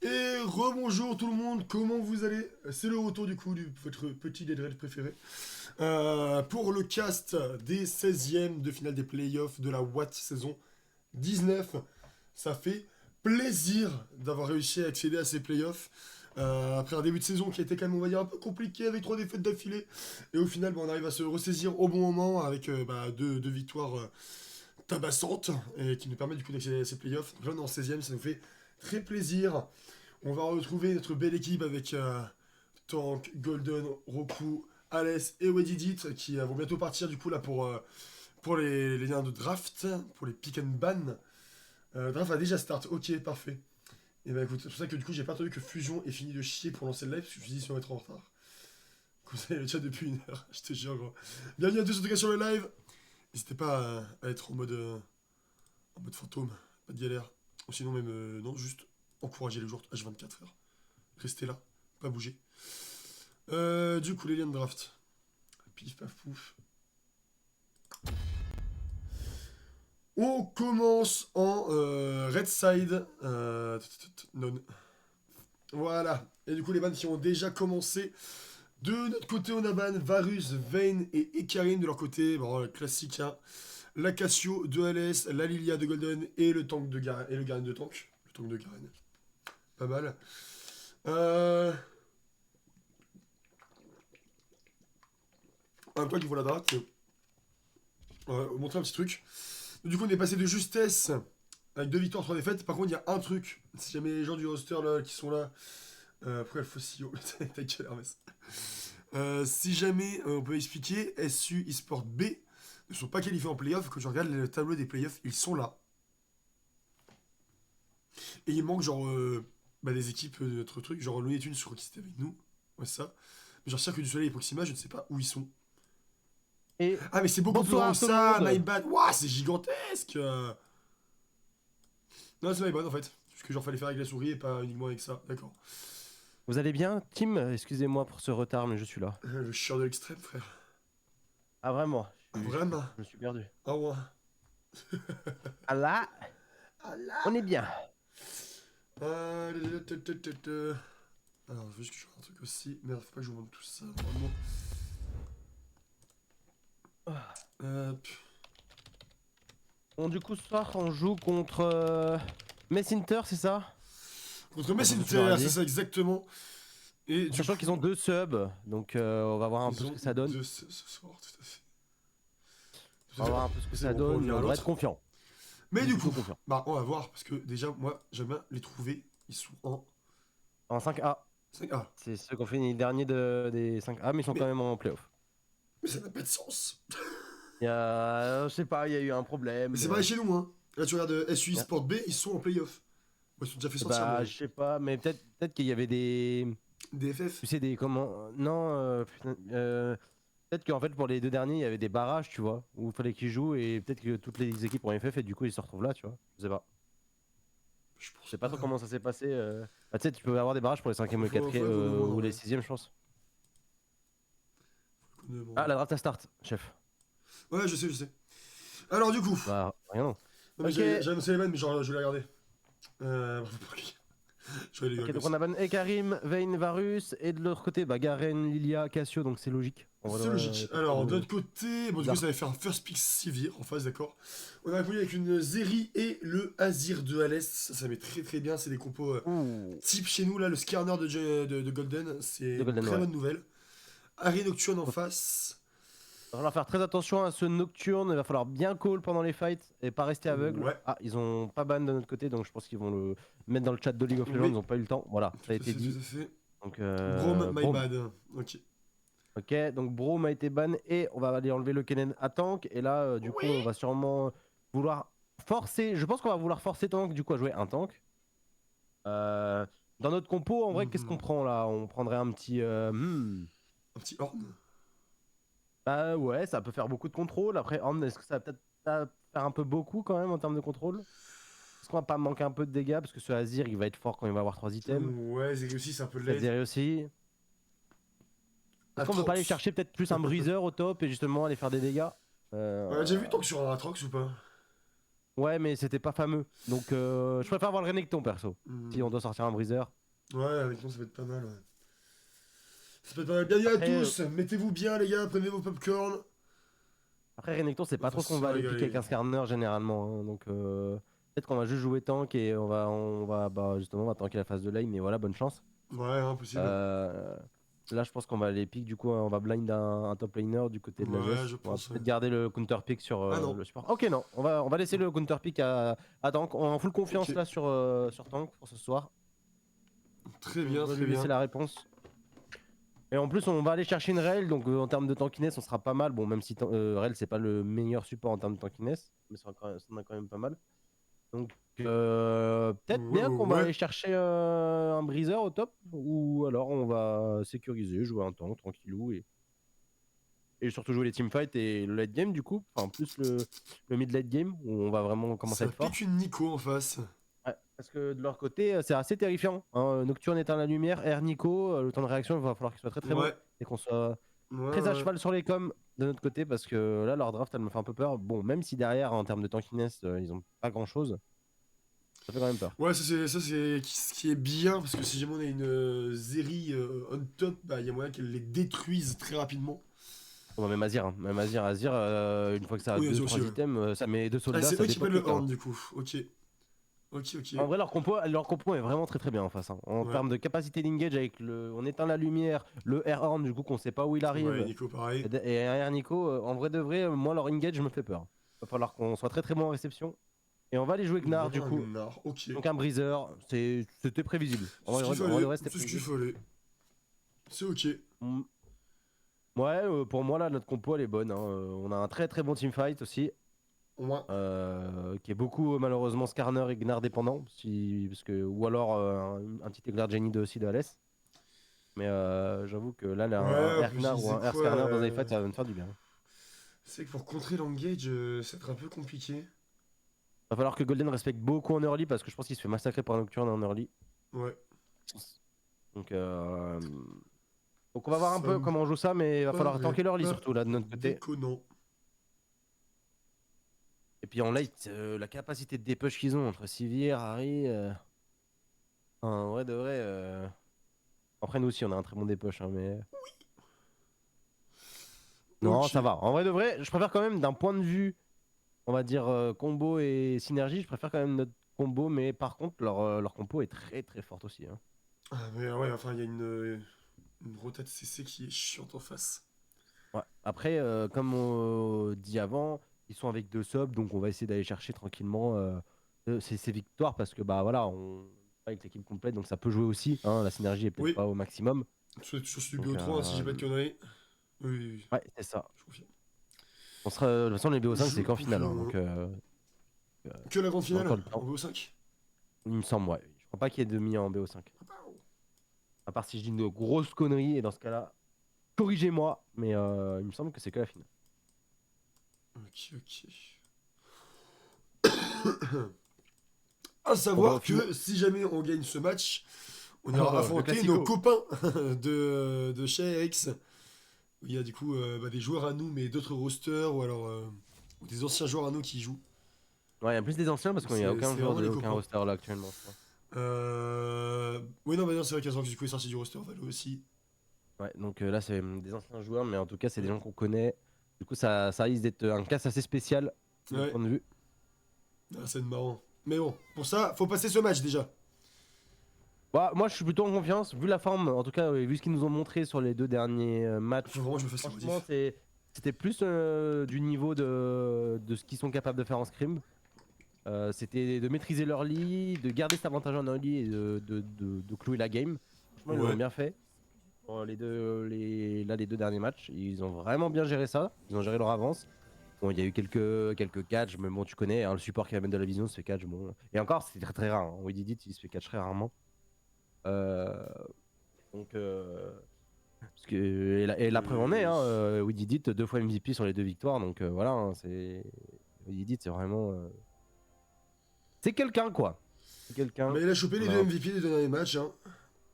Et rebonjour tout le monde, comment vous allez? C'est le retour du coup de votre petit Dead préféré pour le cast des 16e de finale des playoffs de la Watt saison 19. Ça fait plaisir d'avoir réussi à accéder à ces playoffs après un début de saison qui a été quand même, on va dire, un peu compliqué avec 3 défaites d'affilée. Et au final, on arrive à se ressaisir au bon moment avec deux victoires tabassantes et qui nous permettent du coup d'accéder à ces playoffs. Donc là, on est en 16e, ça nous fait très plaisir. On va retrouver notre belle équipe avec Tank, Golden, Roku, Alès et Wedidit qui vont bientôt partir du coup là pour les liens de draft, pour les pick and ban. Draft a déjà start, ok, parfait. Et bah écoute, c'est pour ça que du coup j'ai pas attendu que Fusion ait fini de chier pour lancer le live, parce que je me suis dit si on va être en retard. Vous avez le chat depuis 1 heure, je te jure gros. Bienvenue à tous en tout cas sur le live. N'hésitez pas à être en mode fantôme, pas de galère. Ou sinon même, non, juste encourager les joueurs H24 frère. Restez là, pas bouger. Du coup, les liens de draft. Pif paf pouf. On commence en red side. Non. Voilà. Et du coup, les bannes qui ont déjà commencé. De notre côté, on a ban Varus, Vayne et Ekarim. De leur côté, bon, classique, hein. La Cassio de Alès, la Lilia de Golden et le tank de Garen. Et le Garen de tank. Le tank de Garen. Pas mal. En même temps qu'il faut la draft, montrer un petit truc. Du coup, on est passé de justesse avec 2 victoires, 3 défaites. Par contre, il y a un truc. Si jamais les gens du roster là, qui sont là. Pourquoi elle Fossio T'as quelle Hermès Si jamais on peut expliquer, SU eSport B ne sont pas qualifiés en playoff. Quand je regarde le tableau des playoffs, ils sont là. Et il manque genre des équipes de notre truc. Genre Looney Tunes, je crois qu'ils étaient avec nous. Ouais, c'est ça. Mais genre Cirque du Soleil et Proxima, je ne sais pas où ils sont. Et Ah, mais c'est beaucoup plus grand que bonsoir tout le ça, monde. my bad. Waouh, c'est gigantesque. Non, c'est my bad en fait. Parce que genre fallait faire avec la souris et pas uniquement avec ça. D'accord. Vous allez bien, Tim? Excusez-moi pour ce retard, mais je suis là. Le chieur de l'extrême, frère. Ah vraiment, Ah, vraiment. je me suis perdu. Ah ouais. Ah là, Ah là. on est bien. Alors, juste que je fasse un truc aussi. Merde, faut pas que je vous montre tout ça. Vraiment. Hop. Bon, du coup, ce soir, on joue contre Messinter, c'est ça? Contre Attends, je leur ai Messinter, c'est dit. ça exactement. Et du Sachant coup, qu'ils ont 2 subs, donc on va voir un peu ils ce ont que ça donne. ce soir, tout à fait. Tout On à va fait. voir un peu ce que C'est ça bon, on peut en donne, mais lire on à devrait être l'autre. confiant. Mais On est du plutôt coup, confiant. bah, on va voir. Parce que déjà, moi, j'aime bien les trouver. Ils sont en En 5A, 5A. c'est ceux qu'on fait les derniers des 5A, mais ils sont quand Mais, même en playoff. mais ça n'a pas de sens. Je sais pas, il y a eu un problème, Mais c'est mais pareil chez nous, hein. Là, tu regardes SUI ouais. Sport B, ils sont en playoff. Bon, ils sont déjà fait sortir, Bah, mais. je sais pas, mais peut-être qu'il y avait des. DFF. Tu sais, des comment. Non, putain, peut-être qu'en fait, pour les 2 derniers, il y avait des barrages, tu vois, où il fallait qu'ils jouent, et peut-être que toutes les équipes ont FF, et du coup, ils se retrouvent là, tu vois. Je sais pas. Je Je pense sais pas pas. trop comment ça s'est passé. Bah, tu sais, tu peux avoir des barrages pour les 5e ou les Faut 4e, qu'on demande en ou vrai. les 6e, je pense. Faut qu'on demande. Ah, la draft, ça start, chef. Ouais, je sais, je sais. Alors, du coup. Bah, rien non. Non, mais Ok, j'ai annoncé les vannes, mais genre, je vais la regarder. Je vais les ok, gars donc comme on ça. a Van Ekarim, Vayne, Varus, et de l'autre côté, bah, Garen, Lilia, Cassio, donc c'est logique. En vrai, C'est y a logique. pas trop Alors, de de. notre côté, bon, du coup, Bizarre. ça va faire un first pick Sivir en face, d'accord. On a répondu avec une Zeri et le Azir de Alès. Ça met très très bien. C'est des compos Ouh, type chez nous, là. Le Skarner de Golden, c'est de une Golden, très ouais. bonne nouvelle. Harry Nocturne en face. Il va falloir faire très attention à ce nocturne, il va falloir bien call pendant les fights et pas rester aveugle. Ouais, Ah, ils ont pas ban de notre côté, donc je pense qu'ils vont le mettre dans le chat de League of Legends, ils oui, ont pas eu le temps. Voilà, ça a tout à été fait, tout dit. à fait. Donc, Brom, my Braum. bad. Ok. Ok, donc Braum a été ban et on va aller enlever le Kennen à tank. Et là, du coup, on Oui. va sûrement vouloir forcer. Je pense qu'on va vouloir forcer tank, du coup, à jouer un tank. Euh, Dans notre compo, en vrai, qu'est-ce qu'on Mhm. prend là? On prendrait un petit. Un petit horn. Bah ouais, ça peut faire beaucoup de contrôle. Après, Horn, est-ce que ça va peut-être pas faire un peu beaucoup quand même en termes de contrôle? Est-ce qu'on va pas manquer un peu de dégâts? Parce que ce Azir, il va être fort quand il va avoir 3 items. Ouais, Zeri aussi, c'est un peu Cette late. Zeri aussi. Est-ce qu'on veut pas aller Atrox. chercher peut-être plus un briseur au top et justement aller faire des dégâts? On a déjà vu Euh, tant que sur un Atrox ou pas? Ouais, mais c'était pas fameux. Donc je préfère voir le Renekton perso. Si on doit sortir un briseur. Ouais, avec nous, ça va être pas mal, ouais. Ça peut être pas mal. Bienvenue à Après, tous, mettez-vous bien, les gars, prenez vos popcorn. après Renekton, c'est On pas va trop ce qu'on se va aller piquer avec régaler. un Skarner généralement, hein. Donc peut-être qu'on va juste jouer tank et on va bah, justement on va tanker la phase de lane. Mais voilà, bonne chance. Ouais, impossible. Euh, Là, je pense qu'on va aller pick, du coup, on va blind un top laner du côté de la Ouais, je GES. On va pense, ouais. peut-être garder le counter pick sur Ah non. le support. Ok, non, on va laisser le counter pick à Tank. On a en full Ok. confiance là sur Tank pour ce soir. Très On bien, va très lui laisser bien. la réponse. Et en plus, on va aller chercher une Rel, donc en termes de tankiness, on sera pas mal. Bon, même si Rel, c'est pas le meilleur support en termes de tankiness, mais ça en a quand même pas mal. Donc peut-être Ouais, bien qu'on va ouais. aller chercher un briseur au top, ou alors on va sécuriser, jouer un tank tranquillou et surtout jouer les teamfights et le late game du coup, enfin plus le mid-late game où on va vraiment commencer à Ça être fort. pique une Nico en face. Ouais, parce que de leur côté, c'est assez terrifiant, hein. Nocturne éteint la lumière, Air Nico, le temps de réaction, il va falloir qu'il soit très très bon Ouais. et qu'on soit Ouais, très à ouais. cheval sur les coms de notre côté parce que là, leur draft, elle me fait un peu peur. Bon, même si derrière, en termes de tankiness, ils ont pas grand chose, ça fait quand même peur. Ouais, ça c'est ce qui est bien, parce que si jamais on a une Zeri on top, bah il y a moyen qu'elle les détruise très rapidement. Bon, même Azir, hein. Même Azir, une fois que ça a Oui, deux vas-y aussi, trois ouais. items, ça met deux Ah, soldats, c'est ça eux qui dépend prennent le quelqu'un, horn hein. du coup. Ok. Ok, ok. En vrai, leur compo est vraiment très très bien en face, hein. En Ouais. termes de capacité d'engage, avec on éteint la lumière, le air horn, du coup, qu'on sait pas où il Ouais, arrive, Nico pareil. et un air Nico, en vrai de vrai, moi, leur engage me fait peur. Va falloir qu'on soit très très bon en réception. Et on va aller jouer On va Gnar, du avoir un coup. Gnar. Ok. Donc un briseur, c'était prévisible. C'est ce qu'il En vrai de fallait. vrai, c'était C'est ce qu'il prévisible. fallait. C'est ok. Mm. Ouais, pour moi, là, notre compo, elle est bonne, hein. On a un très très bon teamfight aussi. Ouais. Qui est beaucoup malheureusement Skarner et Gnar dépendant, parce que, ou alors un petit éclair de Genie de aussi de Alès. Mais j'avoue que là, un Ouais, Air je me Gnar ou disais un Air quoi Skarner dans des fights, ça va me faire du bien. C'est que pour contrer l'engage, ça va être un peu compliqué. Va falloir que Golden respecte beaucoup en early parce que je pense qu'il se fait massacrer par Nocturne en early. Ouais. Donc, euh, donc on va voir un Ça peu me comment on joue ça, mais il va falloir paraît tanker l'early pas surtout là de notre côté. déconnant. Et puis en late, la capacité de dépush qu'ils ont entre Sivir, Harry, en vrai de vrai. Après nous aussi on a un très bon dépush, hein, mais non Ok. ça va. En vrai de vrai, je préfère quand même d'un point de vue, on va dire combo et synergie, je préfère quand même notre combo, mais par contre leur compo est très très forte aussi, hein. Ah, mais ouais, enfin, il y a une rota de CC qui est chiante en face. Ouais. Après, comme on dit avant, ils sont avec deux subs, donc on va essayer d'aller chercher tranquillement ces victoires parce que bah voilà, on avec l'équipe complète, donc ça peut jouer aussi, hein. La synergie est peut-être Oui, pas au maximum. sur ce Donc BO3, hein, si j'ai pas de conneries. Oui, oui, oui, ouais, c'est ça. je confirme. On sera, de toute façon, les BO5 Je c'est qu'en finale, hein, confirme. donc Hein. Que la grande on a finale encore le en temps. BO5. Il me semble, ouais. Je crois pas qu'il y ait demi en BO5. À part si je dis une grosse connerie, et dans ce cas-là, corrigez-moi, mais il me semble que c'est que la finale. Ok, ok. À Bon bah, savoir que si jamais on gagne ce match, on ira le affronter nos classico. copains de chez X. Où il y a du coup bah, des joueurs à nous, mais d'autres rosters, ou alors ou des anciens joueurs à nous qui y jouent. Ouais, il y a plus des anciens parce Donc qu'il n'y a aucun c'est joueur vraiment de les aucun copains. roster là actuellement, je crois. Oui, non, mais non, c'est vrai qu'Azrox du coup est sorti du roster, Valo aussi. Ouais, donc là, c'est des anciens joueurs, mais en tout cas, c'est des Ouais. gens qu'on connaît. Du coup, ça risque d'être un casse assez spécial de notre Ouais, point de vue. ah, c'est marrant. Mais bon, pour ça, faut passer ce match déjà. Bah, moi, je suis plutôt en confiance, vu la forme, en tout cas, vu ce qu'ils nous ont montré sur les deux derniers Faut matchs. vraiment que je me fasse les Franchement, modifs. c'était plus du niveau de ce qu'ils sont capables de faire en scrim. C'était de maîtriser leur lit, de garder cet avantage en early et de clouer la game. Franchement, ils l'ont Ouais. bien fait. Pour là, les deux derniers matchs, ils ont vraiment bien géré ça. Ils ont géré leur avance. Bon, il y a eu quelques catchs, mais bon, tu connais, hein, le support qui amène de la vision se fait catch. Bon. Et encore, c'est très très rare, hein. We did it, il se fait catch très rarement. Euh, donc, parce que, et la preuve en est, hein, Oui. We did it, deux fois MVP sur les deux victoires. Donc voilà, hein, We did it, c'est vraiment. C'est quelqu'un, quoi. C'est quelqu'un. Mais il a chopé On les a deux MVP des deux derniers matchs. Hein.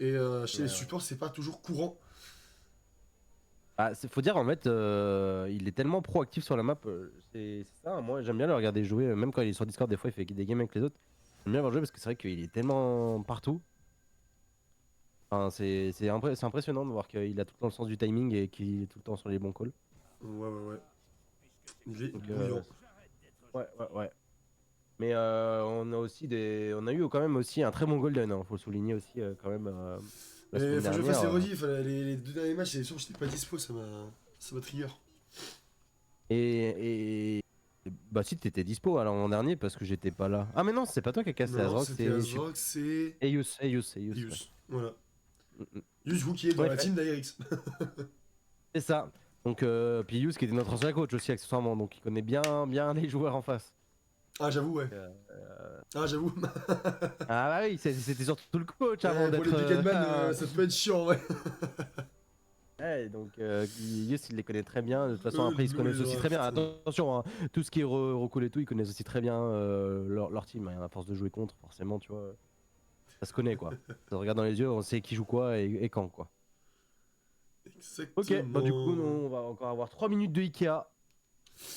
Et chez les ouais, ouais. supports, c'est pas toujours courant. Ah, faut dire en fait, il est tellement proactif sur la map. C'est ça, hein, moi j'aime bien le regarder jouer, même quand il est sur Discord, des fois il fait des games avec les autres. J'aime bien voir jouer parce que c'est vrai qu'il est tellement partout. Enfin, c'est impressionnant de voir qu'il a tout le temps le sens du timing et qu'il est tout le temps sur les bons calls. Ouais, ouais, ouais. Il est Donc, bouillant. ouais, ouais, ouais. Mais on a eu quand même aussi un très bon Golden, hein, faut le souligner aussi quand même la Mais semaine faut que je fasse dernière. les rediffs. Les 2 derniers matchs, c'est sûr que j'étais pas dispo, ça m'a trigger. Bah si t'étais dispo alors l'an dernier parce que j'étais pas là. Ah mais non, c'est pas toi qui a cassé Non, Azrox, c'était c'est je sais Azrox, c'est Eius, ouais. Yus. Voilà. Mm, mm. Yus, vous qui êtes dans En la effet, team d'Aerix. c'est ça. Donc puis Eius qui était notre ancien coach aussi accessoirement, donc il connaît bien les joueurs en face. Ah, j'avoue, ouais. Euh, Ah, j'avoue. Ah bah oui, c'était surtout le coach avant Pour les d'être. pick and ban, ça peut être chiant, ouais. Ouais, donc Eius il les connaît très bien. De toute façon après ils se L'eau et les connaissent aussi très bien. drafts. Attention, hein, tout ce qui est recool et tout, ils connaissent aussi très bien leur team. Hein, à force de jouer contre, forcément, tu vois. Ça se connaît quoi. Ça se regarde dans les yeux, on sait qui joue quoi et quand quoi. Ok, bah du coup, nous, Exactement. on va encore avoir 3 minutes de Ikea,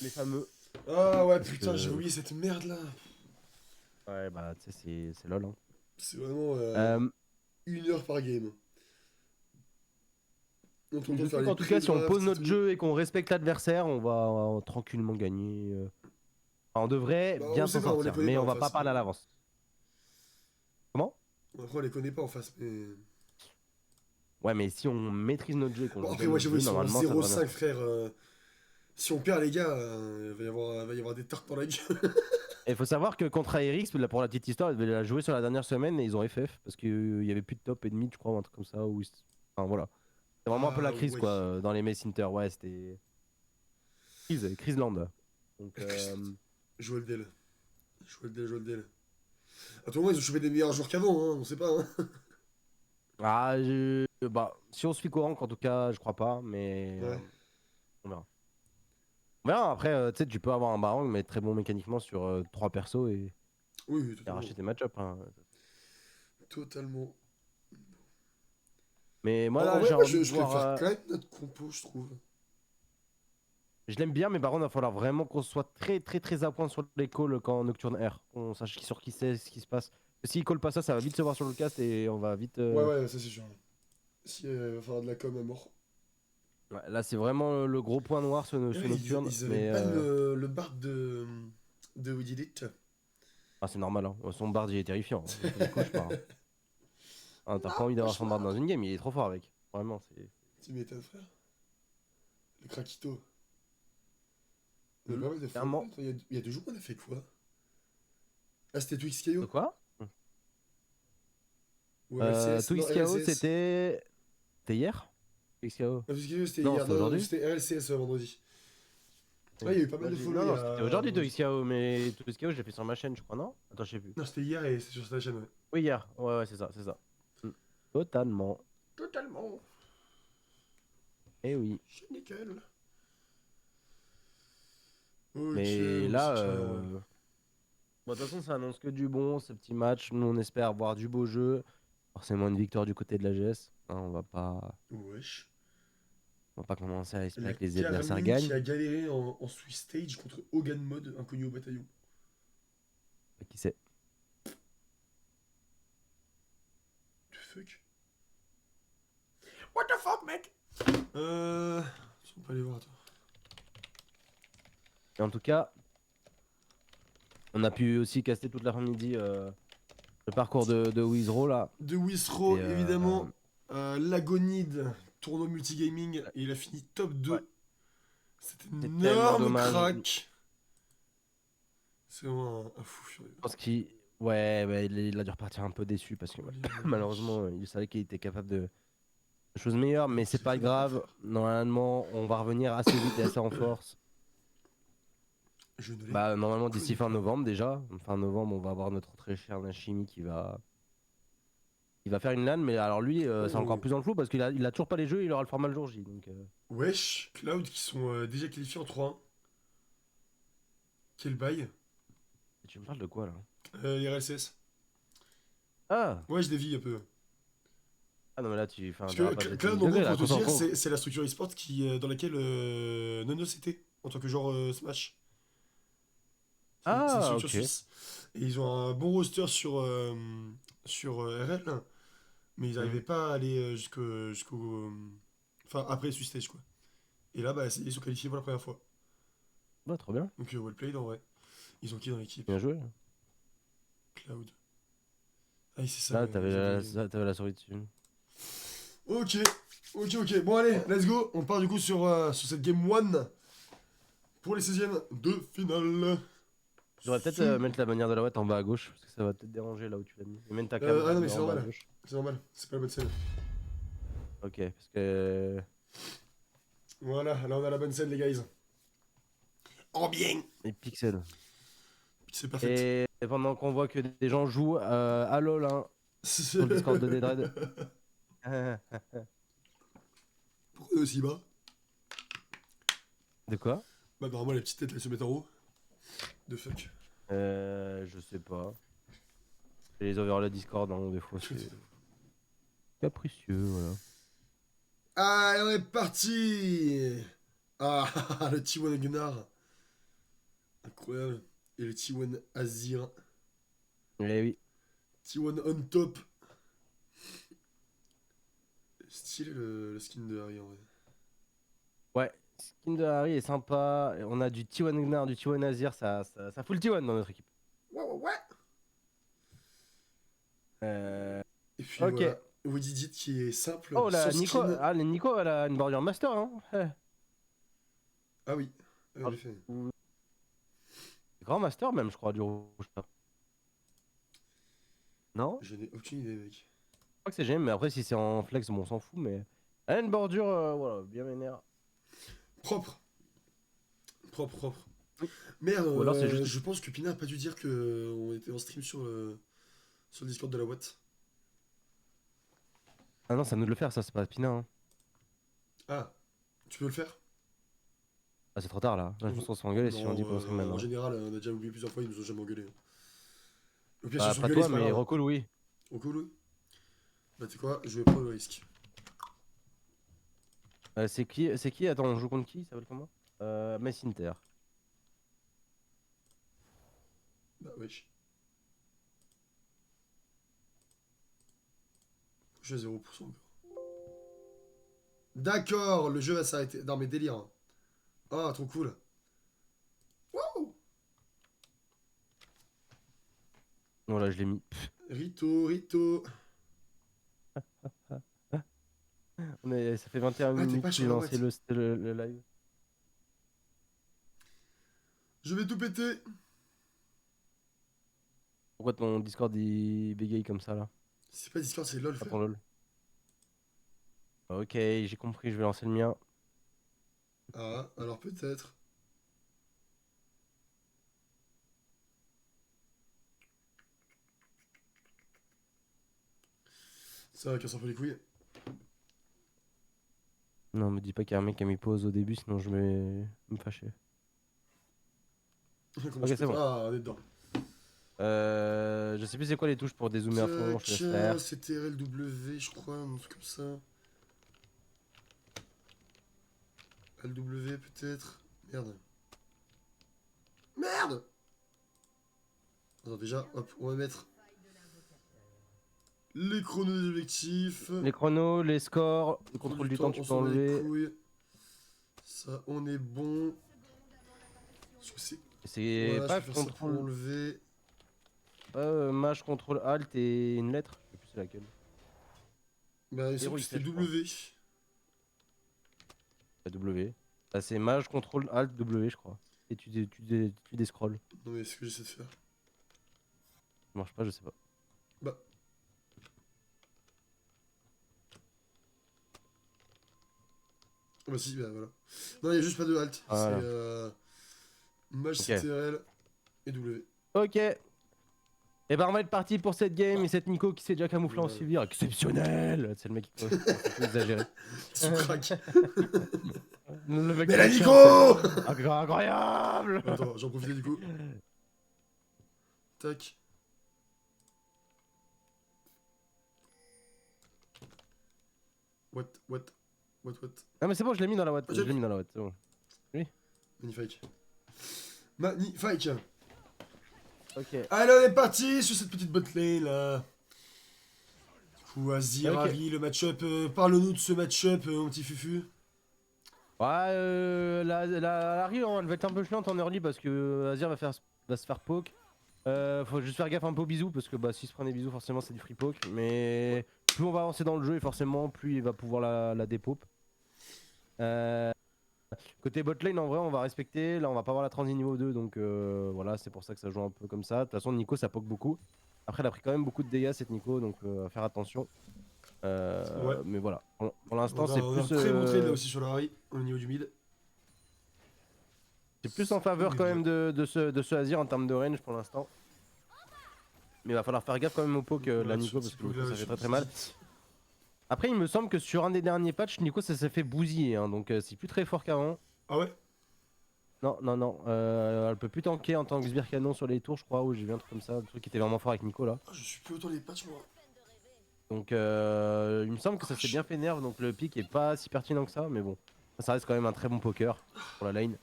les fameux. Ah, ouais, Donc, putain, j'ai oublié cette merde là. ouais, bah tu sais, c'est lol. Hein. C'est vraiment Euh, 1 heure par game. On est en train de je faire sais les qu'en tout cas, si on pose pré-drafts et notre tout. jeu et qu'on respecte l'adversaire, on va tranquillement gagner. Enfin, on devrait Bah, on bien sait s'en pas, on les sortir, connaît mais pas on en va pas face. parler à l'avance. Comment? Après, on les connaît pas en face, mais. Ouais, mais si on maîtrise notre jeu et qu'on Bon, joue après, bien moi, notre j'avoue, jeu, ils sont en normalement, ça devrait bien se 0-5, passer. frère. Si on perd, les gars, il va y avoir des tartes dans la gueule. Et il faut savoir que contre ARX, pour la petite histoire, ils devaient la jouer sur la dernière semaine et ils ont FF parce qu'il y avait plus de top et de mid, je crois, ou un truc comme ça. Enfin voilà. C'est vraiment un peu la Ah, crise ouais. quoi dans les Mess Inter. Ouais, c'était crise land. Donc Joël Del. Joël Del, Joël Del. À tout moment, ils ont chopé des meilleurs joueurs qu'avant, hein, on sait pas. Hein. bah si on suit Corank en tout cas, je crois pas, mais Ouais. on verra. On verra après, tu sais, tu peux avoir un Barang mais très bon mécaniquement sur 3 persos Oui, oui, et totalement. arracher tes match-up. Hein. Totalement. Mais En, moi en là, vrai, j'ai moi, envie je, de je voir. préfère quand même notre compo, je trouve. Je l'aime bien, mais par contre, il va falloir vraiment qu'on soit très très très à point sur les calls quand Nocturne R. Qu'on sache sur qui c'est, ce qui se passe. S'il call pas ça, ça va vite se voir sur le cast et on va vite. Ouais, ouais, ça c'est sûr. Si, va falloir de la com à mort. Ouais, là, c'est vraiment le gros point noir Et ce ouais, Nocturne. ils avaient Mais ban le bard de We Did It. ah, c'est normal. Hein. Son bard, il est terrifiant. Hein. Il fait des cauchemars. Hein. Ah, t'as pas Non, envie d'avoir son bard cauchemar. dans une game, il est trop fort avec. Vraiment, c'est. Tu m'étonnes, frère. Le Krakito. Il y a Hmm, pas mal de fois. clairement. Attends, il y a 2 jours, on a fait quoi? Ah, c'était Twix KO? De quoi? Ou RLCS? Non, Twix KO, RLCS. c'était hier? Twix KO? Ah, Twix KO, c'était Non, hier. c'était Non, aujourd'hui? c'était RLCS vendredi. Ouais, il y a eu pas mal de follow Non, il y non, c'était a aujourd'hui vendredi. Twix KO, mais Twix KO, je l'ai fait sur ma chaîne, je crois, non? Attends, je sais plus. Non, c'était hier et c'est sur sa chaîne, ouais. Oui, hier. Ouais, ouais, c'est ça, c'est ça. Mm. Totalement. Totalement. Eh oui. C'est nickel. Ok, Mais bon, c'est là, carrément. bon, de toute façon, ça annonce que du bon, ce petit match. Nous, on espère voir du beau jeu. Forcément, une victoire du côté de la GS. Hein, Wesh. on va pas commencer à La espérer que les adversaires Carmi qui gagnent. a galéré en Swiss Stage contre Hogan Mode, inconnu au bataillon. Qui sait? The fuck? What the fuck, mec? On peut aller voir, attends. Et en tout cas, on a pu aussi caster toute l'après-midi le parcours de Wizro là. De Wisro, Et évidemment. Lagonide, tournoi multigaming, et il a fini top ouais, 2. C'était un c'est tellement énorme dommage. Je crack. C'est vraiment un fou furieux. pense qu'il. Ouais, ouais, il a dû repartir un peu déçu parce que malheureusement, il savait qu'il était capable de choses meilleures, mais c'est C'est pas fait n'importe grave. quoi. Normalement, on va revenir assez vite et assez en force. Je ne l'ai Bah, normalement, d'ici connais fin pas. novembre déjà. Fin novembre, on va avoir notre très cher Nashimi qui va faire une LAN, mais alors lui, c'est encore Oh. plus dans le flou parce qu'il a toujours pas les jeux, il aura le format le jour J. Donc, Wesh, Cloud qui sont déjà qualifiés en 3-1. Quel bail. tu me parles de quoi là? Les RLCS. Ah! Ouais, je dévie un peu. Ah non, mais là, tu fais un Parce que dérapage de Clan, 10 en 000 gros, degrés pour là. te dire, c'est la structure e-sport dans laquelle Nonos était, en tant que genre Smash. C'est une Ah, structure ok. suisse. Et ils ont un bon roster sur RL, mais ils Mhm. n'arrivaient pas à aller enfin, après Swiss Stage, quoi. Et là, bah, ils sont qualifiés pour la première fois. Bah, trop bien. Donc, well played en vrai. Ils ont qui dans l'équipe? Bien joué. Cloud. Ah, oui, c'est ça, Là, ouais, ils avaient. t'avais la souris dessus. Ok, ok. Bon, allez, let's go. On part du coup sur cette game 1 pour les 16e de finale. Tu devrais peut-être Su- mettre la bannière de la Watt en bas à gauche, parce que ça va peut-être déranger là où tu l'as mis. Et mets ta cam ah non, mais c'est en bas à normal. gauche. C'est normal. C'est pas la bonne scène. Ok, parce que. Voilà, là on a la bonne scène, les guys. Oh bien. Les pixels. C'est parfaite. Et pendant qu'on voit que des gens jouent à LoL hein, sur le Discord de Deadred. Pourquoi on est aussi bas? De quoi? Bah, normalement, les petites têtes, elles se mettent en haut. De fuck. Je sais pas. Et les overlays Discord, hein, des fois, c'est capricieux, voilà. Allez, on est parti. Ah, le T1 Gunnar. Incroyable. Et le T1 Azir. Eh oui. T1 on top. Stylé le skin de Harry en vrai. Ouais, skin de Harry est sympa. On a du T1 Gnar, du T1 Azir, ça fout le T1 dans notre équipe. Ouais. Euh, Et puis Ok. voilà. Woody Dit qui est simple, Oh, sans la Nico, skin. ah, la Nico, elle a une bordure master, hein. Ah oui. En Ah, effet. Grand master même, je crois, du rouge. Non? Je n'ai aucune idée, mec. Je crois que c'est GM, mais après, si c'est en flex, bon, on s'en fout, mais. Elle a une bordure, voilà, bien vénère. Propre. Propre. Oui. Merde, Ou alors c'est juste. je pense que Pina a pas dû dire que on était en stream sur le Discord de la Watt. Ah non, c'est à nous de le faire, ça, c'est pas Pina, hein. Ah, tu peux le faire? Ah, c'est trop tard là. Là, je pense qu'on se fait engueuler si on dit qu'on stream En maintenant. général, on a déjà oublié plusieurs fois, ils nous ont jamais engueulé. Au pire, si Bah, ils sont pas engueulés, toi, c'est pas mais grave. Rocool, oui. Au cool, oui. Bah, tu sais quoi, je vais prendre le risque. C'est qui? C'est qui? Attends, on joue contre qui? Il s'appelle comment? Messinter. Bah, wesh. Je suis à 0% encore. D'accord, le jeu va s'arrêter. Non, mais délire. Hein. Ah, trop cool. Wouh! Non, là, je l'ai mis. Rito. Ça fait 21 Ah, t'es minutes pas que j'ai sur la lancé boîte. le live. Je vais tout péter. Pourquoi ton Discord il bégaye comme ça là? C'est pas Discord, c'est LOL, Pas frère. ton LOL. Ok, j'ai compris, je vais lancer le mien. Ah, alors peut-être. Ça va, casse un peu les couilles. Non, me dis pas qu'il y a un mec qui a mis pause au début, sinon je vais me fâcher. Comment Ok, je c'est peux... bon. Ah, on est dedans. Je sais plus c'est quoi les touches pour dézoomer à fond, je te Tac, laisse faire. c'était LW, je crois, un truc comme ça. LW peut-être. Merde. Attends, déjà, hop, on va mettre les chronos des objectifs. Les chronos, les scores, le contrôle du temps, tu On peux s'en bat les enlever. couilles. Ça, on est bon. C'est... C'est Voilà, je pas peux faire ça pour contrôle. enlever. Maj, contrôle, alt et une lettre. Je sais plus c'est laquelle. Bah, il Et semble que reset, c'était je crois. W. La W. Ah, c'est maj, contrôle, alt, W, je crois. Et tu déscrolles. Non, mais c'est ce que j'essaie de faire. Ça marche pas, je sais pas. Bah. Bah, si, bah voilà. Non, il n'y a juste pas de halt. Voilà. C'est Maj, Ok. CTRL et W. Ok. Et bah on va être parti pour cette game et cette Nico qui s'est déjà camouflé en Ouais. civil. Exceptionnel. C'est le mec qui commence un peu exagéré. Tu craques. Le mec Mais la qui Nico! incroyable. Attends, j'en profite du coup. Tac. What? Ah mais c'est bon, je l'ai mis dans la watt. Ok. Je l'ai mis dans la watt, c'est bon. Magnifique. Magnifique. Ok. Allez, on est parti sur cette petite botlane là. Du coup, Azir, Ok. Harry, le match-up. Parle-nous de ce match-up, mon petit Fufu. Ouais, la Harry, elle va être un peu chiante en early parce que Azir va se faire poke. Faut juste faire gaffe un peu aux bisous parce que bah, s'il se prend des bisous, forcément c'est du free poke. Mais plus on va avancer dans le jeu et forcément plus il va pouvoir la dépope. Côté botlane, en vrai, on va respecter. Là, on va pas avoir la transi niveau 2, donc voilà, c'est pour ça que ça joue un peu comme ça. De toute façon, Nico, ça poke beaucoup. Après, elle a pris quand même beaucoup de dégâts, cette Nico, donc faire attention. Ouais. Mais voilà, pour l'instant, On a un très bon trade là aussi sur la Harry, au niveau du mid. c'est plus en faveur quand même de ce Azir en termes de range pour l'instant. Mais il va falloir faire gaffe quand même au poke la Nico, parce que Nico, ça fait très très mal. Après, il me semble que sur un des derniers patchs, Nico, ça s'est fait bousiller, hein, donc c'est plus très fort qu'avant. Ah ouais? Non, elle peut plus tanker en tant que sbire canon sur les tours, je crois, ou j'ai vu un truc comme ça, un truc qui était vraiment fort avec Nico là. Ah, je suis plus autant les patchs moi. Donc il me semble que ça s'est bien fait nerf, donc le pick est pas si pertinent que ça, mais bon, ça reste quand même un très bon poker pour la lane.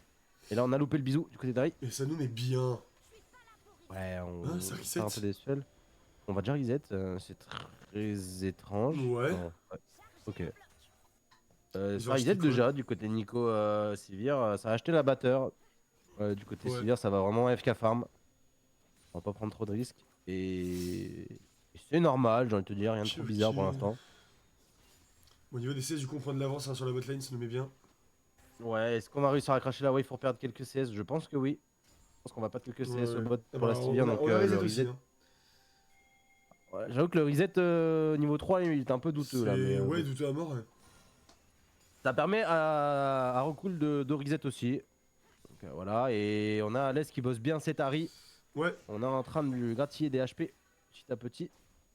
Et là on a loupé le bisou du côté d'Ari. Et ça nous met bien. Ouais, Hein, ça reset. un peu déçu. On va déjà reset, c'est très étrange. Ouais. Non, ouais. Ok. Ils Ça ont acheté reset quoi? déjà du côté Nico Sivir, ça a acheté la batteur. Du côté Ouais. Sivir, ça va vraiment FK farm. On va pas prendre trop de risques. Et c'est normal, j'ai envie de te dire, rien de trop bizarre pour l'instant. Au niveau des CS, du coup, on prend de l'avance hein, sur la botlane, ça nous met bien. Ouais, est-ce qu'on va réussir à cracher la wave pour perdre quelques CS? Je pense que oui. Je pense qu'on va pas quelques CS au Ouais. bot Ah pour la bah, Sivir, donc on a reset le aussi. reset. Hein. Ouais, j'avoue que le reset niveau 3 il est un peu douteux là, mais Ouais, bon. douteux à mort. Ouais. Ça permet à Recool de reset aussi. Donc voilà, et on a Alès qui bosse bien cet Harry. Ouais. On est en train de lui gratiller des HP petit à petit.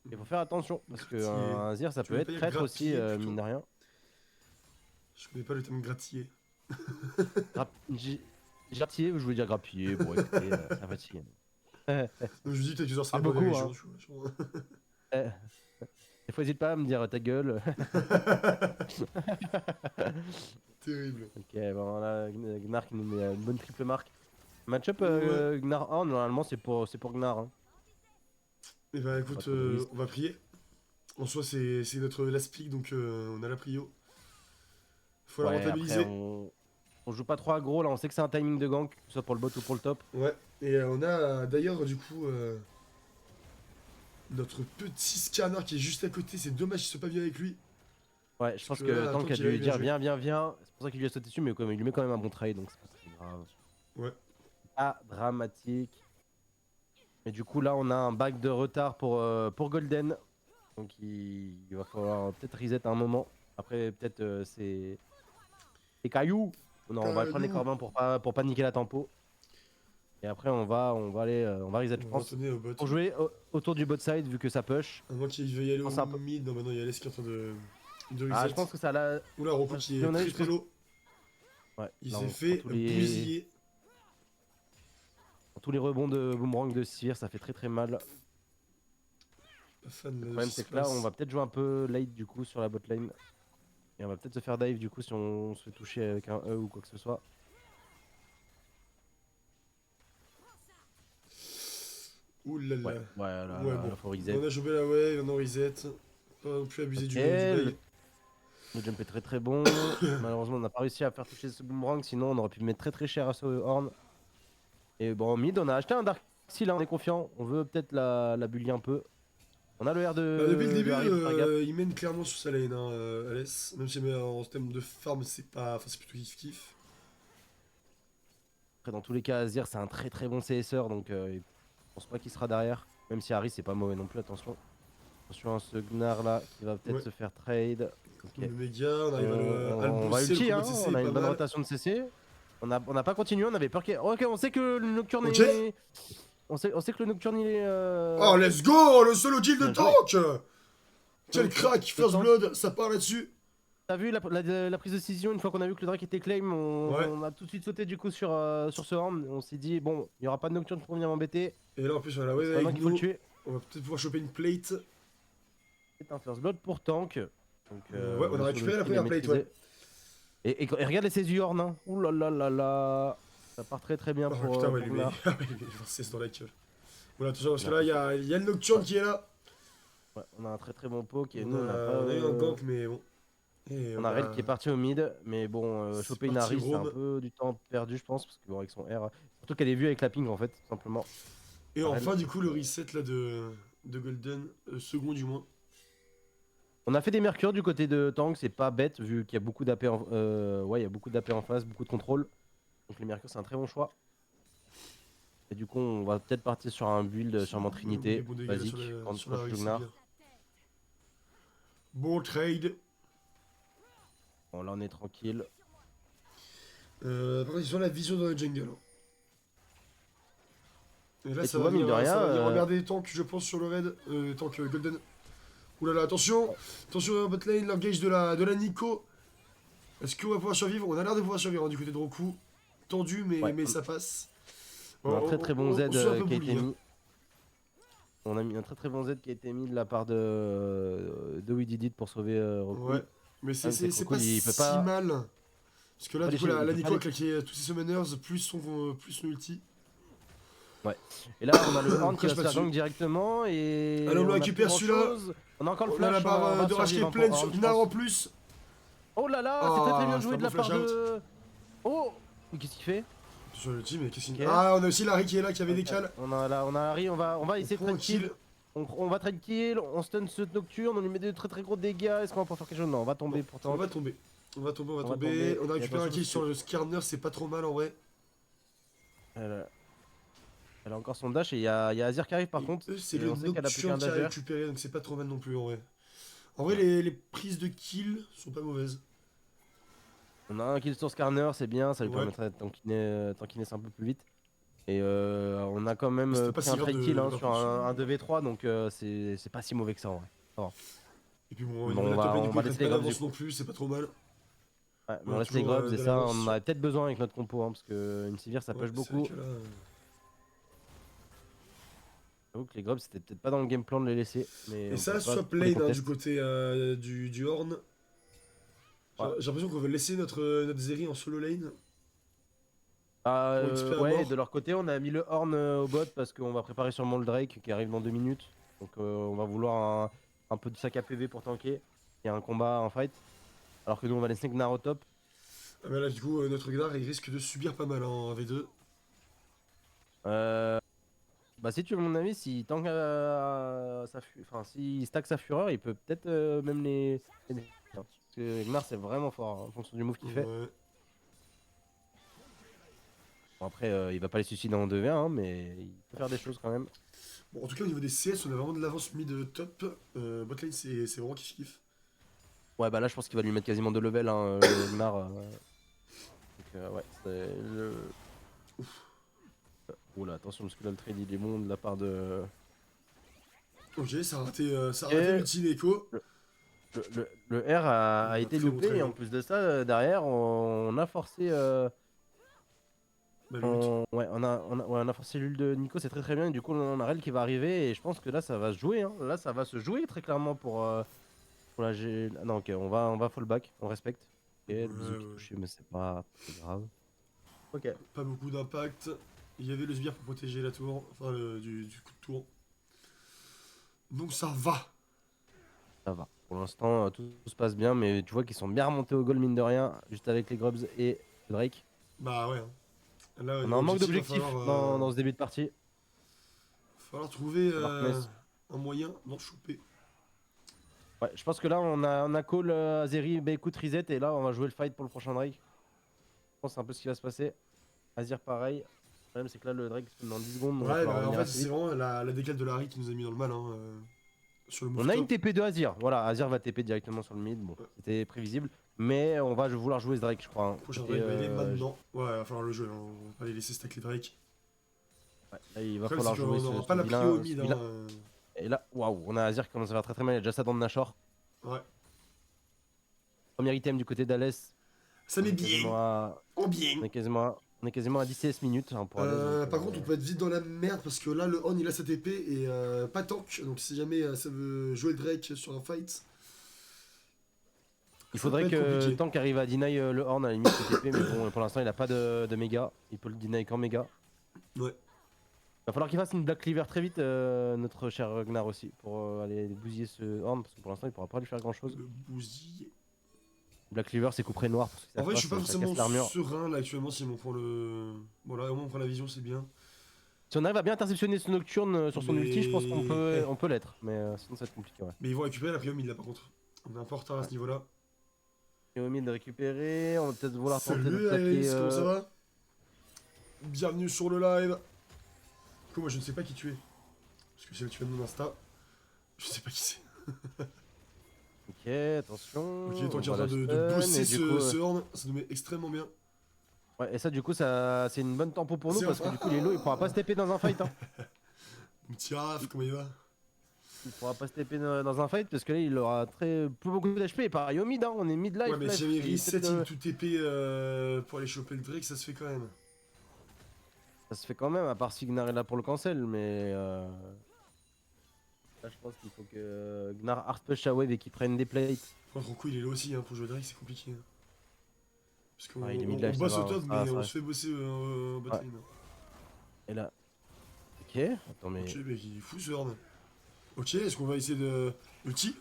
Il faut faire attention parce que Gratiller. un Zir ça Tu peut veux être pas dire traître aussi, grappiller, plutôt? mine de rien. Je connais pas le terme grattiller. Grappiller, je voulais dire grappiller, bon écoutez, ça fatigue. Donc, je me dis peut-être que ça serait Parle pas des beaucoup, régions. hein. Tu vois. Des fois, n'hésite pas à me dire ta gueule. Terrible. Ok, bon, là, Gnar qui nous met une bonne triple marque. Match-up Ouais. Gnar 1, normalement, c'est pour Gnar. Hein. Et bah Pas écoute, trop de risques. on va prier. En soi, c'est notre last pick, donc on a la prio. Faut la Ouais, après, rentabiliser. on joue pas trop aggro. Là, on sait que c'est un timing de gank, que ce soit pour le bot ou pour le top. Ouais. Et on a d'ailleurs, du coup, notre petit scanner qui est juste à côté. C'est dommage qu'il soit pas venu avec lui. Ouais, je Parce pense que que là, Tank tant a qu'il dû arrive lui bien dire joué. viens. C'est pour ça qu'il lui a sauté dessus, mais il lui met quand même un bon trade, donc c'est pas très grave. Ouais. Pas dramatique. Mais du coup, là, on a un bac de retard pour Golden. Donc il va falloir peut-être reset à un moment. Après, peut-être c'est les cailloux. Non, on va prendre les Nous, corbins pour pas niquer la tempo. Et après, on va aller, on va reset, je on va pense. retourner au bot. Pour jouer autour du bot side, vu que ça push. À moins qu'il veuille aller Je au pense un peu- mid. Non, bah non, il y a Alès qui est en train de Ah, reset. je pense que ça l'a. Oula, Rocco qui est On a eu, très je très pense- low. Ouais, Il là, s'est on fait prend bousiller. tous les rebonds de boomerang de Sivir, ça fait très très mal. Pas fan Le de problème, ce qui c'est se que là, on passe. va peut-être jouer un peu late du coup sur la bot lane. Et on va peut-être se faire dive du coup si on se fait toucher avec un E ou quoi que ce soit. Ouh là là. Ouais, là, Ouais, bon. là, faut reset. On a chopé la wave, on a reset. Pas non plus abuser Ok, du play. le jump est très très bon. Malheureusement, on n'a pas réussi à faire toucher ce boomerang, sinon on aurait pu mettre très très cher à ce horn. Et bon, en mid, on a acheté un Dark Seal, là, on est confiant. On veut peut-être la bully un peu. On a le R Bah, depuis le de début, Harry, faut faire gaffe. il mène clairement sur sa lane, hein, Alès. Même si en termes de farm, c'est pas. Enfin, c'est plutôt kiff-kiff. Après, dans tous les cas, Azir, c'est un très très bon CSR, donc je pense pas qu'il sera derrière. Même si Harry, c'est pas mauvais non plus, attention. Attention à ce Gnar là qui va peut-être Ouais. se faire trade. Ok. Le méga, on arrive à le On va booster, le ulti, combo hein. de CC On est a pas une bonne mal. rotation de CC. On a pas continué, on avait peur qu'il. Ok, on sait que le Nocturne Ok. est. On sait que le Nocturne il est. Oh, let's go! Le solo kill de Bien joué. tank! Quel Donc, crack! le First tank. blood, ça part là-dessus. T'as vu la prise de décision, une fois qu'on a vu que le Drake était claim, Ouais. on a tout de suite sauté du coup sur ce horn. On s'est dit, bon, il n'y aura pas de Nocturne pour venir m'embêter. Et là, en plus, on a la C'est wave maintenant avec qu'il faut le nous. tuer. On va peut-être pouvoir choper une plate. C'est un first blood pour tank. Donc, Ouais, on a récupéré la première plate, ouais. Et regarde les saisies Horn, hein. Ouh là là là là. Ça part très très bien Oh pour, putain, ouais, pour il lui met Gnar. il lui met 26 dans la gueule. Voilà, attention, parce que Gnar là, qui fait- il y a le Nocturne Ouais, qui est là. ouais, on a un très très bon poke et On nous on n'a pas. a eu un gank, mais bon. Et On on a Rel a. qui est parti au mid, mais bon, C'est choper une parti, Harry c'est un Rome. peu du temps perdu, je pense, parce que bon, avec son R. Surtout qu'elle est vue avec la ping en fait, tout simplement. Et Rel. enfin, du coup, le reset là de Golden, second du moins. On a fait des mercures du côté de Tank, c'est pas bête vu qu'il y a beaucoup d'AP ouais, il y a beaucoup d'AP en face, beaucoup de contrôle. Donc les mercures c'est un très bon choix. Et du coup, on va peut-être partir sur un build sûrement On a mis des Trinité, bons dégâts là basique, sur la quand je Harry, joue c'est bien. Gnar. Bon trade. Bon, là on est tranquille. Par contre, ils ont la vision dans le jungle, hein. Et là, Et tu vois, mine de ça rien, va venir emmerder les tanks, je pense, sur le raid. Tank Golden. Oulala, attention! Attention, bot lane, l'engage de la Nico. Est-ce qu'on va pouvoir survivre? On a l'air de pouvoir survivre, hein, du côté de Roku. Tendu, ouais, mais ça passe. on a un très très bon Z On se fait un peu qui a été bully, hein. mis. On a mis un très très bon Z qui a été mis de la part de We Did It pour sauver Ouais, Roku. mais Ah, mais c'est c'est Roku, pas il peut si pas. mal. Parce que là, Pas du coup, il la peut pas Nico a claqué tous ses summoners, plus son ulti. Ouais. Et là, on a le On Horn qui crache va se pas faire dessus. gank directement et Allez, on le on a plus récupère grand celui-là. chose. On a encore le On a la flash, on barre va de rage qui est survivre hein, pleine pour sur Horn, je Gnar en pense. plus. Oh là là, c'est très très bien Ah, c'est joué un de bon la part flash out. de. Oh! Mais qu'est-ce qu'il fait? Sur le team, mais qu'est-ce qu'il. Ok. Ah, on a aussi Larry qui est là, qui avait des Ok. cales. On a Harry, on va essayer de Prend un trade kill. kill. On va trade kill, on stun ce nocturne, on lui met de très très gros dégâts. Est-ce qu'on va pouvoir faire quelque chose? Non, on va tomber Bon, pourtant. on va tomber. On va tomber, on va On va tomber. tomber. On a Et récupéré un attention, kill parce sur que le Skarner, c'est pas trop mal en vrai. elle, elle a encore son dash et il y a Azir qui arrive par Et contre. eux, c'est Et le on sait qu'elle a plus Nocturne qu'un qui a dash vert. récupéré, donc c'est pas trop mal non plus en vrai. En vrai, Ouais. les prises de kill sont pas mauvaises. On a un kill sur Skarner, c'est bien, ça lui Ouais. permettrait de tankiner ça un peu plus vite. Et on a quand même C'était pas pris si un grave trade kill de hein, perdre sur dessus. un 2v3, donc c'est pas si mauvais que ça en vrai. Ça va. Et puis bon, au Bon, niveau de la top lane, du on coup, va ils prennent laisser pas les grubs du d'avance coup. non plus, c'est pas trop mal. Ouais, mais On on a laisse les toujours grubs de et ça, on l'avance. en a peut-être besoin avec notre compo, hein, parce que une Sivir ça Ouais, push c'est vrai beaucoup. que là, J'avoue que les grubs c'était peut-être pas dans le game plan de les laisser, mais et on ça, peut pas swap trop les lane hein, du contest. côté du Horn. Ouais. J'ai l'impression qu'on veut laisser notre Zeri en solo lane pour XP à Ouais, et de mort. leur côté, on a mis le Horn au bot parce qu'on va préparer sûrement le Drake qui arrive dans 2 minutes. Donc on va vouloir un peu de sac à PV pour tanker. Il y a un combat, un fight. Alors que nous, on va laisser Gnar au top. Ah, mais là, du coup, notre Gnar, il risque de subir pas mal hein, en V2. Euh, Bah si tu veux mon avis, s'il tank enfin s'il stack sa fureur, il peut peut-être même les- parce que Gnar c'est vraiment fort hein, en fonction du move qu'il fait. Ouais. Bon après il va pas les suicider en 2v1 hein, mais il peut faire des choses quand même. Bon, en tout cas, au niveau des CS, on a vraiment de l'avance mid top. Botlane, c'est vraiment kiff-kiff. Ouais bah là je pense qu'il va lui mettre quasiment 2 levels hein, le Gnar. Donc ouais, c'est le... Oula attention parce que là le trade il est bon de la part de... Ok, ça a raté Et l'ulti d'Echo. le R a été Très bon loupé trade, et en hein. plus de ça derrière on a forcé... Bah, l'ult. Ouais, ouais, on a forcé l'ul de Nico, c'est très très bien. Et du coup, on a Rel qui va arriver. Et je pense que là, ça va se jouer. Hein. Là, ça va se jouer très clairement pour la G. Ah non, ok, on va fallback, on respecte. Ok, le bisou qui Ouais. touché, mais c'est pas très grave. Ok, Pas beaucoup d'impact. Il y avait le sbire pour protéger la tour, enfin du coup de tour. Donc ça va. ça va. Pour l'instant, tout se passe bien. Mais tu vois qu'ils sont bien remontés au goal, mine de rien, juste avec les Grubs et le Drake. Bah ouais, hein. Là, au On a niveau un manque objectif, d'objectifs dans ce début de partie. falloir trouver Alors que un moyen d'en choper. ouais, je pense que là, on a call Azeri, bah écoute, reset. Et là, on va jouer le fight pour le prochain Drake. Je pense que c'est un peu ce qui va se passer. Azir, pareil. Le problème, c'est que là, le Drake se met dans 10 secondes. Donc il va Ouais, falloir bah en revenir fait, assez c'est vite. vraiment la décale de Larry qui nous a mis dans le mal hein, sur le move On a une top. TP de Azir. Voilà, Azir va TP directement sur le mid. Bon, Ouais. c'était prévisible. Mais on va vouloir jouer ce Drake, je crois. Hein. Prochain Et, Drake va aller maintenant. Ouais, il va falloir le jouer. Hein. On va pas les laisser stack les Drake. ouais, là, il va Après, falloir c'est jouer qu'on ce, n'aura ce pas la prio au vilain. mid. Vilain. Hein. Et là, waouh, on a Azir qui commence à faire très très mal. Il y a déjà ça dans le Nashor. Ouais. Premier item du côté d'Alès. Ça met bien. En bien. On est quasiment à 10 CS minutes hein, pour Alès. Donc, Par contre, on peut être vite dans la merde parce que là, le On il a sa TP et pas tank. Donc, si jamais ça veut jouer le Drake sur un fight, Il Ça peut faudrait être que compliqué. Tank arrive à deny le Horn à la limite le TP, mais bon, pour l'instant il a pas de méga. Il peut le deny qu'en méga. Ouais. Va falloir qu'il fasse une Black Cleaver très vite, notre cher Gnar aussi, pour aller bousiller ce Horn, parce que pour l'instant il pourra pas lui faire grand chose. Le bousiller. Black Cleaver c'est couperet noir, pour ceux qui En savent vrai, pas, je suis pas ça forcément casse l'armure. serein là actuellement si on prend le. Bon, là, au moins on prend la vision, c'est bien. Si on arrive à bien interceptionner ce Nocturne sur son ulti, je pense qu'on peut, Mais- on peut l'être, mais sinon ça va être compliqué, ouais. Mais ils vont récupérer la Priom, il là par contre. On est un peu en retard à ce niveau-là. Et au milieu de récupérer, on va peut-être vouloir tenter de Salut claquer. Alice, comment ça va? Bienvenue sur le live. Du coup, moi je ne sais pas qui tu es. Parce que si tu as mon Insta, je sais pas qui c'est. Ok, attention. Ok, toi qui es en on va train la de stun, bosser et du coup, ce horn, ça nous met extrêmement bien. ouais, et ça du coup ça c'est une bonne tempo pour nous C'est parce que du coup Lelo il pourra pas se TP dans un fight hein. Mon petit Raph, comment il va? Il pourra pas se TP dans un fight parce que là il aura plus beaucoup d'HP et pareil au mid hein, on est mid life. Ouais, mais là, si jamais il reset peut-être, tout TP pour aller choper le Drake, ça se fait quand même. ça se fait quand même à part si Gnar est là pour le cancel mais là je pense qu'il faut que Gnar hard push à wave et qu'il prenne des plates. Par contre, Roku il est là aussi, hein, pour jouer Drake, c'est compliqué. Hein. Parce qu'on Ouais, il est on mid-life, bosse ça au va, top, ça mais va, ça on va. se fait bosser en bot Ouais. lane. Et là. Ok, attends mais. Ok, mec, il est fou ce horn. Ok, est-ce qu'on va essayer de. Ulti?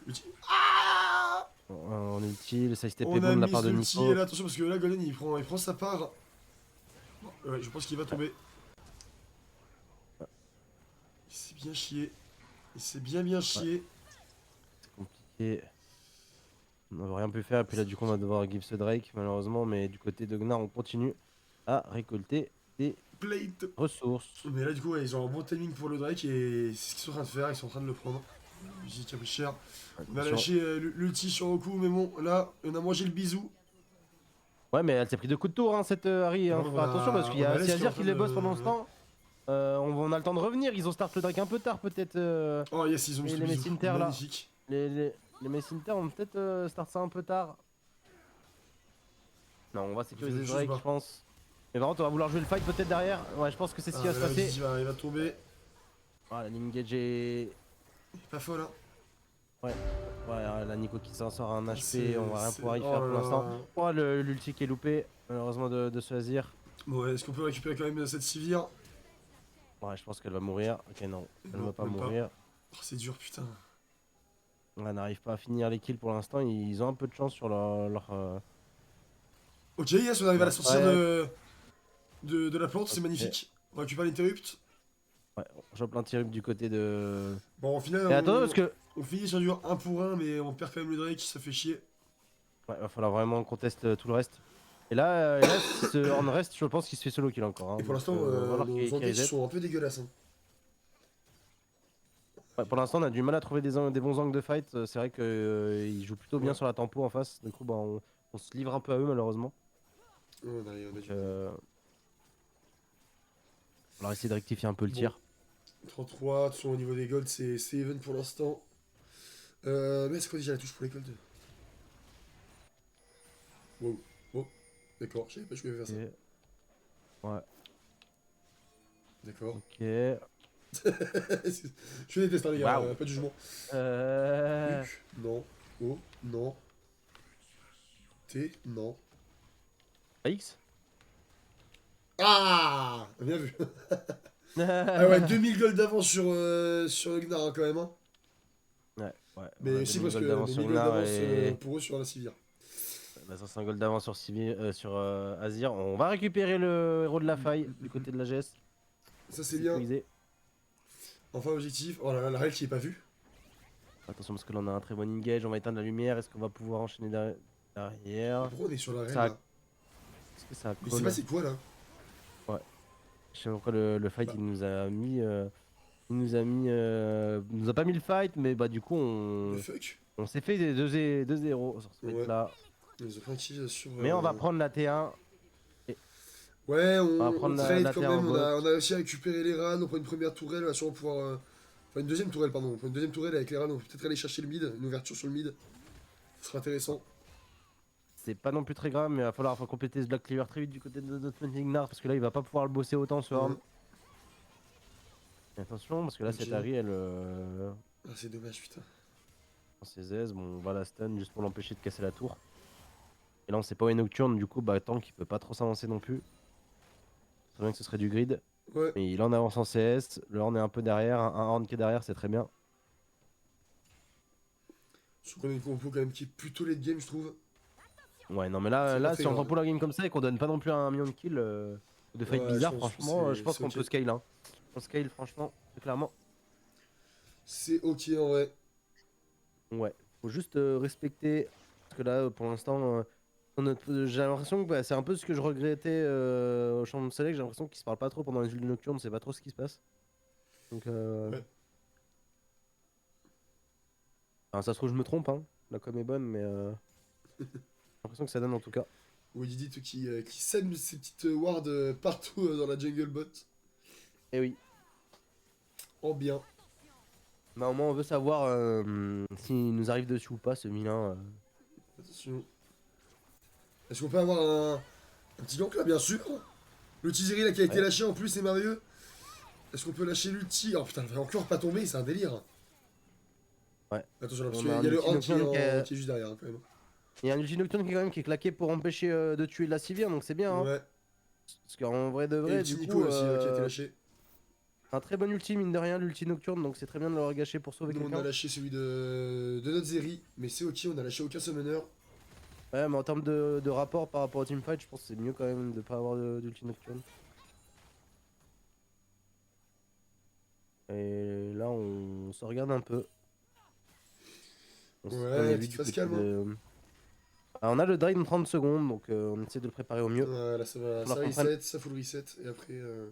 On ulti, le side TP On a bon de la mis part de l'ulti, Nico. et là, attention, parce que là, Golden il prend sa part. Ouais, je pense qu'il va tomber. Il s'est bien chié. Il s'est bien chié. C'est compliqué. On n'a rien pu faire, et puis là du coup on va devoir give ce Drake malheureusement, mais du côté de Gnar on continue à récolter des Plate. ressources. Mais là, du coup, ouais, ils ont un bon timing pour le Drake et c'est ce qu'ils sont en train de faire. Ils sont en train de le prendre. Musique qui a pris cher. On a Attention. lâché l'ulti sur Roku, mais bon, là, on a mangé le bisou. Ouais mais elle s'est pris 2 coups de tour hein, cette Harry. Hein. Ouais, Faut on faire a- attention parce qu'il y on a a Alès qui est en Azir train qui les bosse de- pendant ce temps. On a le temps de revenir, ils ont start le Drake un peu tard peut-être. Oh yes, ils ont Et mis les le bisou. Messinter, là. Magnifique. Les Messinter ont peut-être start ça un peu tard. Non on va sécuriser Je sais Drake pas. je pense. Mais par contre on va vouloir jouer le fight peut-être derrière. Ouais je pense que c'est ce qui va se Là, passer. Gigi il va tomber. Ah la ligne gauge est... Il est pas folle, hein. Ouais, la Nico qui s'en sort un C'est- HP, on va rien c'est- pouvoir y oh faire là pour là. l'instant. Oh l'ulti qui est loupé, malheureusement de ce Azir. Bon, ouais, est-ce qu'on peut récupérer quand même cette Sivir? Ouais, je pense qu'elle va mourir. Ok, non, elle Non, va pas même pas. mourir. Oh, c'est dur, putain. On n'arrive pas à finir les kills pour l'instant. Ils ont un peu de chance sur leur Ok, yes, on arrive à la sortir Ouais. de la plante, c'est Ok. magnifique. On récupère l'interrupt. Ouais, on chope l'interrupt du côté de. Bon, au final, Et attends, parce que. on finit sur du 1 pour 1, mais on perd quand même le Drake, ça fait chier. Ouais, va falloir vraiment qu'on teste tout le reste. Et là si ce Horn reste, je pense qu'il se fait solo kill encore. Hein, Et pour donc, l'instant, va falloir nos qu'il engages reset. sont un peu dégueulasses. Hein. Ouais, pour l'instant, on a du mal à trouver des bons angles de fight. C'est vrai qu'ils jouent plutôt bien Ouais. sur la tempo en face. Du coup, bah, on se livre un peu à eux, malheureusement. On a Donc, du on va essayer de rectifier un peu le Bon. tir. 33, de toute façon, au niveau des golds, c'est even pour l'instant. Mais c'est quoi déjà la touche pour les golds? Wow, oh, d'accord, je savais pas que je pouvais faire ça. Ok. Ouais, D'accord. ok. Je déteste, hein, les gars, Waouh. pas de jugement. Euh... Non, oh, non. T, non. X Ah, bien vu. Ah ouais, 2000 gold d'avance sur le Gnar hein, quand même. Hein. Ouais, ouais. Mais si, parce que 2000 2000 gold gold d'avance d'avance et... pour eux sur la Sivir. Bah, 500 gold d'avance sur Azir. On va récupérer le héros de la faille du côté de la GS. Ça c'est bien. Sécurisé. Enfin objectif. Oh là là, la règle qui est pas vue. Attention parce que là on a un très bon engage. On va éteindre la lumière. Est-ce qu'on va pouvoir enchaîner derrière? Pourquoi on est sur la règle Ça- là? Est-ce que ça Mais colle c'est pas c'est quoi là? Je sais pas pourquoi le fight Bah. il nous a mis. Il nous a pas mis le fight, mais bah du coup Le on fuck? s'est fait 2-0 sur ce Ouais. fight là. Ils ont fait un kill sur. Mais on va prendre la T1. Ouais, On va on prendre trade la quand terre même. en On a réussi à récupérer les rans. On prend une première tourelle. On va sûrement pouvoir. Enfin, une deuxième tourelle, pardon. On prend une deuxième tourelle avec les rans. On peut peut-être aller chercher le mid. Une ouverture sur le mid. Ce sera intéressant. C'est pas non plus très grave, mais il va falloir compléter ce Black Cleaver très vite du côté de notre Gnar parce que là il va pas pouvoir le bosser autant ce Horn. Mhm. Et attention parce que là Ok. cette Harry elle. Ah, c'est dommage, putain. Dans ses aises, bon on va la stun juste pour l'empêcher de casser la tour. Et là, on sait pas où est Nocturne, du coup, bah, Tank, il peut pas trop s'avancer non plus. C'est bien que ce serait du grid. Ouais. Mais il en avance en CS. Le Horn est un peu derrière. Un Horn qui est derrière, c'est très bien. Surtout qu'on a une compo quand même qui est plutôt late game, je trouve. Ouais, non, mais C'est pas là très si on grave. tempo la game comme ça et qu'on donne pas non plus un million de kills de fight Ouais, je bizarre, pense que franchement, je pense c'est qu'on ok. peut scale. Hein. On scale, franchement, clairement. C'est ok en vrai. Ouais, faut juste respecter. Parce que là, pour l'instant, j'ai l'impression que bah, c'est un peu ce que je regrettais au champ de soleil. J'ai l'impression qu'ils se parlent pas trop pendant les huiles nocturnes, c'est pas trop ce qui se passe. Donc, Ouais. enfin, ça se trouve, je me trompe, hein. La com est bonne, mais j'ai l'impression que ça donne en tout cas. Ou Didit qui sème ses petites wards partout dans la jungle bot. Et oui, En bien. bah, au moins, on veut savoir s'il nous arrive dessus ou pas ce vilain. Attention. Est-ce qu'on peut avoir un petit gank là, bien sûr. Le Tizeri là qui a été Ouais. lâché en plus, c'est merveilleux. Est-ce qu'on peut lâcher l'ulti? Oh putain, elle va encore pas tomber, c'est un délire. Ouais. Attention là, parce On qu'il a y a un le ulti Horn qui nocturne qui est juste derrière hein, quand même. Il y a un ulti nocturne qui, quand même, qui est claqué pour empêcher de tuer la Sivir, donc c'est bien. Hein. Ouais. Parce qu'en vrai de Et vrai, le du petit Nico coup, là, aussi qui a été lâché. un très bon ulti, mine de rien, l'ulti nocturne, donc c'est très bien de l'avoir gâché pour sauver Nous on a quelqu'un. lâché celui de notre Zeri, mais c'est ok, on a lâché aucun summoner. Ouais, mais en termes de rapport par rapport au teamfight, je pense que c'est mieux quand même de pas avoir d'ulti nocturne. Et là, on se regarde un peu. On Ouais, est vu petite du phase côté calme. Hein. de. Ah, on a le drain de 30 secondes, donc on essaie de le préparer au mieux. Voilà, ça va, Il va ça falloir qu'on prenne, reset, ça full reset, et après. va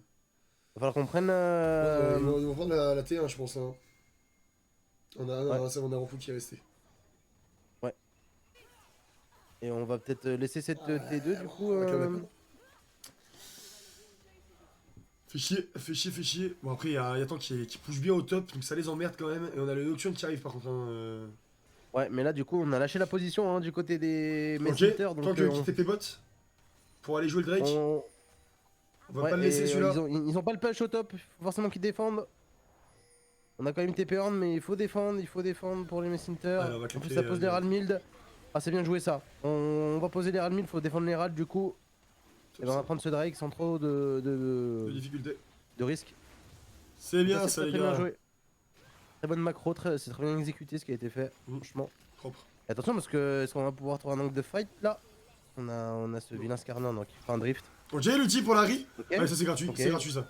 falloir qu'on prenne. Ils vont prendre la T1, je pense. Hein. Ouais, On a Rampou qui est resté. ouais. Et on va peut-être laisser cette T2 du coup. Ok, on a pas. Fait chier, fait chier, fait chier. Bon, après, il y a Tank qui pousse bien au top, donc ça les emmerde quand même. Et on a le Nocturne qui arrive par contre. Hein, Ouais, mais là, du coup, on a lâché la position hein, du côté des Ok, Messinter, donc Tank qui TP bot pour aller jouer le Drake. on- On va pas ouais, le laisser et celui-là. ils ont pas le push au top, faut forcément qu'ils défendent. On a quand même TP Horn, mais il faut défendre pour les Messinter. Allez, on va En plus, claquer ça pose les direct. Ralmild. Ah, c'est bien joué ça. On va poser les Ralmild, faut défendre les Rals du coup. Et Top ben, on va ça. prendre ce Drake sans trop De difficulté. de risques. C'est Donc ça, bien c'est ça, très les très bien gars. joué. Très bonne macro, c'est très bien exécuté ce qui a été fait, Mm, franchement. propre. Et attention, parce que est-ce qu'on va pouvoir trouver un angle de fight là? On a ce vilain Skarner donc, qui fait un drift. Ok, l'ulti pour Larry. Ok. Ouais, ça c'est gratuit, Ok. c'est gratuit ça.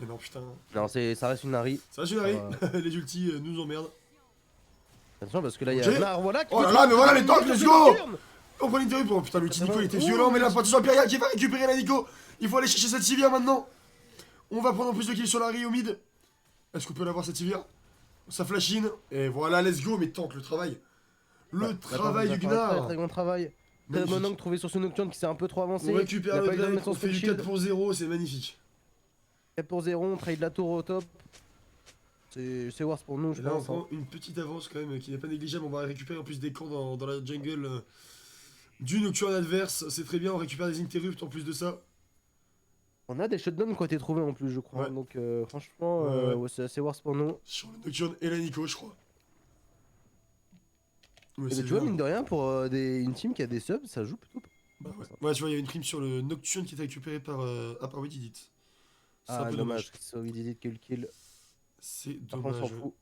Et non, putain. Non, ça reste une Nari. Ça reste une Ça Larry. va. Les ultis nous emmerdent. Attention parce que là il y Ok. a Gnar, voilà qui Oh là peut là, mais voilà trouver les tanks, une let's de go! Nocturne. On prend l'interruption. Oh putain, l'ulti Ah, Nico il bon. était Ouh, violent, mais là, l'ulti. attention, Imperial qui va récupérer la Nico. Il faut aller chercher cette Sivir maintenant. On va prendre en plus de kills sur Larry au mid. Est-ce qu'on peut l'avoir cette Sivir? Ça flash in. Et voilà, let's go. Mais tank, le travail. Ouais, Le là, travail il a du fait un très Gnar. très bon travail. Très bon Magnifique. angle trouvé sur ce Nocturne qui s'est un peu trop avancé. On récupère Il a le pas eu le temps de Drake, mettre on son fait full du shield. 4 pour 0, c'est magnifique. 4 pour 0, on trade la tour au top. C'est worse pour nous, Et je là, on pense. Hein. prend une petite avance quand même qui n'est pas négligeable. On va récupérer en plus des camps dans la jungle du Nocturne adverse. C'est très bien, on récupère des interrupts en plus de ça. On a des shutdowns qui ont été trouvés en plus, je crois. Ouais. Donc franchement, Ouais. ouais, c'est assez worse pour nous. Sur le Nocturne et la Nico, je crois. Ouais, Et c'est bah, tu vois, bien. mine de rien, pour une team qui a des subs, ça joue plutôt. Bah ouais. Ouais, tu vois, il y a une prime sur le Nocturne qui est récupéré par. Ah, par Wididit. C'est un Ah, peu dommage dommage. que ce soit Wididit que le kill. C'est Après, on s'en dommage. fout.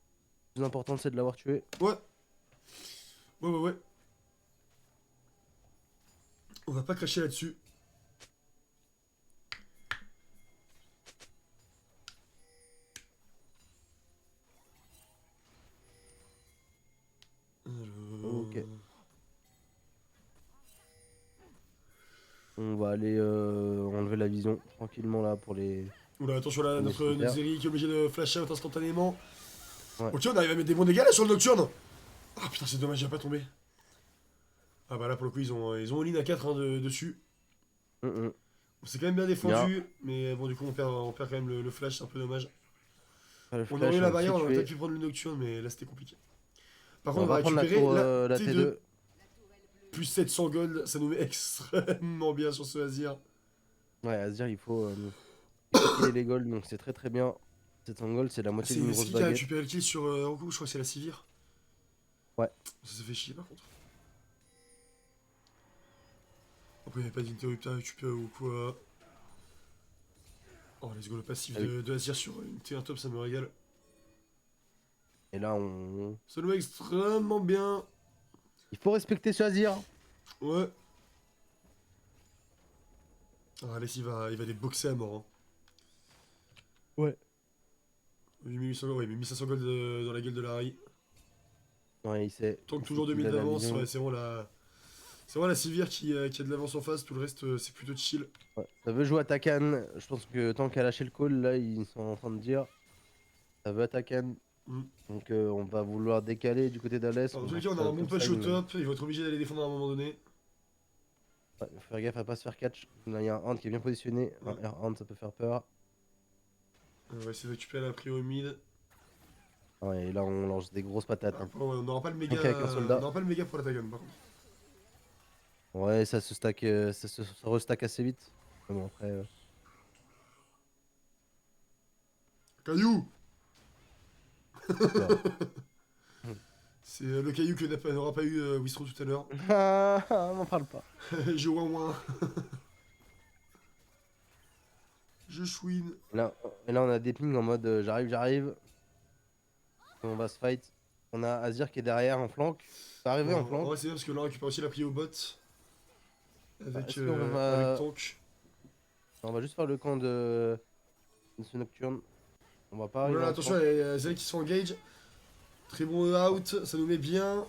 Le plus important, c'est de l'avoir tué. Ouais. Ouais. On va pas cracher là-dessus. Ok. On va aller enlever la vision tranquillement là pour les. Oula, attention là, On est notre super. Zeri qui est obligé de flash out instantanément. Ouais. Ok, on arrive à mettre des bons dégâts là sur le Nocturne. Ah putain, c'est dommage, il a pas tombé. Ah bah là, pour le coup, ils ont all-in à 4 hein, dessus. Mm. On s'est quand même bien défendu, mais bon, du coup, on perd quand même le flash, c'est un peu dommage. Le On flash, aurait eu la on barrière, s'est on aurait tué. peut-être pu prendre le Nocturne, mais là, c'était compliqué. Par On contre, on va va prendre la récupérer tour, la la T2. T2. Plus 700 gold, ça nous met extrêmement bien sur ce Azir. Ouais, à se dire, il faut qu'il ait les golds, donc c'est très très bien. 700 gold, c'est la moitié C'est d'une grosse qui a baguette. récupéré le kill sur Roku, je crois que c'est la Sivir. Ouais. Ça se fait chier par contre. Pourquoi il n'y a pas d'interrupt à récupérer ou quoi? Oh, let's go, le passif Ah oui. de Azir sur une T1 top, ça me régale. Et là, on. Ça nous va extrêmement bien. Il faut respecter ce Azir. Ouais. Ah, Alès, il va les boxer à mort. Hein. Ouais. 8800 gold, ouais, mais 1500 gold dans la gueule de Larry. Ouais, il sait. Tant que Il sait toujours qu'il 2000 a la d'avance, vision. ouais, c'est vraiment la. C'est vraiment la Sivir qui a de l'avance en face, tout le reste c'est plutôt chill. Ouais. Ça veut jouer à Takan. Je pense que tant qu'à lâcher le call, là, ils sont en train de dire. Ça veut à Takan. Mm. Donc on va vouloir décaler du côté d'Alès. Alors, dans tous les cas, on a un bon punch au top, il va être obligé d'aller défendre à un moment donné. Ouais, faut faire gaffe à pas se faire catch. Là, il y a un hand qui est bien positionné. Ouais. Un air hand, ça peut faire peur. On va essayer de récupérer la prio mid. Ouais, et là, on lance des grosses patates. Hein. Ouais, on n'aura pas le méga. Donc, avec un soldat. On n'aura pas le méga pour la Tagan par contre. Ouais, ça se stack, ça restack assez vite. Mais bon, après. Caillou. Voilà. C'est le caillou que n'aura pas eu Wistro tout à l'heure. Ah, m'en parle pas. Je ouin ouin. Je chouine. Et là, on a des pings en mode j'arrive. On va se fight. On a Azir qui est derrière en flank. Ça arrivé en flank. Ouais, c'est bien parce que là on récupère aussi la prio au bot. Avec, Est-ce qu'on va- avec Tank. On va juste faire le camp de ce nocturne. On va pas arriver. Voilà, en attention, flank. il y a Zé qui se fait engage. Très bon out, ça nous met bien.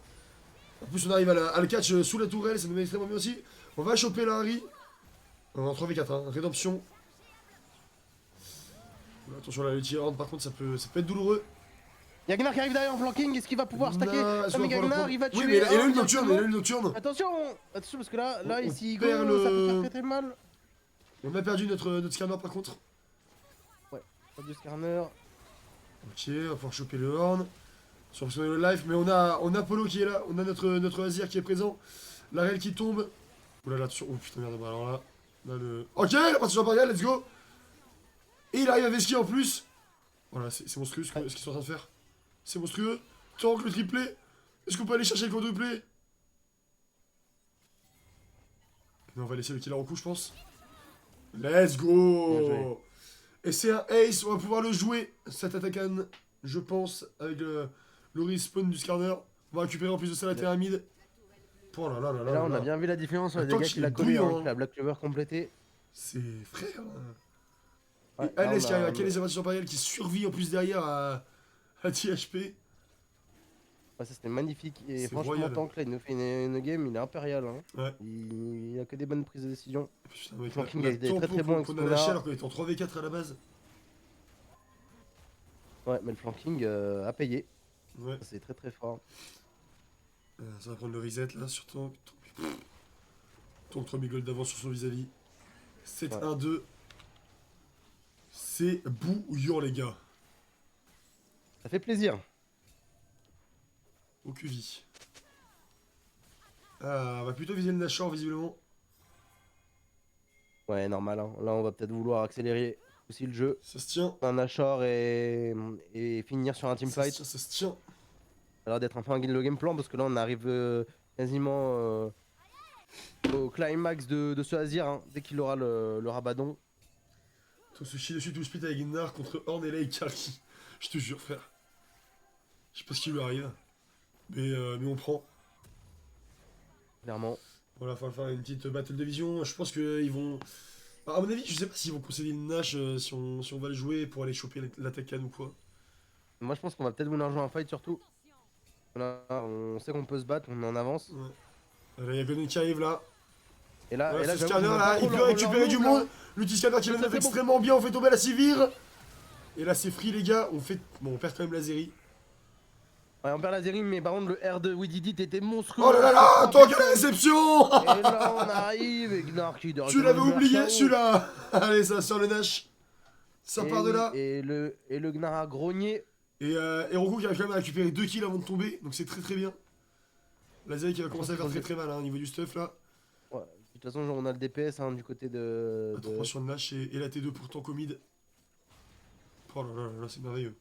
En plus, on arrive à le catch sous la tourelle, ça nous met extrêmement bien aussi. On va choper la Harry. On est en 3v4, hein. Rédemption. Voilà, attention, là, le tir par contre, ça peut être douloureux. Y'a Gnar qui arrive derrière en flanking, est-ce qu'il va pouvoir stacker? Est-ce Non qu'on mais va pouvoir le Gnar prendre il va tuer. Oui, mais il a eu un le nocturne, il a eu le directement. nocturne. Attention parce que là On ici il go, perd ça peut le- faire très très mal. On a perdu notre scanner par contre. Pas de scanner. Ok, on va pouvoir choper le horn. Sur le live, mais on a Polo qui est là, on a notre Azir qui est présent. La Rel qui tombe. Oh là là, attention. Oh putain, merde, bah alors là le. Ok, la partie impériale, let's go. Et il arrive à Veski en plus. Voilà, c'est monstrueux ce qu'ils sont en train de faire. C'est monstrueux. Tank le triplé. Est-ce qu'on peut aller chercher le quadruplé? Non, on va laisser le killer en coup, je pense. Let's Bien joué. go. Et c'est un ace, on va pouvoir le jouer, cette attaquant, je pense, avec le respawn du scanner. On va récupérer en plus de ça la pyramide. Oh là là là Et là là on là. a bien vu la différence sur les Attends, dégâts qu'il qu'il a est collé, bouillant, hein, la Black Clover complétée. C'est frère. Ouais, Et Alès là, qui arrive à caler ses parties impériales, qui survit en plus derrière à THP. Ouais, ça c'était magnifique. Et C'est franchement, royal. Tank là, il nous fait une game, il est impérial. Hein. Ouais. Il a que des bonnes prises de décision. Putain, mec, Flanking la a été tempo très, très bon avec qu'on ce a qu'on lâché a. alors qu'on était en 3v4 à la base. Ouais, mais le flanking a payé. Ouais. Ça, c'est très très fort. Ça va prendre le reset là sur Tank. Tank 3000 gold d'avance sur son vis-à-vis. 7-1-2. C'est bouillant les gars. Ça fait plaisir. Au QV. Ah, on va plutôt viser le Nashor visiblement. Ouais, normal. Hein. Là, on va peut-être vouloir accélérer aussi le jeu. Ça se tient. Un Ashore et finir sur un teamfight. Ça se tient. Ça a l'air d'être un peu le game plan parce que là, on arrive quasiment au climax de ce Azir. Hein, dès qu'il aura le rabadon. On se chie dessus tout split avec Gnar contre Horn et Lake Carly. Je te jure, frère. Je sais pas ce qui lui arrive. Mais on prend. Clairement. Voilà, il va faire une petite battle de vision. Je pense qu'ils vont. À mon avis, je sais pas s'ils vont concéder une Nash si on va le jouer pour aller choper l'attaque ou quoi. Moi, je pense qu'on va peut-être vouloir jouer un fight surtout. Là, on sait qu'on peut se battre, on est en avance. Ouais. Là, il y a Gunny qui arrive là. Et là, Ouais, ce j'avoue, scanner je vois là, pas il trop peut leur récupérer du move, là. monde. L'outil scanner qui C'est le très, fait très bon. extrêmement bien. On fait tomber la Sivir. Et là, c'est free, les gars. Bon, on perd quand même la Zeri. Ouais, on perd la série, mais par contre, le R de Wididit était monstrueux. Oh là là là, attends, quelle réception. Et là, on arrive, et Gnar qui Tu l'avais oublié KO. celui-là. Allez, ça sort le Nash. Ça Et part de oui, là. Et le Gnar a grogné. Et Roku qui arrive quand même à récupérer 2 kills avant de tomber, donc c'est très très bien. La Zeri qui va commencer à faire très très mal hein, au niveau du stuff là. Ouais, de toute façon, on a le DPS hein, du côté de. La 3 sur le Nash et la T2 pour tant mid. Oh là là là, là c'est merveilleux.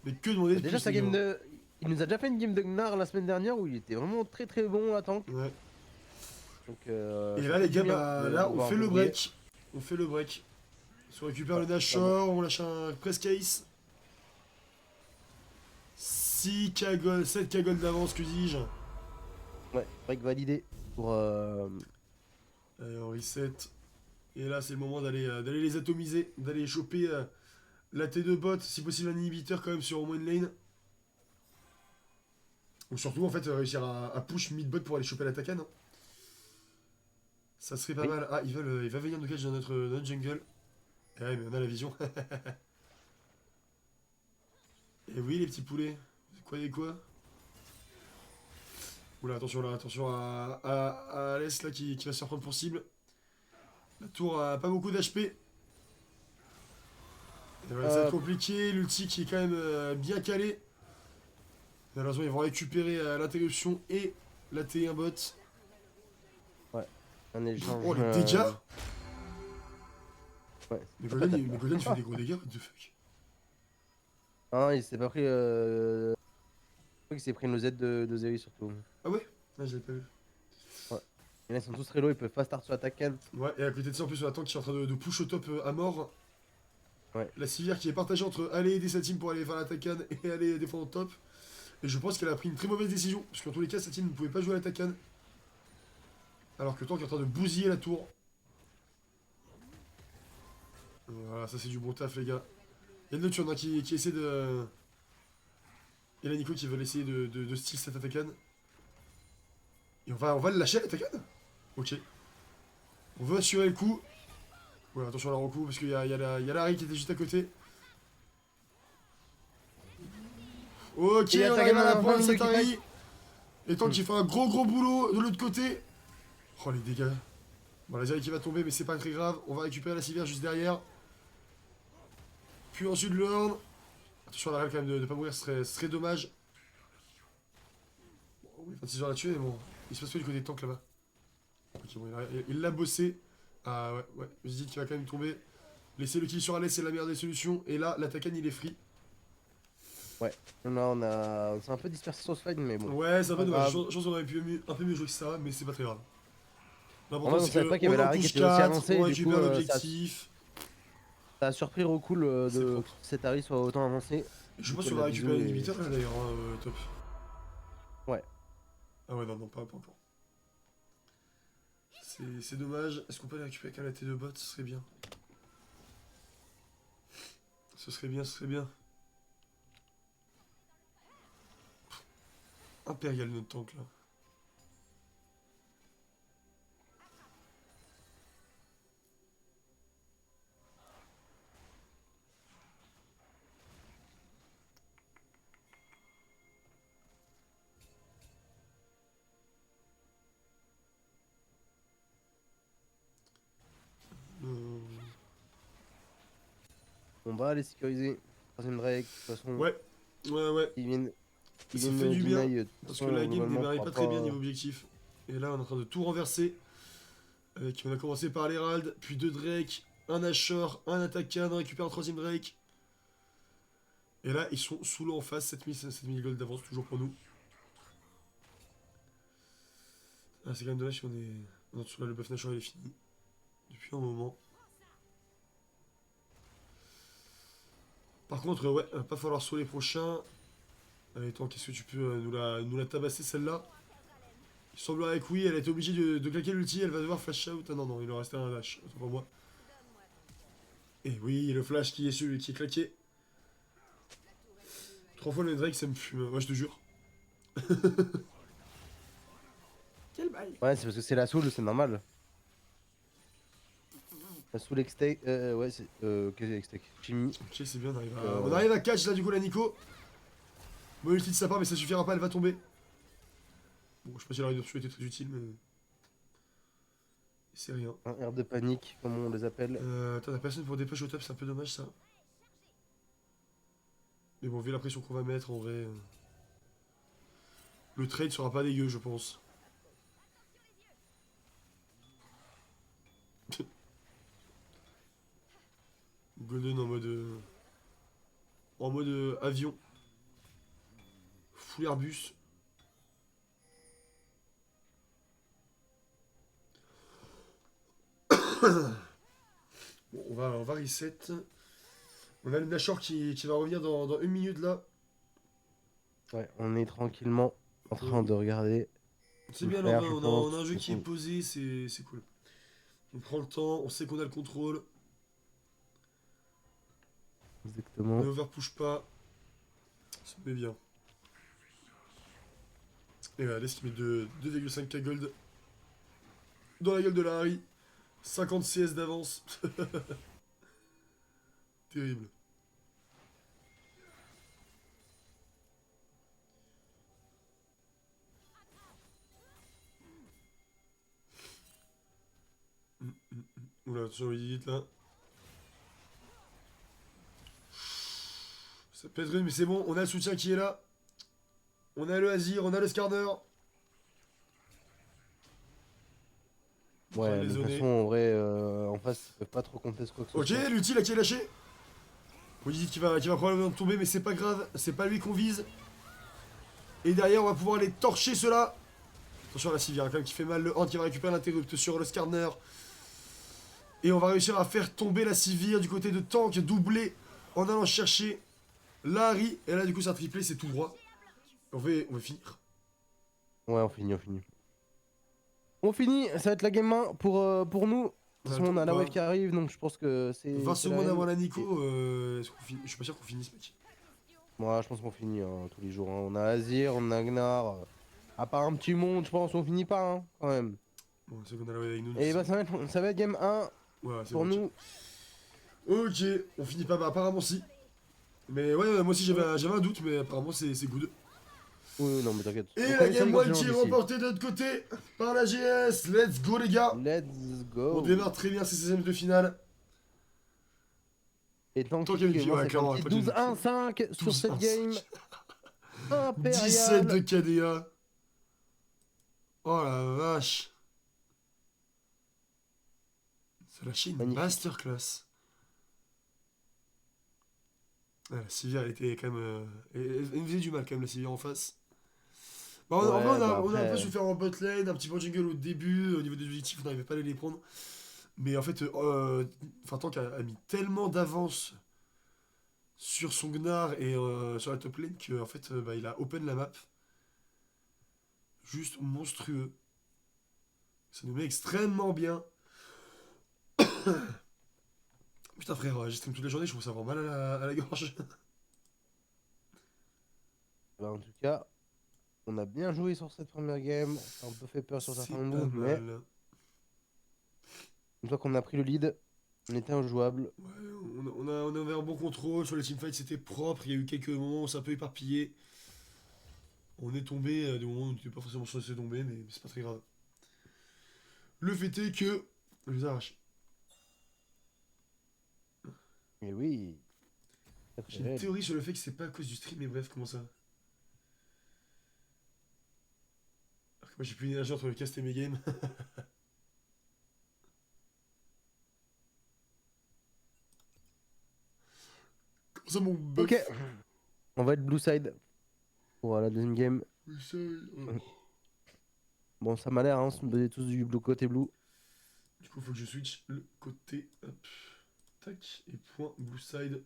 Mais que demander de Déjà, plus, sa les game gars. de. Il nous a déjà fait une game de Gnar la semaine dernière où il était vraiment très très bon, la tank. Ouais. Donc, Et ça là, fait les du gars, bien bah, de là, on voir fait le briller. break. On fait le break. On récupère le Ouais, clairement. Nashor, on lâche un press case. 6 cagoles, 7 cagoles d'avance, que dis-je. Ouais, break validé pour. Allez, on reset. Et là, c'est le moment d'aller les atomiser, d'aller choper la T2 bot, si possible un inhibiteur quand même sur au moins une lane. Ou surtout, en fait, réussir à push mid-bot pour aller choper la Takan, hein. Ça serait pas Oui. mal. Ah, il va venir nous catch dans notre jungle. Eh ouais, mais on a la vision. Et oui, les petits poulets. Quoi des quoi? Oula, attention là, attention à Alès là qui va se faire prendre pour cible. La tour a pas beaucoup d'HP. Et voilà, ça va être Euh, compliqué. L'ulti qui est quand même bien calé. Malheureusement, ils vont récupérer l'interruption et la T1 bot. ouais, un échange. Oh, les dégâts! Ouais, Mais c'est pas top Mais là. Golden, il fait des gros dégâts, what the fuck? Ah, il s'est pas pris. Je crois qu'il s'est pris une Z de Zeri surtout. Ah ouais? Ah, je l'ai pas vu. Ouais. Et là, ils sont tous très low, ils peuvent fast start sur la Taken. Ouais, et à côté de ça, en plus, on attend qui est en train de push au top à mort. Ouais. La civière qui est partagée entre aller aider sa team pour aller faire la Takan et aller défendre au top. Et je pense qu'elle a pris une très mauvaise décision, parce qu'en tous les cas, sa team ne pouvait pas jouer à la Takan. Alors que Tank est en train de bousiller la tour. Voilà, ça c'est du bon taf, les gars. Il y a une nocturne hein, qui essaie de. Et là, Nico qui veut essayer de steal cette Takan. Et on va le lâcher à la Takan. Ok. On veut assurer le coup. Ouais, attention à la recou, parce qu'il y a la Harry qui était juste à côté. Ok, Et on arrive à la Atagana, 20 prendre, cette minutes qui Harry. Et Tank qui fait un gros boulot de l'autre côté. Oh, les dégâts. Bon, la Zeri qui va tomber, mais c'est pas très grave. On va récupérer la civière juste derrière. Puis ensuite le Horn. Attention à la règle quand même de pas mourir, ce serait dommage. Bon, oui, 26 heures à tuer, mais bon. Il se passe quoi du côté tank là-bas? Ok, bon, il l'a bossé. Ah ouais, ouais. Zid qui va quand même tomber. Laisser le kill sur Alès, c'est la meilleure des solutions. Et là, l'attaquant il est free. Ouais. Là, on s'est un peu dispersé sur ce fight, mais bon. Ouais, c'est un peu Pas dommage. grave. Je pense qu'on aurait pu un peu mieux jouer que ça, mais c'est pas très grave. En L'important vrai, on c'est savait pas qu'il y qu'on avait la en Harry qui push était aussi 4, avancée, on et du coup, récupère l'objectif. ça a surpris Recool C'est que propre. cette Harry soit autant avancée. Et je Vu pense qu'elle qu'on va a récupérer bisou et. l'inhibiteur là d'ailleurs, hein, top. Ouais. Ah ouais, non, non, pas encore. C'est dommage. Est-ce qu'on peut aller récupérer quand même la T2 bot? Ce serait bien. Ce serait bien, ce serait bien. Impérial notre tank là. Euh, On va les sécuriser. Troisième Drake, de toute façon, Ouais, ouais, ouais. ils viennent. Ils Ça viennent fait du bien. deny. De toute Parce que façon, la game globalement, démarrait on pas pourra très bien niveau pas. objectif. Et là, on est en train de tout renverser. On a commencé par l'Herald, puis deux Drake, un Ashore, un Attacan, on récupère un troisième Drake. Et là, ils sont sous l'eau en face, 7000 gold d'avance, toujours pour nous. Ah, c'est quand même dommage qu'on est. Non, sur là, le buff Nashor il est fini. Depuis un moment. Par contre, ouais, va pas falloir sur les prochains. Allez, toi, qu'est-ce que tu peux nous la tabasser celle-là? Il semblerait que oui, elle a été obligée de claquer l'ulti, elle va devoir flash out. Ah non, non, il en restait un dash, autant pour moi. Et oui, le flash qui est celui qui est claqué. 3 fois le Drake, ça me fume, ouais, je te jure. Quel bail! Ouais, c'est parce que c'est la soul, c'est normal. La soul extake. Ouais, c'est. Qu'est-ce que extake? Chimie. Ok, c'est bien, on arrive à catch là du coup la Nico. Bon, ulti de sa part, mais ça suffira pas, elle va tomber. Bon, je sais pas si la réduction était très utile, mais. C'est rien. Un air de panique, comme on les appelle. T'as personne pour dépêcher au top, c'est un peu dommage ça. Mais bon, vu la pression qu'on va mettre, en vrai. Le trade sera pas dégueu, je pense. Golden en mode. En mode avion. Full Airbus. Bon, on va reset. On a le Nashor qui va revenir dans 1 minute là. Ouais, on est tranquillement en train de regarder. C'est Le bien en faire, vrai, je on a un pense. jeu qui est posé, c'est cool. On prend le temps, on sait qu'on a le contrôle, on Exactement. overpush pas, ça me met bien. Et voilà, laisse qui met 2,5k gold dans la gueule de la Harry. 50 CS d'avance. Terrible. Oula, attention, Edith là. Ça peut être une, mais c'est bon, on a le soutien qui est là. On a le Azir, on a le Skarner. Ouais, Les mais de toute zoner. façon, en vrai, en face, ils peuvent pas trop compter sur quoi que ce Ok, soit. l'ulti là qui est lâché. On dit qu'il va probablement tomber, mais c'est pas grave, c'est pas lui qu'on vise. Et derrière, on va pouvoir les torcher ceux-là. Attention à la Sivir, quand même, qui fait mal. Le Hand qui va récupérer l'interrupt sur le Skarner. Et on va réussir à faire tomber la Sivir du côté de Tank, doublé en allant chercher Larry. Et là, du coup, c'est un triplé, c'est tout droit. On va finir. Ouais, on finit, on finit. On finit, ça va être la game 1 pour nous. De On toute a le façon, temps on ou a la pas wave qui arrive, donc je pense que 20 c'est la secondes avant haine. la Et Nico, je suis pas sûr qu'on finisse, mec. moi, je pense qu'on finit hein, tous les jours. Hein. On a Azir, on a Gnar. À part un petit monde, je pense, on finit pas, hein, quand même. Bon, c'est qu'on a la wave avec nous, donc Et c'est bah, bon. ça va être game 1 Ouais, c'est bon, pour ok. nous. Ok, on finit pas, bah apparemment si. Mais ouais, moi aussi j'avais un doute, mais apparemment c'est good. Oui, non, mais t'inquiète. Et On la connaît ça, game League of 1 Legends qui est ici. remportée de l'autre côté par la GS. Let's go les gars. Let's On go. démarre très bien ces 16 de finale. Et Tant qu'il y a Tanky, une moi, ouais, ça fait un clairement, petit quand il y a une 12-1-5 sur 12, cette 1, game. 5. 17 de Impérial. KDA. Oh la vache. Ça a lâché une Magnifique. masterclass. Ah, la Sivir, elle était quand même. Elle nous faisait du mal quand même, la Sivir en face. Bah, en vrai, Ouais, bah on a un peu après. souffert en bot lane, un petit peu en jungle au début, au niveau des objectifs, on n'arrivait pas à les prendre. Mais en fait, Tank a mis tellement d'avance sur son Gnar et sur la top lane que en fait, bah, il a open la map. Juste monstrueux. Ça nous met extrêmement bien. Putain frère, j'ai stream toute la journée, je trouve ça vraiment mal à la gorge. Bah, en tout cas, on a bien joué sur cette première game. On s'est un peu fait peur sur certains C'est pas moves, mais mal. une fois qu'on a pris le lead, on était injouable. Ouais, on avait un bon contrôle, sur les teamfights c'était propre, il y a eu quelques moments où c'est un peu éparpillé. On est tombé des moments où on n'était pas forcément censé tomber, mais c'est pas très grave. Le fait est que je les arrache. Et oui, très très J'ai une réel. théorie sur le fait que c'est pas à cause du stream, mais bref, comment ça? Alors que moi j'ai plus d'énergie entre le cast et mes games. Comment ça mon Ok, buff? on va être blue side pour la deuxième game. Mais ça, Bon, ça m'a l'air, hein, on se faisait tous du blue côté blue. Du coup faut que je switch le côté. Hop. Tac. Et point blue side.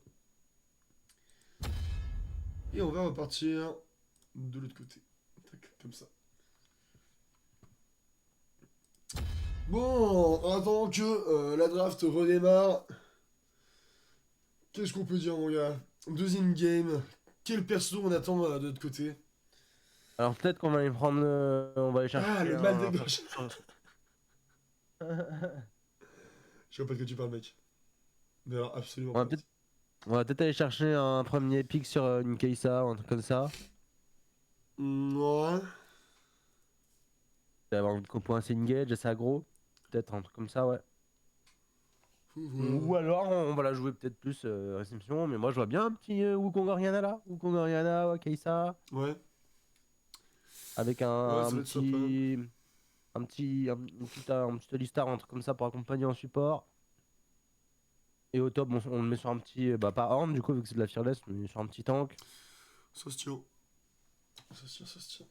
Et on va repartir de l'autre côté. Tac, comme ça. Bon, en attendant que la draft redémarre, qu'est-ce qu'on peut dire, mon gars? Deuxième game. Quel perso on attend de l'autre côté? Alors peut-être qu'on va aller prendre, on va aller Ah, chercher le mal un. des gauches. Je sais pas de quoi tu parles, mec. Mais alors, absolument On va pas. peut-être on va peut-être aller chercher un premier pick sur une Kai'Sa ou un truc comme ça. Ouais. D'avoir envie de couper un engage assez aggro. Peut-être un truc comme ça, ouais. Faut voir. Ou alors on va la jouer peut-être plus réception, mais moi je vois bien un petit Wukong Orianna là, Wukong Orianna, Kai'Sa, Ouais. avec Ouais, un, ça un va être sympa. petit, un petit Alistar, un truc comme ça pour accompagner en support. Et au top, on le met sur un petit, bah pas Horn du coup vu que c'est de la Fearless, mais sur un petit tank. Ça se tient. Ça se tient, ça se tient.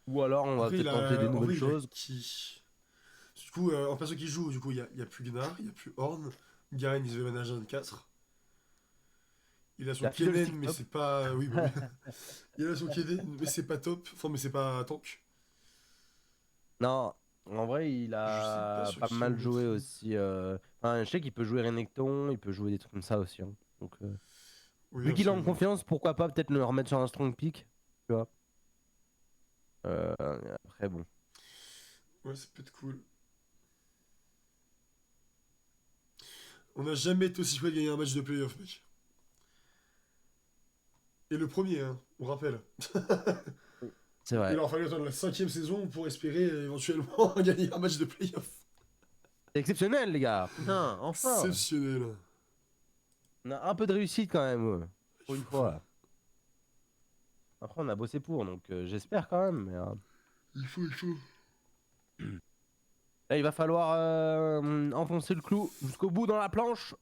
Ou alors on va Après, peut-être tenter des en nouvelles vrai, il a choses. qui? coup, en perso qui joue, du coup, il y a plus Gnar, il y a plus Horn. Garen, il se fait ménager à 24. Il a son Il a Fiddle Kennen, Stick mais Top. c'est pas. Oui, bah oui. Il a son Kennen, mais c'est pas top. Enfin, mais c'est pas tank. Non, en vrai, il Je sais pas a sur pas qui on mal joué mettrait. aussi. Enfin, je sais qu'il peut jouer Renekton, il peut jouer des trucs comme ça aussi, hein. Donc, Oui, vu qu'il est en absolument. confiance, pourquoi pas peut-être le remettre sur un strong pick, tu vois. Après, bon. Ouais, ça peut être cool. On n'a jamais été aussi près de gagner un match de playoff, mec. Et le premier, hein, on rappelle. C'est Il vrai. aura fallu attendre la 5ème saison pour espérer éventuellement gagner un match de playoff. C'est exceptionnel, les gars. Putain, enfin. Exceptionnel. On a un peu de réussite quand même, ouais. Il Pour une faut. fois. Après, on a bossé pour, donc j'espère quand même. Mais, Il faut, il faut. là, il va falloir enfoncer le clou jusqu'au bout dans la planche.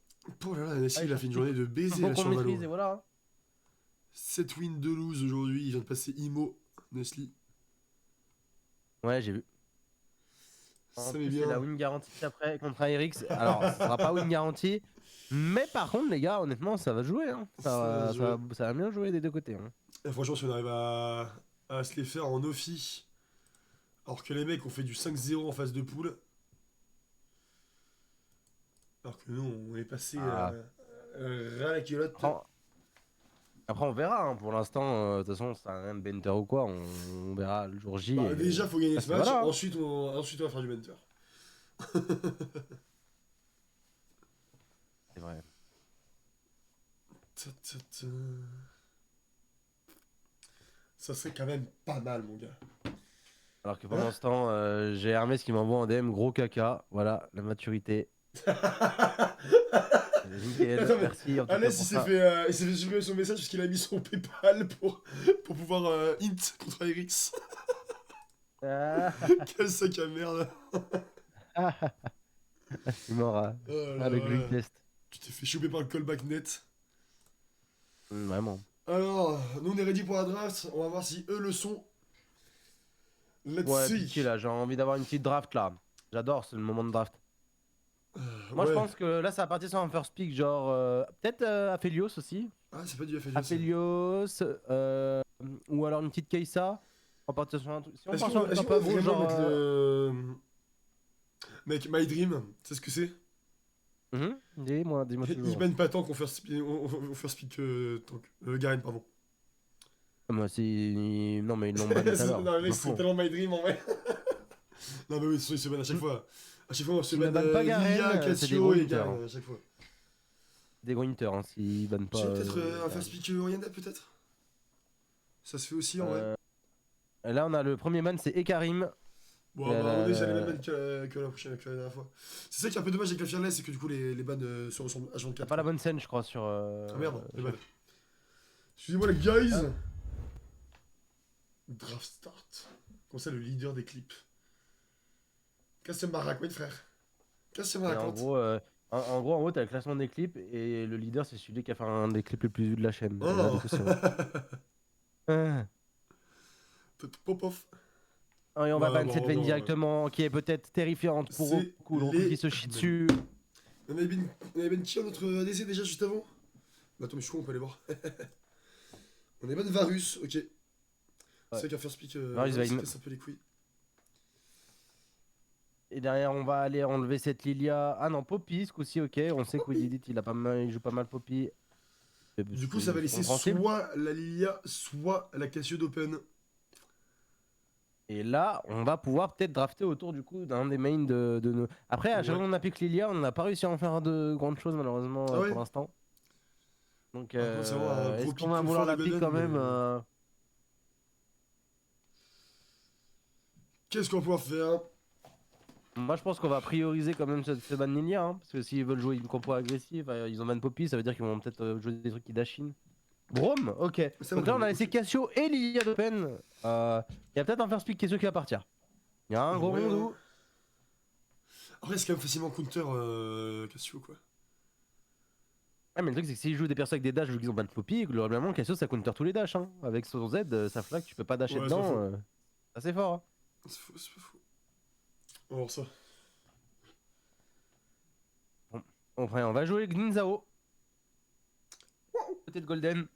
Oh là là, Nessie, Allez, il a fait une chercher journée de un baiser peu là qu'on sur Valo. maîtrise, et voilà. 7 wins, 2 lose aujourd'hui. Il vient de passer Imo, Nesli. Ouais, j'ai vu. En Ça met plus, c'est la bien. win garantie après contre Aerix. Alors, ça sera pas win garantie. Mais par contre, les gars, honnêtement, ça va jouer, hein. Ça va se jouer. Ça va bien jouer des deux côtés, hein. Et franchement, si on arrive à se les faire en Ophi, alors que les mecs ont fait du 5-0 en phase de poule, alors que nous, on est passé Ah, ras la culotte. après, après, on verra, hein. Pour l'instant, de toute façon, c'est un Benter ou quoi. On verra le jour J. Bah, déjà, faut gagner Ah, ce puis match. voilà, hein. Ensuite, on va faire du mentor. C'est vrai. Ta, ta, ta. Ça serait quand même pas mal, mon gars. Alors que Hein? pendant ce temps, j'ai Hermès qui m'envoie en DM gros caca. Voilà, la maturité. Nickel, Attends, mais merci en tout cas Alès, pour ça. il s'est fait supprimer son message parce qu'il a mis son PayPal pour pouvoir int contre Erix. Ah, Quel sac à merde. je suis mort Oh là à le là. test. Tu t'es fait choper par le callback net. Vraiment. Alors, nous on est ready pour la draft. On va voir si eux le sont. Let's Ouais, see. pitié là, j'ai envie d'avoir une petite draft là. J'adore, c'est le moment de draft. Moi je Ouais. pense que là ça va partir sur un first pick, genre peut-être Aphelios aussi. Ah, c'est pas du FLS. Aphelios, ou alors une petite Keissa. On va partir sur un truc. Si on part sur un truc Est-ce un qu'on peu va gros, vraiment genre. mettre le. Mec, My Dream, c'est ce que c'est? Dis-moi Il toujours. banne pas tant qu'on first pick tank. Garen, pardon. Moi, si. Non, mais ils l'ont banni tout à l'heure. Non, Je mec, m'en c'est fous. tellement My Dream en vrai. Non, mais oui, ils se bannent à chaque fois. À chaque fois, on se S'ils ne banne bannent pas Lilia, Garen, c'est des gros Cassio et hitters, hein. Garen à chaque fois. Des gros hitters, hein, s'ils bannent Tu pas. sais, peut-être un Garen. first pick Oriana, peut-être? Ça se fait aussi en vrai. Euh, Là, on a le premier ban, c'est Ekarim. Bon, La- bah, on la- est déjà les mêmes la- bans que la prochaine, que la dernière fois. C'est ça qui est un peu dommage avec la Fearless, c'est que du coup, les bans se ressemblent T'as H24. pas la bonne scène, je crois, sur. Ah merde, les bans. sur- Excusez-moi, les guys! Ah. Draft start. Comme ça, le leader des clips. Qu'est-ce que tu me racontes, frère? Qu'est-ce que tu me Et en racontes? gros, en gros, en haut, t'as le classement des clips et le leader, c'est celui qui a fait un des clips les plus vus de la chaîne. Et là, du Oh! coup, c'est moi. Ah. Pop off. Et on va ban cette Bon, veine bon, directement, qui est peut-être terrifiante pour c'est Roku. Le Roku les qui se chie mêmes. dessus. On avait ben qui en notre ADC déjà juste avant? Bah, attends, mais je suis con, on peut aller voir. On est ban Varus, ok. C'est vrai qu'à first pick, Varus va ça in. casse un peu les couilles. Et derrière, on va aller enlever cette Lilia. Ah non, Poppy, ce coup-ci, ok. On sait que Didit, il joue pas mal Poppy. Du coup, ça va laisser soit la Lilia, soit la Cassio d'Open. Et là, on va pouvoir peut-être drafter autour du coup d'un des mains de nos. Après, à chaque fois Ouais. qu'on a piqué Lilia, on n'a pas réussi à en faire de grandes choses malheureusement Ah ouais? pour l'instant. Donc, Par contre, c'est vraiment un gros est-ce pic qu'on va vouloir confort la de pique Golden, quand même Qu'est-ce qu'on va pouvoir faire? Moi, je pense qu'on va prioriser quand même ce ban Lilia, hein, parce que s'ils veulent jouer une compo agressive, ils ont ban Poppy, ça veut dire qu'ils vont peut-être jouer des trucs qui dashin. Brome, ok. Ça Donc va, là, on a ok. laissé Cassio et Lilia d'Open. Il y a peut-être un first pick Cassio qui va partir. Il y a un gros Ouais, rondou. Après, c'est quand même facilement counter Cassio, quoi. Ah, mais le truc, c'est que s'ils jouent des persos avec des dash, vu qu'ils ont ban Poppy, globalement, Cassio ça counter tous les dash. Hein. Avec son Z, sa flag, tu peux pas dasher Ouais, c'est pas dedans. faux. C'est assez fort. Hein. C'est faux, c'est pas faux. On va voir ça. Enfin, on va jouer Xin Zhao. Côté de Golden.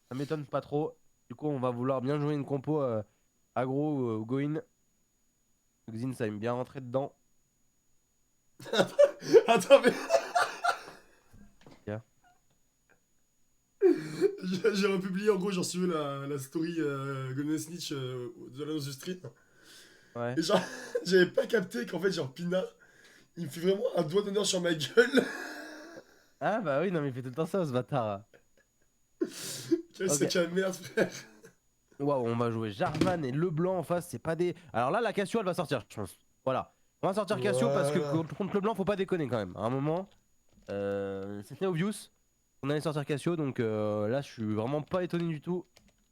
Ça m'étonne pas trop. Du coup, on va vouloir bien jouer une compo aggro ou go-in. Xin, ça aime bien rentrer dedans. Attends, mais Tiens. j'ai republié en gros, genre, si tu veux, la story Golden Snitch de l'annonce du stream. Ouais. Et genre, j'avais pas capté qu'en fait, genre, Pina, il me fait vraiment un doigt d'honneur sur ma gueule. Ah bah oui, non mais il fait tout le temps ça, ce bâtard. Quel Ok. sac à merde, frère. Waouh, on va jouer Jarvan et Leblanc en face, c'est pas des... Alors là, la Cassio, elle va sortir, je pense. Voilà. On va sortir Cassio parce que Voilà. contre Leblanc, faut pas déconner quand même. À un moment, c'était obvious. On allait sortir Cassio, donc là, je suis vraiment pas étonné du tout.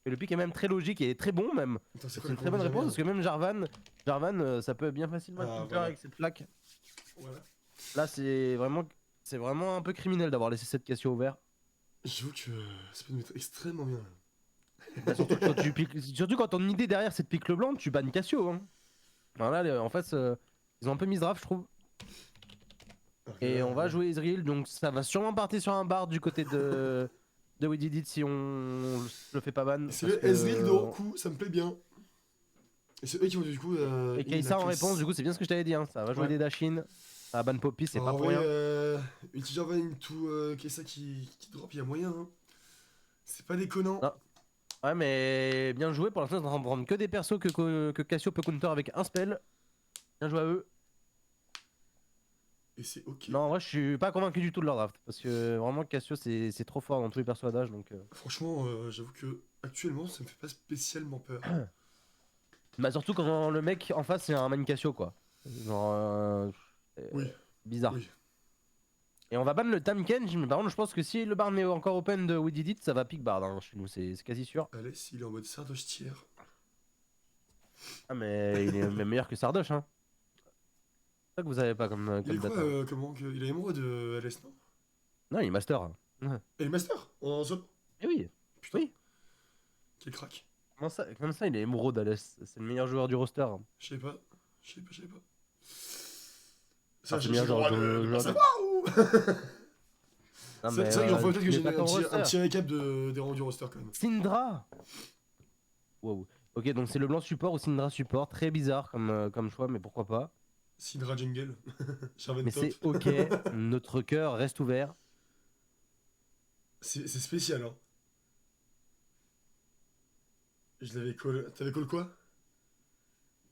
Et le pick est même très logique et très bon même. Attends, c'est C'est quoi une la très bonne combo de la réponse merde? parce que même Jarvan, ça peut bien facilement être Ah, counter voilà. avec cette plaque. Voilà. Là, c'est vraiment un peu criminel d'avoir laissé cette Cassio ouverte. J'avoue que ça peut nous mettre extrêmement bien. Bah, surtout, surtout quand ton idée derrière c'est de pique Leblanc, tu bannes Cassio. Hein. Voilà, en fait, ils ont un peu mis draft, je trouve. Alors que Et là, on va jouer Ezreal, donc ça va sûrement partir sur un bar du côté de We Did It si on le fait pas ban. c'est Parce le Ezreal de que... Roku, ça me plaît bien. Et c'est eux qui vont du coup. Et in la Kai'Sa en réponse, classe. du coup, c'est bien ce que je t'avais dit. Hein. Ça va jouer Ouais. des Dashin, ça va ban Poppy, c'est pas En pour vrai, rien. Ulti Van into Kessa qui drop, il y a moyen. Hein. C'est pas déconnant. Non. Ouais, mais bien joué. Pour l'instant, ils sont en train de prendre que des persos que Cassio peut counter avec un spell. Bien joué à eux. Et c'est ok. Non, en vrai, je suis pas convaincu du tout de leur draft. Parce que vraiment, Cassio, c'est trop fort dans tous les persos à d'âge. Donc, Franchement, j'avoue que actuellement, ça me fait pas spécialement peur. bah, surtout quand le mec en face, c'est un main Cassio, quoi. Genre, Oui, bizarre. oui. Et on va ban le Tamken, mais par contre, je pense que si le bar est encore open de We Did It, ça va pick bard hein, chez nous, c'est quasi sûr. Allez, s'il est en mode Sardoche tiers. Ah, mais il est même meilleur que Sardoche, hein. C'est ça que vous avez pas Il est comme quoi, data. comment il est émeraude de LS, non? Non, il est master. Ouais. Et le Master en solo? Eh oui, Putain, oui. quel crack. Comment ça, il est émeraude à l'Est. C'est le meilleur joueur du roster. Je sais pas. Je sais pas. Ça, Alors, c'est le j'ai meilleur le droit de pas savoir ou? Non, C'est mais vrai que j'en ferais peut-être que tu j'ai mets pas ton un roster. petit récap des rangs du roster quand même. Syndra. Wow. Ok, donc c'est le blanc support ou Syndra support. Très bizarre comme choix, mais pourquoi pas. Syndra Jungle. Jarvan Mais top. c'est ok, notre cœur reste ouvert. C'est spécial, hein. Je l'avais call. T'avais call quoi?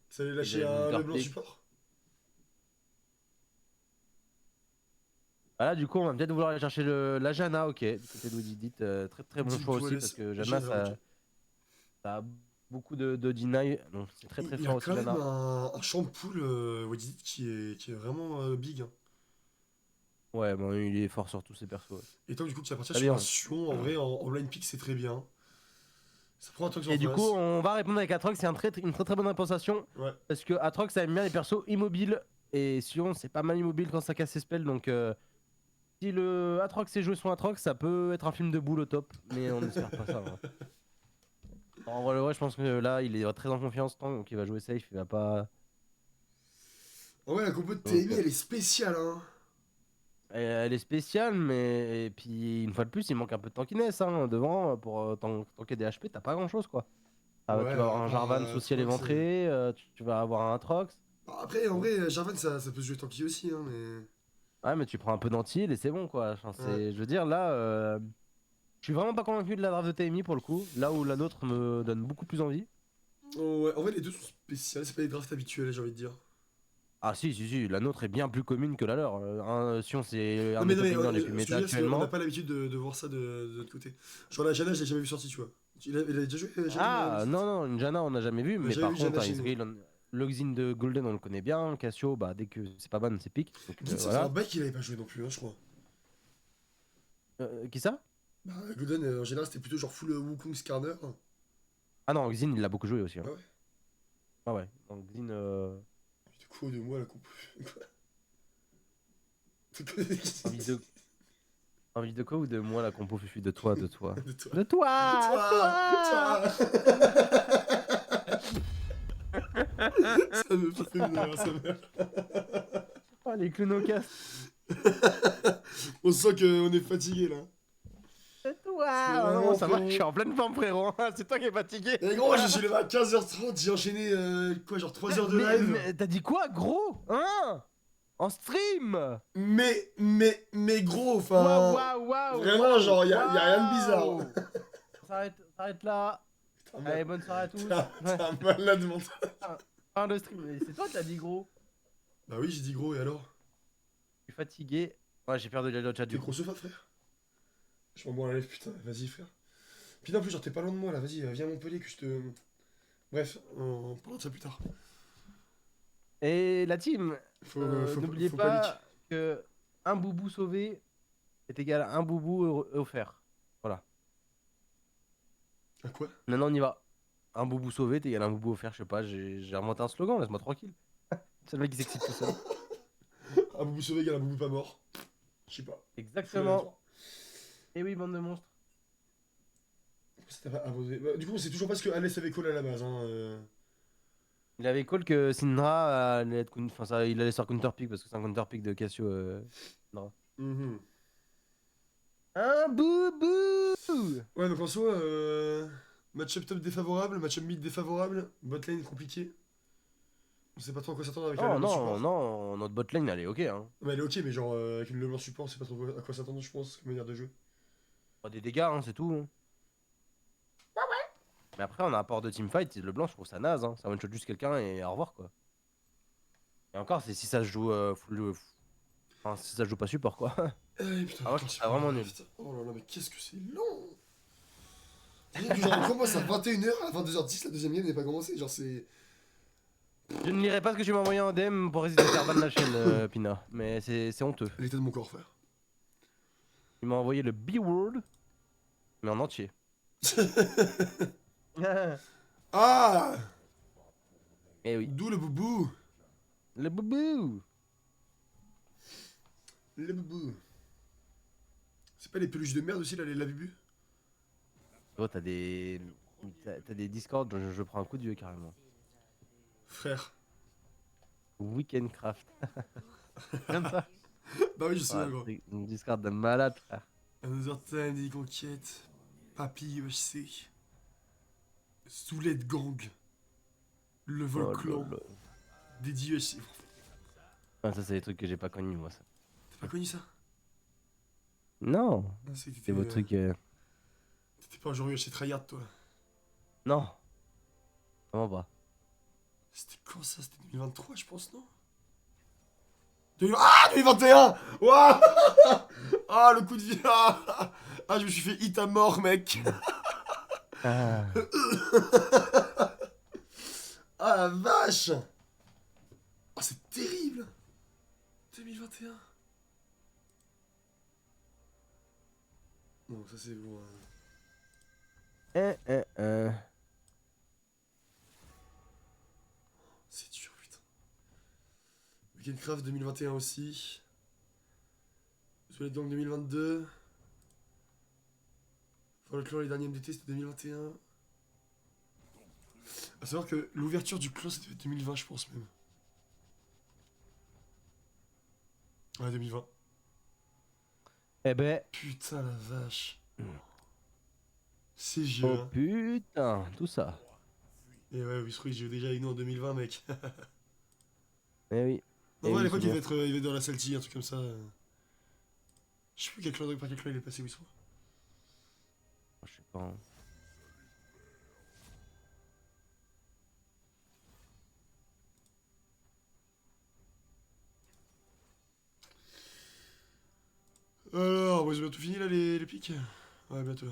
Ça allait lâcher J'avais un Winter Leblanc Pick. support? Voilà, du coup, on va peut-être vouloir aller chercher la Jana, ok. Du côté de Woody très très bon Deep choix aussi, Toilets. parce que Jana, Jana, ok. ça a beaucoup de deny, donc c'est très très Il y fort a aussi quand même Jana. un champ de pool Wadidit qui est vraiment big. Hein. Ouais, bon, il est fort sur tous ses persos. Ouais. Et toi, du coup, tu vas partir Allez, sur un Sion. En vrai, en line pick, c'est très bien. Ça prend un truc en Et du coup, face. on va répondre avec Atrox, c'est une très très bonne impensation, Ouais. parce que Atrox, ça aime bien les persos immobiles, et Sion, c'est pas mal immobile quand ça casse ses spells, donc si le Atrox est joué son Atrox, ça peut être un film de boule au top, mais on espère pas ça. Ouais. En vrai, ouais, je pense que là, il est très en confiance, donc il va jouer safe, il va pas... En vrai, la compo de Donc, TMI, elle est spéciale. Hein. elle est spéciale, mais et puis une fois de plus, il manque un peu de tankiness hein, devant pour tanker des HP, t'as pas grand chose quoi. Ouais, Tu vas avoir à un part Jarvan sous ciel Trox. éventré, tu vas avoir un Atrox. Après, en vrai, Jarvan, ça peut se jouer tanky aussi. Hein, mais... Ouais, mais tu prends un peu d'antil et c'est bon quoi. Enfin, Ouais. je veux dire, là, je suis vraiment pas convaincu de la draft de TMI pour le coup. Là où la nôtre me donne beaucoup plus envie. Oh, ouais. En vrai, les deux sont spéciales. C'est pas des drafts habituels, j'ai envie de dire. Ah si, la nôtre est bien plus commune que la leur. Sion, c'est un Non, mais, des top laners les ce plus que je méta veux dire, c'est qu'on n'a actuellement. pas l'habitude de voir ça de l'autre côté. Genre, la Jana, je l'ai jamais vu sorti, tu vois. Il a déjà joué Jana Ah non, une Jana on n'a jamais vu, On a mais jamais par vu Jana contre, chez nous. Ezreal, Logzin de Golden on le connaît bien, Cassio, bah dès que c'est pas ban, c'est pique. Donc Guide, ça fait un voilà. bail qu'il avait pas joué non plus, hein, je crois. Qui ça? Bah, Golden, en général, c'était plutôt genre full Wukong Skarner. Ah non, Xin il l'a beaucoup joué aussi. Hein. Ah ouais. Ah ouais, donc Xin. De quoi de moi, la compo? Quoi? Envie de... envie de quoi ou de moi la compo fufu de toi, de toi? De toi. De toi! Toi! Toi! Ça me fait venir, ça me... Oh, les clownocast. On sent qu'on est fatigué là. C'est C'est toi. vraiment Non, ça va, frérot. je suis en pleine forme, frérot. C'est toi qui es fatigué. Et gros, je suis levé à 15h30, j'ai enchaîné quoi, genre 3 heures de live. Mais t'as dit quoi, gros? Hein? En stream? Mais gros, Waouh, enfin. waouh, waouh, Vraiment, waouh, genre, y a rien de bizarre. waouh! On s'arrête là. T'es un, Allez, bonne soirée à tous. t'es un malade mental. Fin de stream. Mais c'est toi qui as dit gros. Bah oui, j'ai dit gros, et alors? Je suis fatigué. Ouais, j'ai perdu le chat T'es du coup. gros sofa, frère? Je m'en branle la lèvre, putain, vas-y, frère. Putain, en plus, genre, t'es pas loin de moi là, vas-y, viens à Montpellier que je te. Bref, on parlera de ça plus tard. Et la team, n'oubliez Faut pas leak. pas que un boubou sauvé est égal à un boubou offert. Voilà. À quoi? Maintenant on y va. Un boubou sauvé est égal à un boubou offert. Je sais pas, j'ai remonté un slogan, laisse-moi tranquille. C'est le mec qui s'excite tout seul. Un boubou sauvé égale un boubou pas mort. Je sais pas. Exactement. Et oui, bande de monstres. C'était pas abosé. Bah, du coup, on sait toujours pas ce que Alès avait call à la base. Hein. Il avait call que Syndra allait être enfin, ça, il allait sur counter pick parce que c'est un counter pick de Cassio. Syndra. Mhm. Un boubou! Ouais, donc en soi, match-up top défavorable, match-up mid défavorable, botlane compliqué. On sait pas trop à quoi s'attendre avec la Oh LeBlanc non, support. non, notre botlane elle est ok. Hein. Mais elle est ok, mais genre avec une LeBlanc support, on sait pas trop à quoi s'attendre, je pense, comme manière de jeu. Pas des dégâts, hein, c'est tout. Hein. Mais après, on a un port de teamfight, le blanc, je trouve ça naze. Hein. Ça one-shot juste quelqu'un et au revoir quoi. Et encore, c'est si ça se joue enfin, si ça se joue pas support quoi. Eh putain, Ah, moi je quand trouve il ça prend vraiment la nul. draft. Oh là là, mais qu'est-ce que c'est long! Genre, on commence à 21h, à 22h10, la deuxième game n'est pas commencée. Genre, c'est. Je ne lirai pas ce que tu m'as envoyé en DM pour essayer de faire ban la chaîne, Pina. Mais c'est honteux. L'état de mon corps, frère. Il m'a envoyé le B-word, mais en entier. Ah! Eh oui. D'où le boubou! Le boubou! Le boubou. C'est pas les peluches de merde aussi, là, les labubu? Oh, t'as des. T'as des discords, je prends un coup de vieux carrément. Frère. Weekend craft. Comme ça. Bah oui, je sais, Ouais, gros. c'est une discord de malade, frère. Another Time, des conquêtes. Papy, EHC. Soulette Gang. Le vol Oh clan. là là. Dédié EHC. Ah, ça, c'est des trucs que j'ai pas connus, moi, ça. T'as pas connu ça? Non, Ah, c'est que c'est vos trucs. t'étais pas un joueur EHC tryhard, toi. Non, vraiment pas. C'était quand ça? C'était 2023, je pense, non? Ah, 2021! Waouh! Ah, le coup de vie! Ah, je me suis fait hit à mort, mec! Ah. Ah, la vache! Oh, c'est terrible! 2021. Non, ça c'est bon. C'est dur, putain. Weekendcraft 2021 aussi. Soulette Gang 2022. Folklore, les derniers MDT, c'était 2021. A savoir que l'ouverture du clan, c'était 2020, je pense même. Ouais, 2020. Eh ben. Putain, la vache. C'est vieux, Oh hein. putain, tout ça. Et ouais, Whispery, j'ai déjà avec nous en 2020, mec. Eh oui. Non, Eh ouais, à oui, l'époque, c'est il bon. devait être dans la Salty, un truc comme ça. Je sais plus par quel clan il est passé, Whispery. Je sais pas. Hein. Alors, ouais, c'est bientôt fini là, les pics? Ouais, bientôt.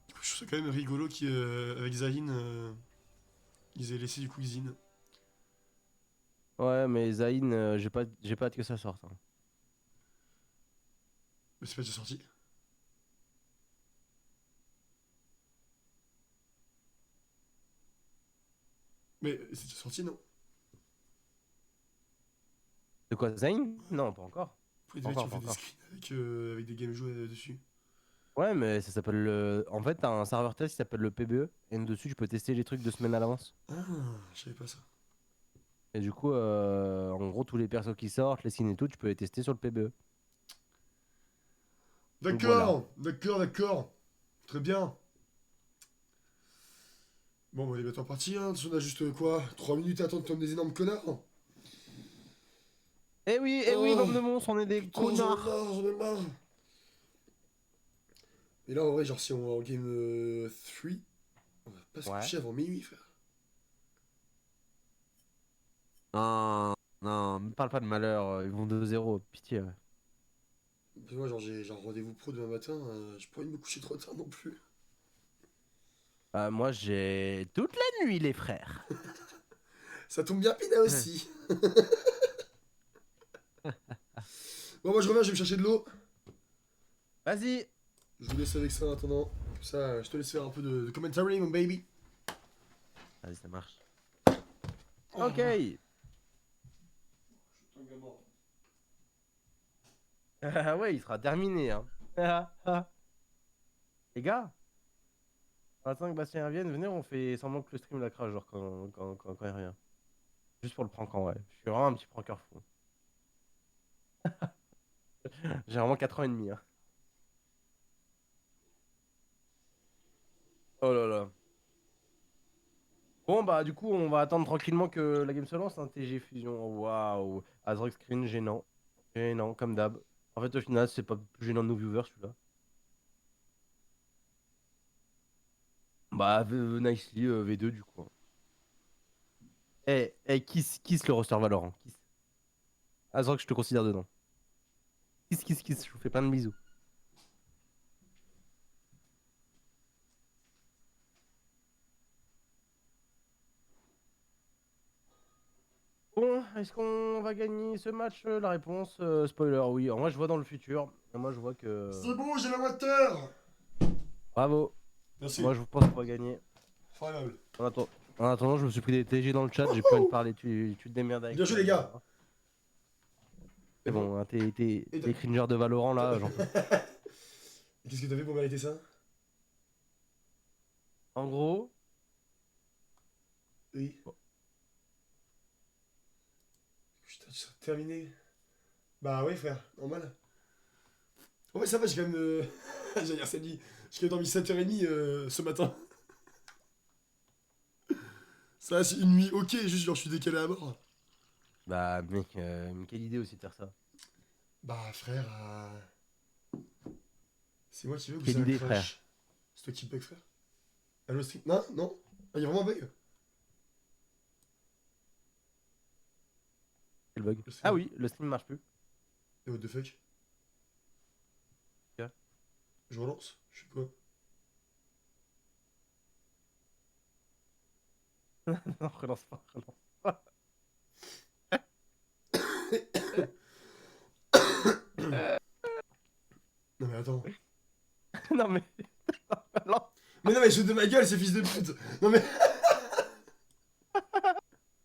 Du coup, je trouve ça quand même rigolo qu'avec Zahin, ils aient laissé du coup Xin. Ouais, mais Zayn, j'ai pas hâte que ça sorte. Hein. Mais c'est pas déjà sorti. Mais c'est déjà sorti, non? De quoi, Zayn? Non, pas encore. Pour les Pas mecs qui encore, ont pas fait des encore. screens avec des game joués dessus. Ouais, mais ça s'appelle le. En fait, t'as un serveur test qui s'appelle le PBE, et dessus, tu peux tester les trucs 2 semaines à l'avance. Ah, je savais pas ça. Et du coup, en gros, tous les persos qui sortent, les skins et tout, tu peux les tester sur le PBE. Donc voilà. D'accord, d'accord, d'accord. Très bien. Bon, bah, on est bientôt parti, hein. On a juste quoi 3 minutes à attendre comme des énormes connards. Eh oui, Oh, bande de monstres, on est des putain, connards. j'en ai marre. Et là, en vrai, genre, si on va en game 3, on va pas se Ouais. coucher avant minuit, frère. Non, non, me parle pas de malheur, ils vont 2-0, pitié. Ouais. Parce que moi, genre, j'ai un rendez-vous pro demain matin, j'ai pas envie de me coucher trop tard non plus. Moi, j'ai toute la nuit, les frères. Ça tombe bien, Pina aussi. Bon, moi, je reviens, je vais me chercher de l'eau. Vas-y. Je vous laisse avec ça en attendant. Comme ça, je te laisse faire un peu de commentary, mon baby. Vas-y, ça marche. Oh, Ok. Ah ouais, il sera terminé, hein. Les gars, attends que Bastien revienne, venez, on fait semblant que le stream la crache, genre quand il revient. Juste pour le prank en vrai. Je suis vraiment un petit prankeur fou. J'ai vraiment 4 ans et demi, hein. Oh là là. Bon, bah, du coup, on va attendre tranquillement que la game se lance, hein. TG Fusion. Oh, waouh. Azrox Screen, gênant. Gênant, comme d'hab. En fait, au final, c'est pas plus gênant de nos viewers, celui-là. Bah, Nicely, V2, du coup. Kiss le roster Valorant. Kiss. Azrox, je te considère dedans. Kiss. Je vous fais plein de bisous. Bon, est-ce qu'on va gagner ce match? La réponse, spoiler, oui. Moi, je vois dans le futur. Moi, je vois que. C'est bon, j'ai la water. Bravo. Merci. Moi, je pense qu'on va gagner. Formidable. En attendant, je me suis pris des TG dans le chat. J'ai plus rien de parler. Tu te démerdes avec Bien joué, ça. les gars. Et C'est bon. bon, hein, Et t'es cringer de Valorant, là, j'en peux plus. Qu'est-ce que t'as fait pour mériter ça? En gros. Oui. Bon. Putain, tu seras terminé. Bah ouais, frère, normal. Oh, ouais, ça va, j'ai quand même. J'allais dire samedi. J'ai quand même dormi 7h30 ce matin. Ça, c'est une nuit ok, juste genre je suis décalé à mort. Bah, mec, quelle idée aussi de faire ça. Bah, frère, c'est moi qui veux que Quelle ça idée, frère. crash. C'est toi qui bug, frère. Allo, stream. Non, non. Ah, y'a vraiment un bug. Quel bug? Le Ah stream. oui, le stream marche plus. Et what the fuck? Ok. Je relance. Je suis quoi? Non, relance pas, relance pas. Non, mais attends. Non, mais. Non. Mais non, mais je de ma gueule, ces fils de pute. Non, mais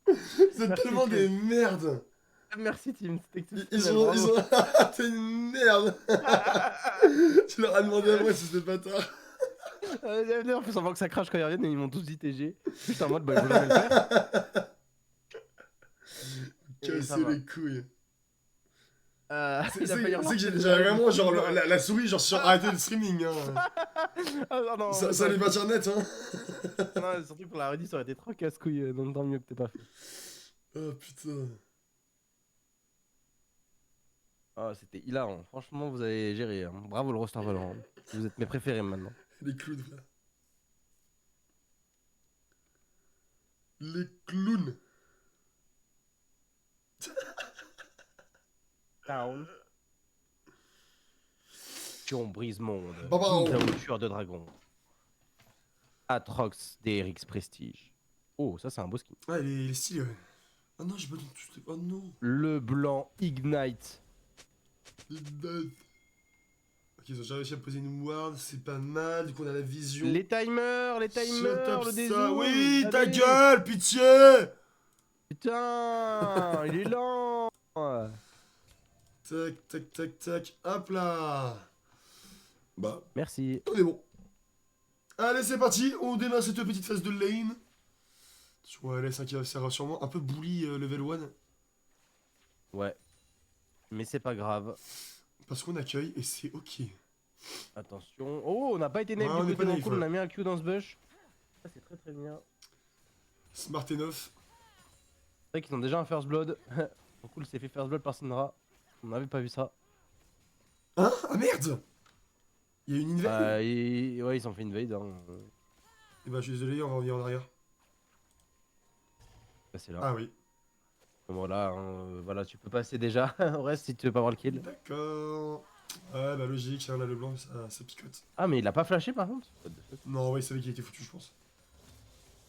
vous êtes Merci, tellement Tim. des merdes. Merci, Tim. C'était Ils exceptionnel, sont. Ils bravo. sont. T'es une merde. Tu leur as demandé à moi si c'était bâtard. En plus, avant que ça crache quand ils reviennent, et ils m'ont tous dit TG. Juste en mode, bah, ils vont jamais le faire. Et ça Casser va. les couilles. Il a failli C'est que relancer j'ai vraiment genre genre, la souris genre sur arrêter le streaming hein. Ah non, en vrai, Ça ça aurait allait été... partir net hein. Non, surtout pour la redis, ça aurait été trop casse-couille, donc tant mieux que t'aies pas fait. Oh putain. Ah, c'était hilarant. Franchement, vous avez géré, hein. Bravo le roster Valorant. Vous êtes mes préférés maintenant. Les clowns frère. Les clowns. Down. Pion brise-monde. Bah, bah, Kingdom tueur de dragon. Atrox DRX Prestige. Oh, ça c'est un beau skin. Ah il est stylé ouais. Oh non j'ai pas tout. Oh non. Le blanc Ignite. Les dates. Ok ils ont déjà réussi à poser une ward, c'est pas mal, du coup on a la vision. Les timers, Shut up le ça. dézoom. Oui ta Allez. gueule pitié. Putain, il est lent. Tac tac tac tac. Hop là. Bah Merci. on est bon. Allez c'est parti, on démarre cette petite phase de lane. Sur LS1 qui va faire sûrement un peu bully level 1. Ouais. Mais c'est pas grave. Parce qu'on accueille et c'est ok. Attention. Oh, on n'a pas été Ouais, naïf du on n'est côté pas de naïf, Rockall, on ouais. a mis un Q dans ce bush. Ça, c'est très très bien. Smart et 9. C'est vrai qu'ils ont déjà un first blood. Rockall s'est fait first blood par Syndra. On n'avait pas vu ça. Hein? Ah merde! Il y a une invade? Ouais, ils ont fait une invade. Hein. Eh ben, je suis désolé, on va revenir en arrière. C'est là. Ah oui. Bon, voilà, hein, voilà, tu peux passer déjà. Au reste, si tu veux pas avoir le kill. D'accord. Ouais, bah logique, hein, là, le blanc, ça picote. Ah, mais il a pas flashé par contre. Non, ouais, il savait qu'il était foutu, je pense.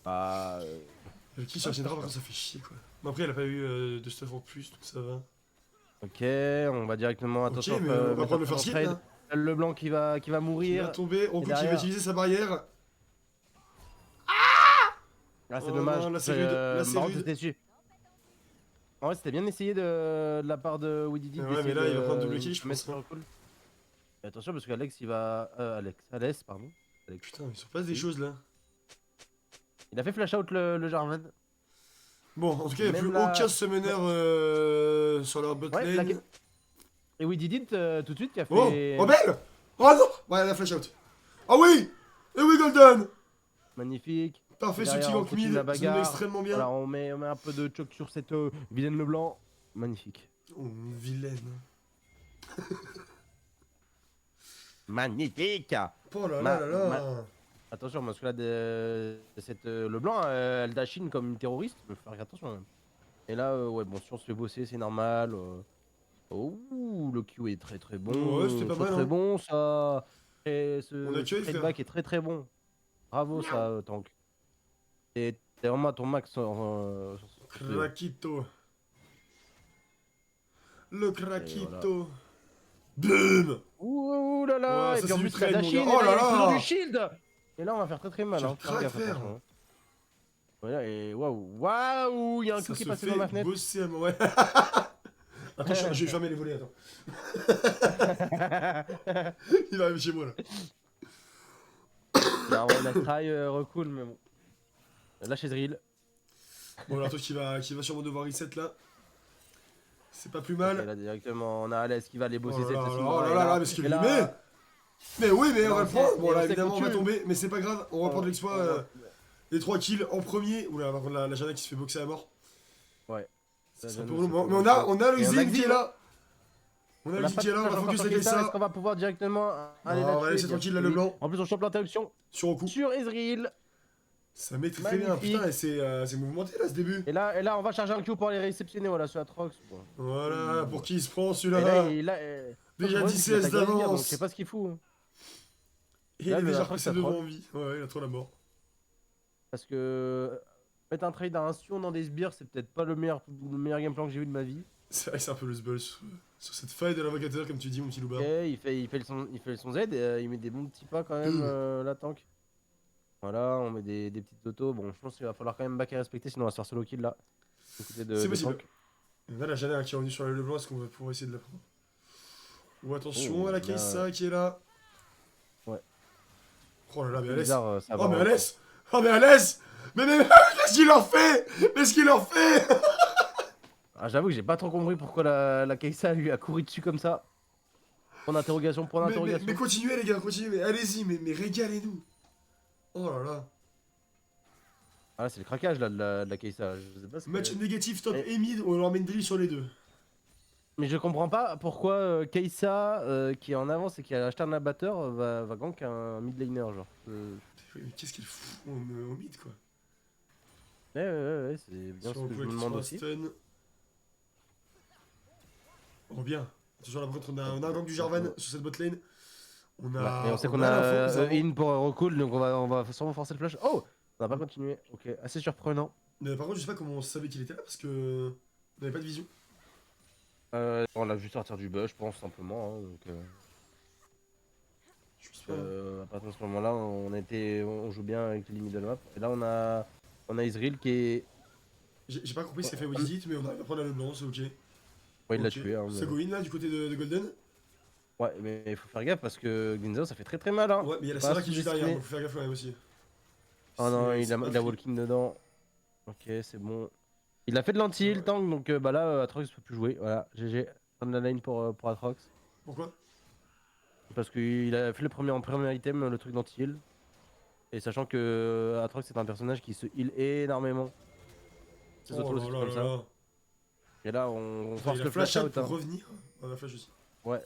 Bah. Le kill sur Syndra, par contre, ça fait chier, quoi. Mais après, elle a pas eu de stuff en plus, donc ça va. Ok, on va directement. Ok, Attention, mais on va mettre prendre un le peu en first kill, trade. là. Le blanc qui va Qui va mourir. tomber. Roku qui va derrière. utiliser sa barrière. Ah, c'est Oh dommage. non, là, c'est rude. Là, c'est Marrant, rude. c'était dessus. En vrai, c'était bien essayé de la part de Wididit Ouais, mais là, il va prendre double kill, je pense. mettre cool. Et attention, parce qu'Alex, il va. Alès, pardon. Alex. Putain, il se passe des choses, là. Il a fait flash out le Jarvan. Bon, en tout cas, il n'y a Même plus la- aucun summoner sur leur bot Ouais, lane. Et Wididit, tout de suite, qui a Oh! fait. Oh, belle! Oh non! Ouais, la flash out. Ah oui! Et oui, Golden! Magnifique. Parfait, ce Derrière, petit on gank continue mid, la ça nous met bagarre. extrêmement bien. Voilà, on met un peu de choc sur cette vilaine Leblanc. Magnifique. Oh, vilaine. Magnifique. Oh là Ma- là là là. Attention, parce que là, cette Leblanc, elle dashine comme une terroriste. Il faut faire attention. Même. Et là, ouais, bon, si on se fait bosser, c'est normal. Oh, le Q est très très bon. Ouais, c'était pas mal, Très hein. bon, ça. Et On ce accueille, trade frère. back est très très bon. Bravo, ça, Tank. T'es vraiment à ton max sur ce truc. Craquito. Le Et voilà. craquito. Boum! Ouh là là. Ouais, Et ça, puis en c'est du plus, la trade, mon dashine. gars. Et Oh là, il y là a l'explosion là! du shield. Et là, on va faire très très mal. Quel Hein. Faire crack, gaffe, frère. attention, hein. Voilà, et waouh, waouh, il y a un Ça coup qui est se passé fait dans ma fenêtre. bosser à moi. Ouais. Attends, je vais fermer les volets, attends. Il arrive chez moi, là. Là, ouais, la try recool, mais bon. Là, chez Zril. Bon, alors, toi qui va sûrement devoir reset, là. C'est pas plus Ok, mal. là, directement, on a Alès qui va aller Oh bosser là cette là, Syndra, oh là et là là, mais ce qu'il et lui là, met! Mais oui, mais et on là, va on le sait- prendre. Bon, et là, on sait évidemment, qu'on on va tue. tomber, mais c'est pas grave. On va prendre l'exploit. Ouais. Les 3 kills en premier. Oula, on va prendre la Jana qui se fait boxer à mort. Ouais. C'est un Ça, peu ça relou. fait Mais longtemps. on a le Et on a Zim qui Xim, est là. On a On le n'a Zim pas qui de est là, on flash va encore focus sur avec Keita. Est-ce ça. qu'on va pouvoir directement aller Non, la on va tuer? laisser Bien tranquille sûr là que le oui. blanc. En plus, on chope l'interruption Sur Roku. sur Ezreal. Ça met très bien. Magnifique. Putain, et c'est mouvementé là ce début. Et là, on va charger un Q pour aller réceptionner, voilà, sur Atrox. Bon. Voilà, pour qui il se prend Et là, celui-là? le Déjà problème, 10 c'est qu'il a CS tagué Rengar, donc je sais d'avance. pas ce qu'il fout. Hein. Et il Là, est le déjà Atrox, repassé ça devant troll. en vie. Ouais, il a trop la mort. Parce que mettre un trade à un Sion dans des sbires, c'est peut-être pas le meilleur game plan que j'ai vu de ma vie. C'est vrai que c'est un peu le sbul sur cette faille de l'invocateur, comme tu dis, mon petit loubar. Ok, il fait son Z, et, il met des bons petits pas quand même, la tank. Voilà, on met des petites autos. Bon, je pense qu'il va falloir quand même back et respecter, sinon on va se faire solo kill là. C'est possible. Tank. Là, la Jana qui est revenue sur le blanc, est-ce qu'on va pouvoir essayer de la prendre? Ou attention Oh, à la là. Kaisa qui est là. Ouais. Oh là là, mais C'est Alès. bizarre, ça va. Oh, mais Alès! Oh, mais Alès! Mais qu'est-ce qu'il leur fait? Mais ce qu'il leur fait? Ah, j'avoue que j'ai pas trop compris pourquoi la Kaisa lui a couru dessus comme ça. Point d'interrogation, point Mais d'interrogation. continuez les gars, continuez, mais allez-y, mais régalez-nous. Oh là là. Ah, là, c'est le craquage là de la Kaisa. Je sais pas ce que... Match négatif top Et- et mid, on leur met une drill sur les deux. Mais je comprends pas pourquoi Kaisa, qui est en avance et qui a acheté un abatteur, va gank un mid laner, genre. Mais qu'est-ce qu'il fout au mid quoi? Ouais, c'est bien Sur ce un que je coup me avec demande 3 aussi. stun. Oh bien. Attention là par contre on a un gank du Jarvan sur cette bot lane. On a. Et on sait qu'on a a l'info, bizarrement. in pour recool, donc on va sûrement forcer le flash. Oh! On va pas continuer. Ok, assez surprenant. Mais par contre je sais pas comment on savait qu'il était là parce que. On avait pas de vision. On l'a vu sortir du bush, je pense, simplement. Hein, donc, Je sais pas. à partir de ce moment-là, on joue bien avec les limites de la map. Et là, on a Ezreal qui est. J'ai pas compris ce qu'a fait Wizit, mais on arrive à prendre la blanc, c'est ok. Ouais, il l'a Ok. tué. Hein, C'est Goin là du côté de Golden. Ouais, mais il faut faire gaffe parce que Ginzo, ça fait très très mal. Hein. Ouais, mais il y a la Pas Syndra qui est juste derrière, sous-estimer. donc faut faire gaffe quand même aussi. Oh non, C'est il a pas free. walking dedans. Ok, c'est bon. Il a fait de l'anti le tank, donc bah là, Atrox peut plus jouer. Voilà, GG. Fin de la lane pour Atrox. Pourquoi? Parce qu'il a fait le premier item, le truc d'anti-heal. Et sachant que Atrox est un personnage qui se heal énormément. Ses Oh autos là aussi là comme là ça. là. Et là, on Putain, force il a le flash flash out out. pour Hein. revenir. On a flash aussi. Ouais.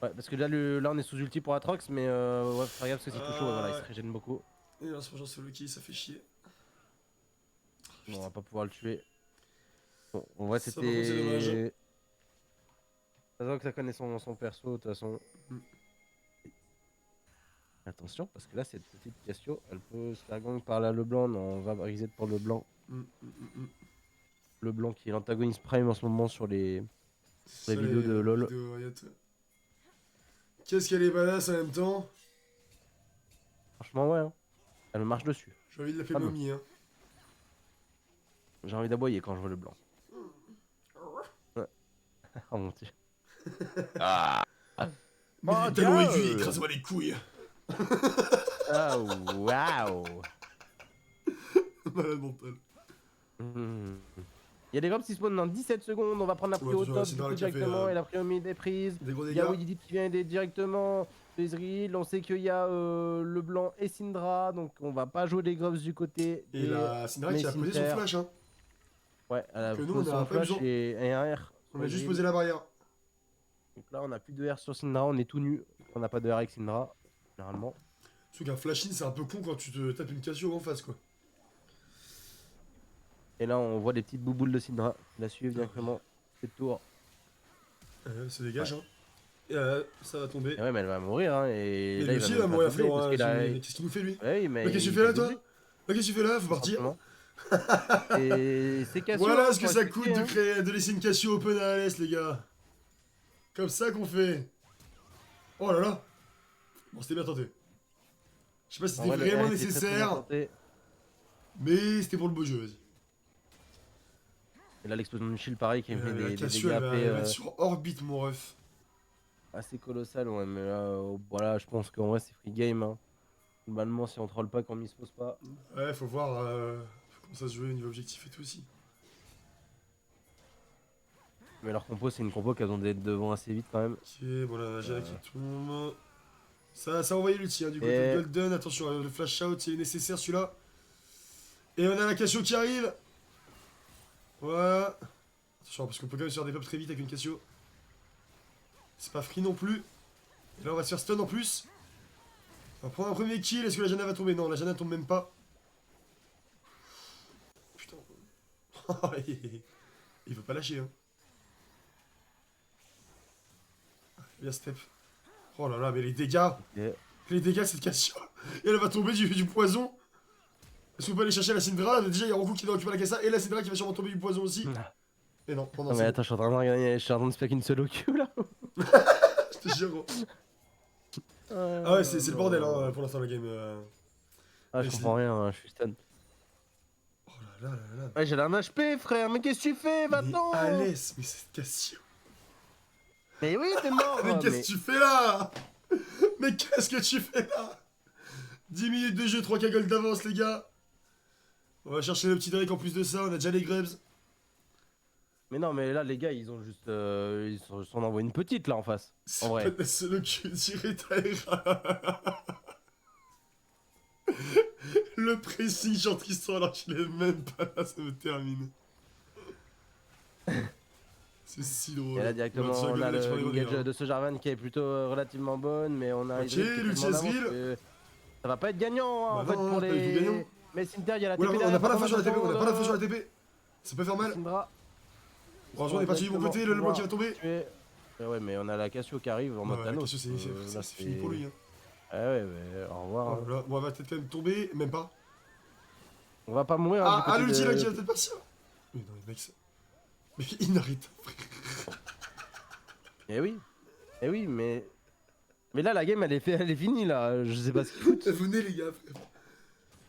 Ouais, parce que là, là, on est sous ulti pour Atrox, mais ouais, faut faire gaffe parce que s'il touche chaud, voilà, il se Ouais. régène beaucoup. Et là, ce c'est Lucky, ça fait chier. Bon, on Putain. va pas pouvoir le tuer. Bon, en vrai, Ça, par contre, c'est dommage. c'était. Ça se voit que ça connaît son perso, de toute façon. Mm, Attention, parce que là, cette petite Cassio, elle peut se faire gang par la Leblanc. Non, on va reset pour Leblanc. mm, mm, mm. Leblanc qui est l'antagoniste prime en ce moment sur les Ça, vidéos de les LoL. vidéos Riot. Qu'est-ce qu'elle est badass en même temps? Franchement, ouais, hein. Elle me marche dessus. J'ai envie de l'appeler Ah non. momie, hein. J'ai envie d'aboyer quand je vois Leblanc. Ouais. Oh mon dieu. Ah. Mais Oh, les talons aigus, Dieu. écrase-moi les couilles. Ah, waouh. Malade mental. Hmm. Il y a des grabs qui spawnent dans 17 secondes. On va prendre la prio au toujours, top c'est du dans coup, le café, directement. Et la prio mid est prise. Des gros Il dégâts. y a Wedidip qui vient aider directement. Ezreal, on sait qu'il y a Leblanc et Syndra. Donc on va pas jouer les grabs du côté Et des la Syndra qui a posé son Messinter. flash, hein. Ouais, elle a Que nous, posé on n'a son pas eu flash besoin. et un R. On sur a juste Ezreal. posé la barrière. Donc là, on a plus de R sur Syndra. On est tout nu. On n'a pas de R avec Syndra. Généralement. Sauf qu'un flash in, c'est un peu con quand tu te tapes une Cassio en face, quoi. Et là, on voit des petites bouboules de Syndra qui la suivent directement. C'est tour. Ça dégage, Ouais. hein. Et ça va tomber. Et ouais, mais elle va mourir. Hein, et Mais là, lui il va aussi, il même va pas mourir, doubler frérot. parce Hein. qu'il a. Qu'est-ce qu'il nous fait, lui? Ouais, mais Mais qu'est-ce que tu il fais fait là, toi? doubler, Qu'est-ce que tu fais là? Faut tout partir. simplement. Et c'est Cassio. Voilà Hein, ce que faut ça coûte respecter, de hein. créer, de laisser une Cassio open à ALS, les gars. Comme ça qu'on fait. Oh là là. Bon, c'était bien tenté. Je sais pas si En c'était vrai, vraiment elle était très, très bien nécessaire, tentée. mais c'était pour le beau jeu, vas-y. Et là, l'explosion du shield, pareil, qui me fait La des Cassio, dégâts elle va être sur orbite, mon ref. assez colossales. Ouais, mais là, voilà, je pense qu'en vrai, c'est free game. Hein. Globalement, si on troll pas, quand on se pose pas. Ouais, faut voir comment ça se joue au niveau objectif et tout aussi. Mais leur compo, c'est une compo qu'elles ont d'être devant assez vite quand même. Ok, bon la Jana qui tombe. Ça a envoyé l'ulti, hein, du coup, Et- le Golden. Attention, le flash out, c'est nécessaire celui-là. Et on a la Cassio qui arrive. Voilà. Attention, parce qu'on peut quand même se faire des pops très vite avec une Cassio. C'est pas free non plus. Et là, on va se faire stun en plus. On va prendre un premier kill. Est-ce que la Jana va tomber? Non, la Jana tombe même pas. Putain. Il veut pas lâcher, hein. Bien step. Oh là là, mais les dégâts. et- Les dégâts de cette Cassio. Et elle va tomber du poison. Est-ce qu'on peut aller chercher la Syndra? Déjà, il y a Roku qui doit récupérer la Kassa et la Syndra qui va sûrement tomber du poison aussi. Et non, pendant Non, mais attends, je suis en train de regarder, je suis en train de se faire une solo queue là. je te jure, gros. Ah ouais, c'est le bordel hein, pour l'instant la game. Ah, je Mais comprends rien, hein, je suis stun. Oh là là là là. Ouais, j'ai un HP, frère, mais qu'est-ce que tu fais maintenant? Mais Alès, mais cette Cassio. Mais oui, t'es mort. Mais qu'est-ce que tu fais là? Mais qu'est-ce que tu fais là? 10 minutes de jeu, 3K gold d'avance, les gars. On va chercher le petit Drake en plus de ça, on a déjà les Grebs. Mais non, mais là, les gars, ils ont juste. Ils s'en envoient une petite là en face. En vrai. C'est le cul tiré Taera. Le pressing sur Tristan alors qu'il est même pas là, ça me termine. C'est si drôle. Et là, directement, Bon, on a tu peux le aller engage revenir, de ce Jarvan qui est plutôt relativement bonne, mais on a. Ok, Ezreal qui est l'ulti tellement en avance Ezreal. que ça va pas être gagnant hein, Bah en fait non, pour c'est pas du tout les. gagnant. Mais Sinter, il y a la Ouais, TP on n'a pas la derrière, fin sur la TP, on n'a pas la fin sur la attends, TP. Ça peut faire mal. Syndra. Heureusement, on est parti du bon côté, le Leblanc qui va tomber. Ouais, mais on a la Cassio qui arrive en mode Ouais, Thanos. Cassio, Là, c'est fini pour lui. Hein. Ouais, mais au revoir. Hein. Oh là, bon, elle va peut-être quand même tomber, même pas. On va pas mourir. Hein, du côté l'ulti là de- qui va peut-être partir. Mais non, les mecs, ça. Mais il n'arrête pas. Eh oui. Eh oui, mais. Mais là, la game, elle est finie là. Je sais pas ce qu'il fout. Venez les gars, frère.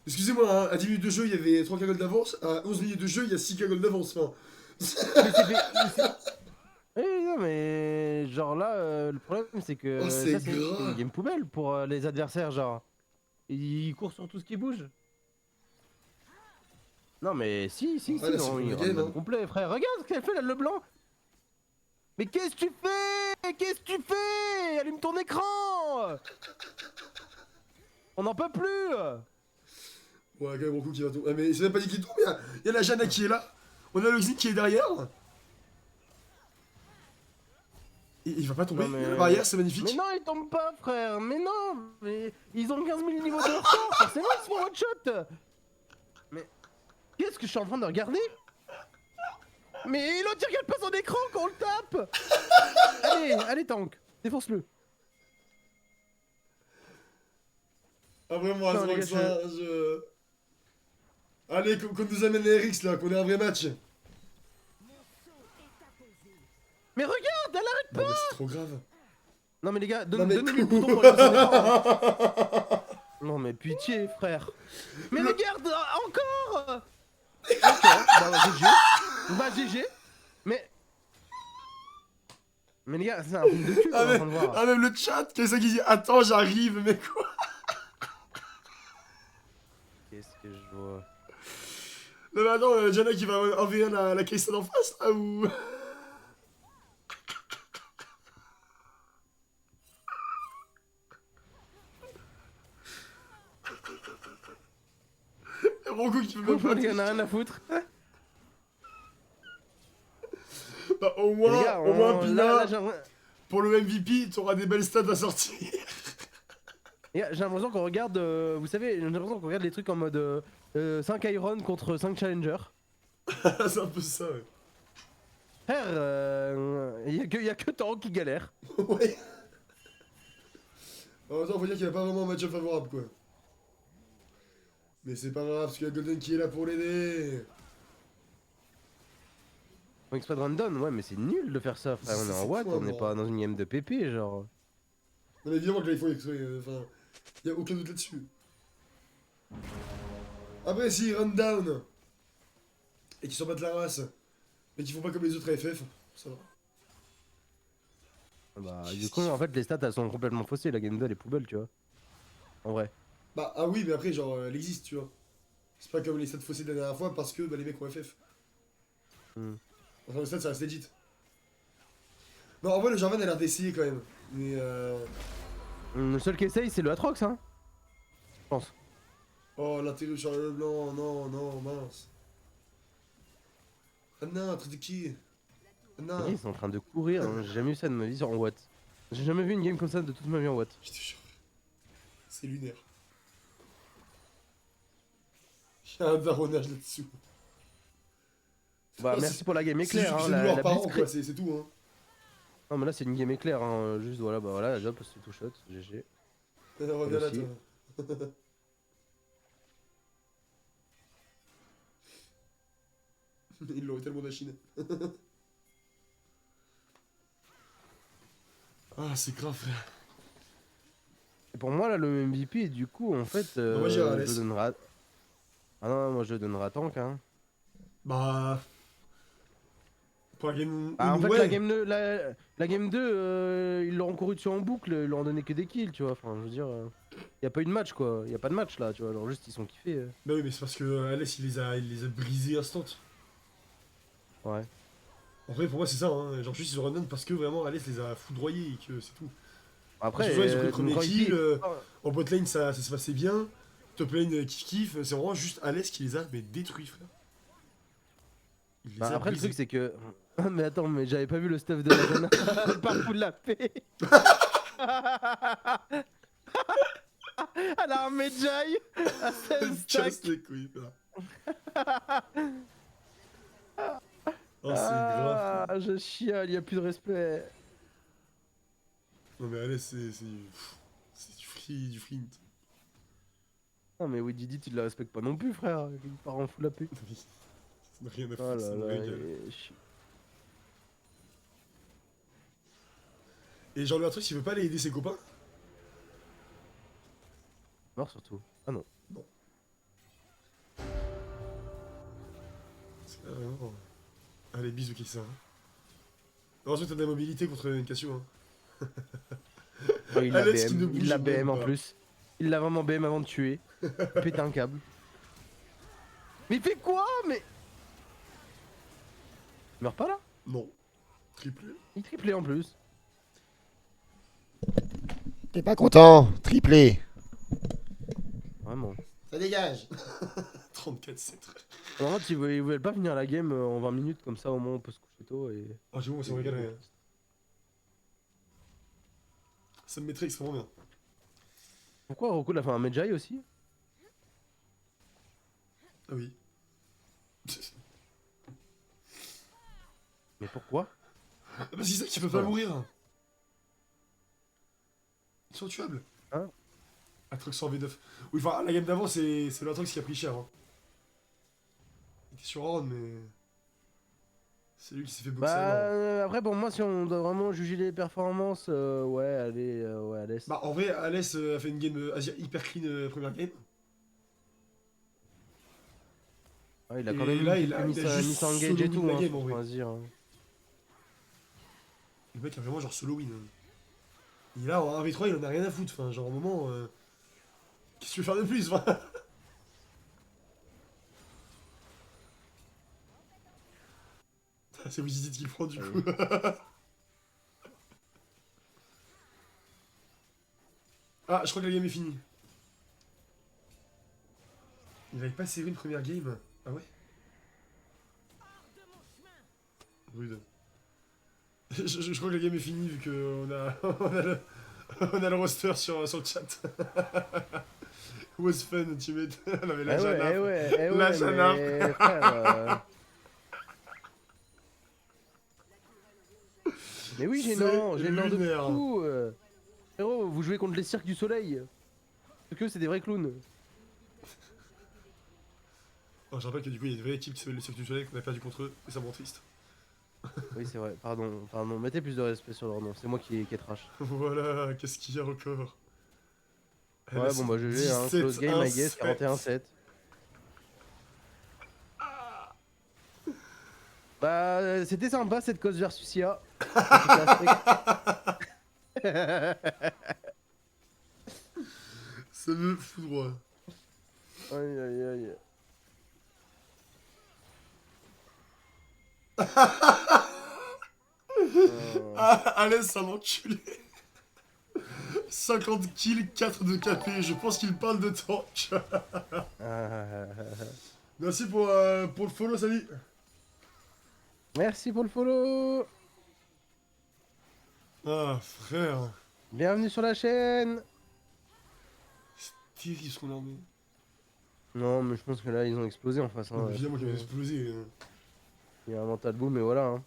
Excusez-moi, hein, à 10 minutes de jeu, il y avait 3K gold d'avance. À 11 minutes de jeu, il y a 6K gold d'avance. Enfin, Il s'est fait- il s'est- Eh non, mais genre là, le problème c'est que Oh, c'est ça c'est grave. une game poubelle pour les adversaires, genre. Ils courent sur tout ce qui bouge. Non mais si, Ah, là, c'est non, pour il le game, run hein. complet, frère. Regarde ce qu'elle fait là, le blanc. Mais qu'est-ce que tu fais? Qu'est-ce que tu fais? Allume ton écran. On n'en peut plus. Ouais, quand même, Roku qui va tomber. Ah, mais c'est même pas dit qu'il tombe, y a la Jana qui est là. On a le Xin qui est derrière. Il va pas tomber. Non Il y a la mais... barrière, c'est Mais magnifique. non, ils tombent pas, frère. Mais non, mais ils ont 15 000 niveaux de retard. Forcément, ils se font one shot. Mais qu'est-ce que je suis en train de regarder? Mais l'autre il regarde pas son écran quand on le tape. Allez, tank, défonce-le. Ah, vraiment, Non, c'est les vrai gars, que ça, je. Allez, qu'on nous amène les RX là, qu'on ait un vrai match. Mais regarde, elle arrête Non, pas. mais c'est trop grave. Non mais les gars, Non, mais- donnez-lui le bouton pour regarder son écran. Non mais pitié, frère. Mais regarde, encore. Ok, bah GG. Bah GG. Mais... Mais les gars, c'est un film de cul qu'on Ah, est en train de voir. même le chat, qu'est-ce qui dit attends, j'arrive, mais quoi? Qu'est-ce que je vois? Non, mais attends, Jana qui va envoyer la Kaysen en face là ou. Roku qui peut même pas. Il y en a rien à foutre. Bah, au Mais les moins, gars, au moins, là, Pina, j'ai pour le MVP, t'auras des belles stats à sortir. les gars, j'ai l'impression qu'on regarde, vous savez, j'ai l'impression qu'on regarde les trucs en mode 5 Iron contre 5 Challenger. C'est un peu ça, ouais. Frère, y a que Tank qui galère. Ouais. En même temps, faut dire qu'il n'y a pas vraiment un match-up favorable, quoi. Mais c'est pas grave, parce qu'il y a Golden qui est là pour l'aider. Bon, exprès de random, ouais, mais c'est nul de faire ça, frère. On est en C'est Watt, fou, on n'est hein, pas dans une game de PP, genre. Non, mais évidemment que là, il faut exprès. Enfin, il y a aucun doute là-dessus. Après, si run down et qu'ils s'en battent la race, mais qu'ils font pas comme les autres AFF, ça va. Bah, du coup, en fait, les stats elles sont complètement faussées. La game 2 elle est poubelle, tu vois. En vrai. Bah, ah oui, mais après, genre, elle existe, tu vois. C'est pas comme les stats faussés de la dernière fois parce que bah, les mecs ont FF. Hmm. Enfin, le stat, ça reste legit. Non, en vrai, le Jarvan a l'air d'essayer quand même. Mais Le seul qui essaye, c'est le Atrox, hein. Je pense. Oh, l'atterri sur le blanc, non, non, mince. Ah non, un truc de qui? Ah non. Ils sont en train de courir, hein. J'ai jamais vu ça de ma vie en Watt. J'ai jamais vu une game comme ça de toute ma vie en Watt. Je te jure. C'est lunaire. Il y a un daronnage là-dessous. Bah, Oh, merci c'est- pour la game C'est éclair, hein. juste La leurs parents, blitzkrieg. quoi, c'est tout, hein. Non, mais là, c'est une game éclair, hein. Juste, voilà, bah voilà, job, c'est tout shot. GG. Reviens là, aussi. toi. Ils l'ont tellement d'Achine. Ah, c'est grave, frère. Et pour moi, là, le MVP, du coup, en fait, Bah, moi, j'irai à je l'Est. le donnerai à... Ah non, moi, je le donnerai à Tank, hein. Bah. Pour la game. Ah, en fait, ouais. la game 2, ils l'ont couru dessus en boucle, ils leur ont donné que des kills, tu vois. Enfin, je veux dire, y a pas eu de match, quoi. Y a pas de match là, tu vois. Genre, juste, ils sont kiffés. Bah oui, mais c'est parce que Alès, il les a brisés instant. Ouais. En vrai, pour moi, c'est ça, hein. Genre, juste, ils ont run parce que vraiment, Alès les a foudroyés et que c'est tout. Après, Parce que, ils ont pris le premier kill. Ah, En bot lane, ça se passait bien. Top lane, kiff. C'est vraiment juste Alès qui les a mais détruits, frère. Il les bah, a après, le brisés. truc, c'est que. Mais attends, mais j'avais pas vu le stuff de la Jana. Le parcours de la paix. Elle a un Medjay à 16 Casse stacks. les couilles, frère. Oh, c'est grave. Ah, je chiale, y a plus de respect. Non, mais Alès, c'est du free, du flint. Non, mais oui, Didi, tu le respectes pas non plus, frère. Il part en full AP. Ça n'a rien à Oh foutre, ça là me là, régale. il est chi- Et genre, le truc, il veut pas aller aider ses copains. mort surtout. Ah non. Vraiment. Allez, bisous, qui ça. Heureusement que t'as de la mobilité contre une Cassio. Hein. Oh, il l'a Alex qui ne BM, il bouge l'a même BM en pas. plus. Il l'a vraiment BM avant de tuer. Péter un câble. Mais il fait quoi? Mais. Il meurt pas là? Non. Triplé. Il triplait en plus. T'es pas content? Triplé. Vraiment. Ça dégage. 34-7. En fait, ils veulent pas finir la game en 20 minutes, comme ça au moins on peut se coucher tôt et. Ah, j'avoue, ça me régalerait. Hein. Ça me mettrait extrêmement bien. Pourquoi Roku l'a fait un Medjay aussi? Ah oui. Mais pourquoi? Parce que c'est ça qui peut pas mourir. Ils sont tuables. Hein? Atrox en V9. Oui, enfin, la game d'avant, c'est l'Atrox qui a pris cher. Hein. Il était sur Ron, mais. C'est lui qui s'est fait boxer. Bah, après, pour moi, si on doit vraiment juger les performances, ouais, allez, ouais, Alès. Bah, en vrai, Alès a fait une game Asia hyper clean première game. Ouais, il a Et quand même là, mis, il a mis juste sa engage solo et win tout, la hein, game, en faut vrai. pas se dire. Hein. Le mec a vraiment genre solo win. Et là, en 1v3, il en a rien à foutre. Enfin, genre, au moment. Qu'est-ce que tu veux faire de plus? Enfin, c'est Wizzy qui le prend du coup. Ah, je crois que la game est finie. Il avait pas serré une première game. Ah ouais? Rude. Je crois que la game est finie vu qu'on a, on a le roster sur le chat. Was fun, ultimate. Non mais la Janap. La Janap. mais frère, Mais oui, gênant de lunaire. fou. Frérot, vous jouez contre les cirques du soleil. Parce que c'est des vrais clowns. Oh, je rappelle que du coup, il y a une vraie équipe qui s'appelle les Cirques du Soleil qu'on a perdu contre eux, et ça me rend triste. Oui, c'est vrai, pardon, mettez plus de respect sur leur nom, c'est moi qui est trash. Voilà, qu'est-ce qu'il y a encore? Ouais, bon bah GG, hein, close game, I guess, 41-7. Bah, c'était sympa cette cause versus IA. Ça me fout droit. Aïe aïe aïe. Ah, Alès, c'est un enculé. 50 kills, 4 de KP, je pense qu'il parle de tank. Merci pour le follow, salut. Merci pour le follow. Ah, frère. Bienvenue sur la chaîne. C'est terrible ce qu'on a remis. Non, mais je pense que là, ils ont explosé en face. Hein, Évidemment qu'il va exploser. Il y a un mental boom, et voilà. Hein.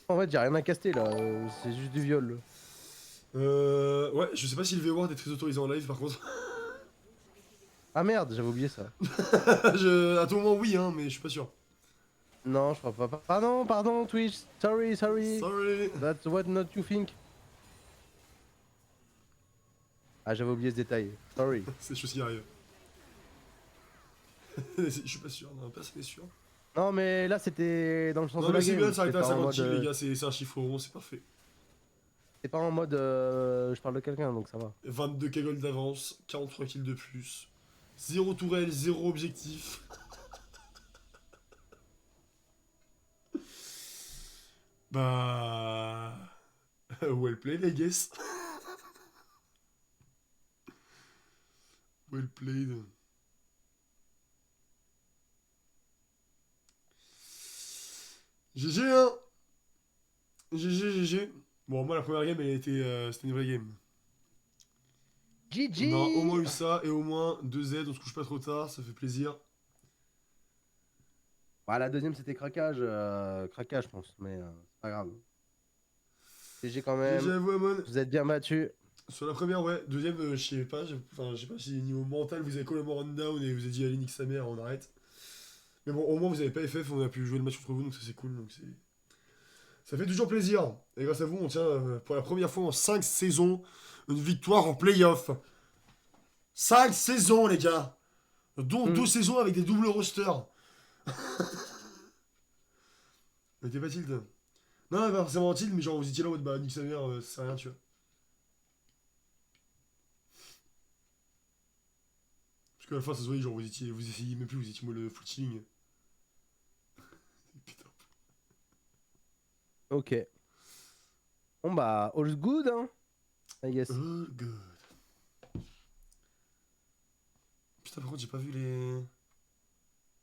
En fait, j'ai rien à caster là, c'est juste du viol. Ouais, je sais pas si le V-Ward est très autorisé en live par contre. Ah merde, j'avais oublié ça. À tout moment, oui, hein, mais je suis pas sûr. Non, je crois pas. Pardon, Twitch. Sorry. Sorry. That's what not you think. Ah, j'avais oublié ce détail. Sorry. C'est des choses qui arrivent. Je suis pas sûr, non, personne n'est sûr. Non, mais là, c'était dans le sens Non, de mais la c'est game. bien de s'arrêter à C'était pas en 50 kills, mode, les gars, c'est un chiffre rond, c'est parfait. C'est pas en mode je parle de quelqu'un, donc ça va. 22 k-gold d'avance, 43 kills de plus. 0 tourelle, 0 objectif. Bah... well played, I guess. Well played. GG, hein. GG. Bon, moi, la première game, elle a été... c'était une vraie game. GG. On a au moins eu ça, et au moins 2 Z, on se couche pas trop tard, ça fait plaisir. Bah, la deuxième, c'était craquage, je pense, mais c'est pas grave. GG quand même. GG à vous, Amon. Vous êtes bien battus. Sur la première, ouais. Deuxième, je sais pas. Enfin, je sais pas si niveau mental vous avez complètement run down et vous avez dit allez nique sa mère, on arrête. Mais bon, au moins vous avez pas FF, on a pu jouer le match contre vous, donc ça c'est cool. Donc ça fait toujours plaisir. Et grâce à vous, on tient pour la première fois en 5 saisons une victoire en playoff. 5 saisons, les gars. Dont 2 saisons avec des doubles rosters. Mais t'es pas tilt. Non, pas forcément tilt, mais genre vous étiez là en mode bah nique sa mère, ça sert à rien, tu vois. Parce qu'à la fin, ça se voyait, genre, vous essayez même plus, vous étiez moi le full chilling. Putain. Ok. Bon bah, all's good, hein, I guess. Oh god. Putain, par contre, j'ai pas vu les.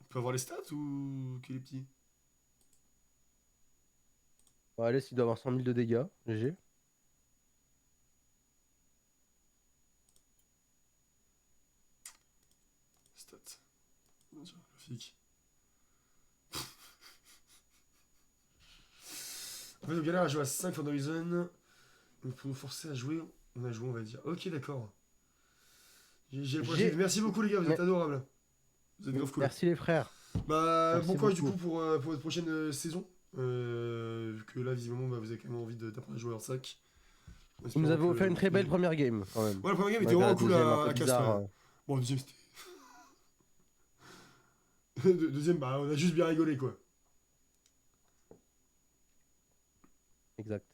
On peut avoir les stats ou qu'il est petit? Bon, allez, il doit avoir 100 000 de dégâts, GG. Stats. Non, tiens, graphique. En fait, on galère à jouer à 5 for no reason. Donc, pour nous forcer à jouer, on a joué, on va dire. Ok, d'accord. J'ai le prochain. Merci beaucoup, les gars, vous êtes adorables. Vous êtes grave cool. Merci les frères. Bah, Merci bon courage du beaucoup. coup pour votre prochaine saison. Vu que là, visiblement, bah, vous avez quand même envie d'apprendre à jouer en sac. Vous nous avez offert une très belle première game, quand même. Ouais, la première game était Malgré la vraiment cool deuxième, un à peu Castres. bizarre, Ouais. Bon, deuxième, c'était. Deuxième, bah, on a juste bien rigolé, quoi. Exact.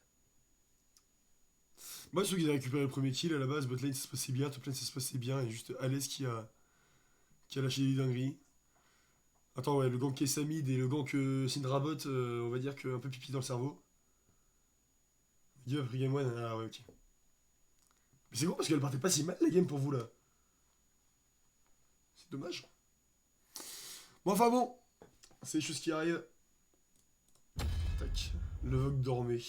Moi, je trouve qu'ils ont récupéré le premier kill à la base. Botlane, ça se passait bien. Toplane, ça se passait bien. Et juste Alès qui a lâché des dingueries. Attends, ouais, le gank Kessamid et le gank Syndrabot, on va dire qu'un peu pipi dans le cerveau. Give up game 1, ah ouais, ok. Mais c'est bon parce qu'elle partait pas si mal la game pour vous là. C'est dommage. Bon, enfin bon, c'est les choses qui arrivent. Tac, le Vogue dormait.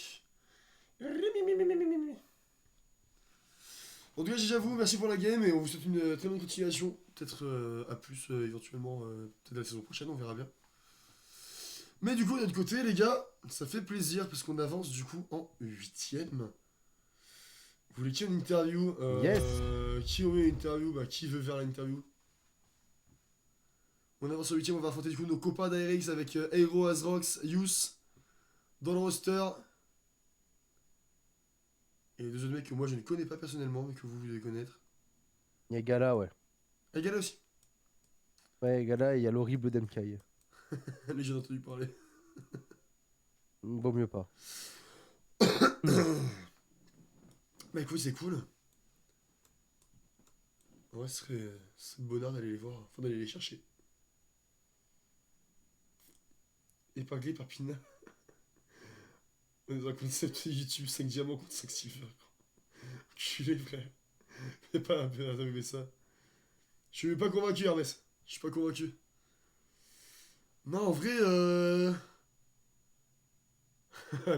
En tout cas, j'avoue, merci pour la game et on vous souhaite une très bonne continuation. Peut-être à plus éventuellement, peut-être la saison prochaine, on verra bien. Mais du coup, de notre côté, les gars, ça fait plaisir parce qu'on avance du coup en 8ème. Vous voulez qui en interview Yes. Qui aurait une interview Bah, qui veut faire l'interview? On avance en 8ème, on va affronter du coup nos copains d'ARX avec Aero, Azrox, Yous dans le roster. Et deux autres mecs que moi je ne connais pas personnellement, mais que vous devez connaître. Il y a Gala, ouais. Et Gala aussi. Ouais, Gala, il y a l'horrible Demkai. Lui, j'en ai entendu parler. Vaut mieux pas. Bah écoute, c'est cool. En vrai, ce serait bonheur d'aller les voir, enfin d'aller les chercher. Épinglé par Pina. On est dans un concept YouTube 5 diamants contre 5 silver. Culé, frère. Fais pas la peine d'avouer ça. Je suis pas convaincu, Hermès. Je suis pas convaincu. Non, en vrai,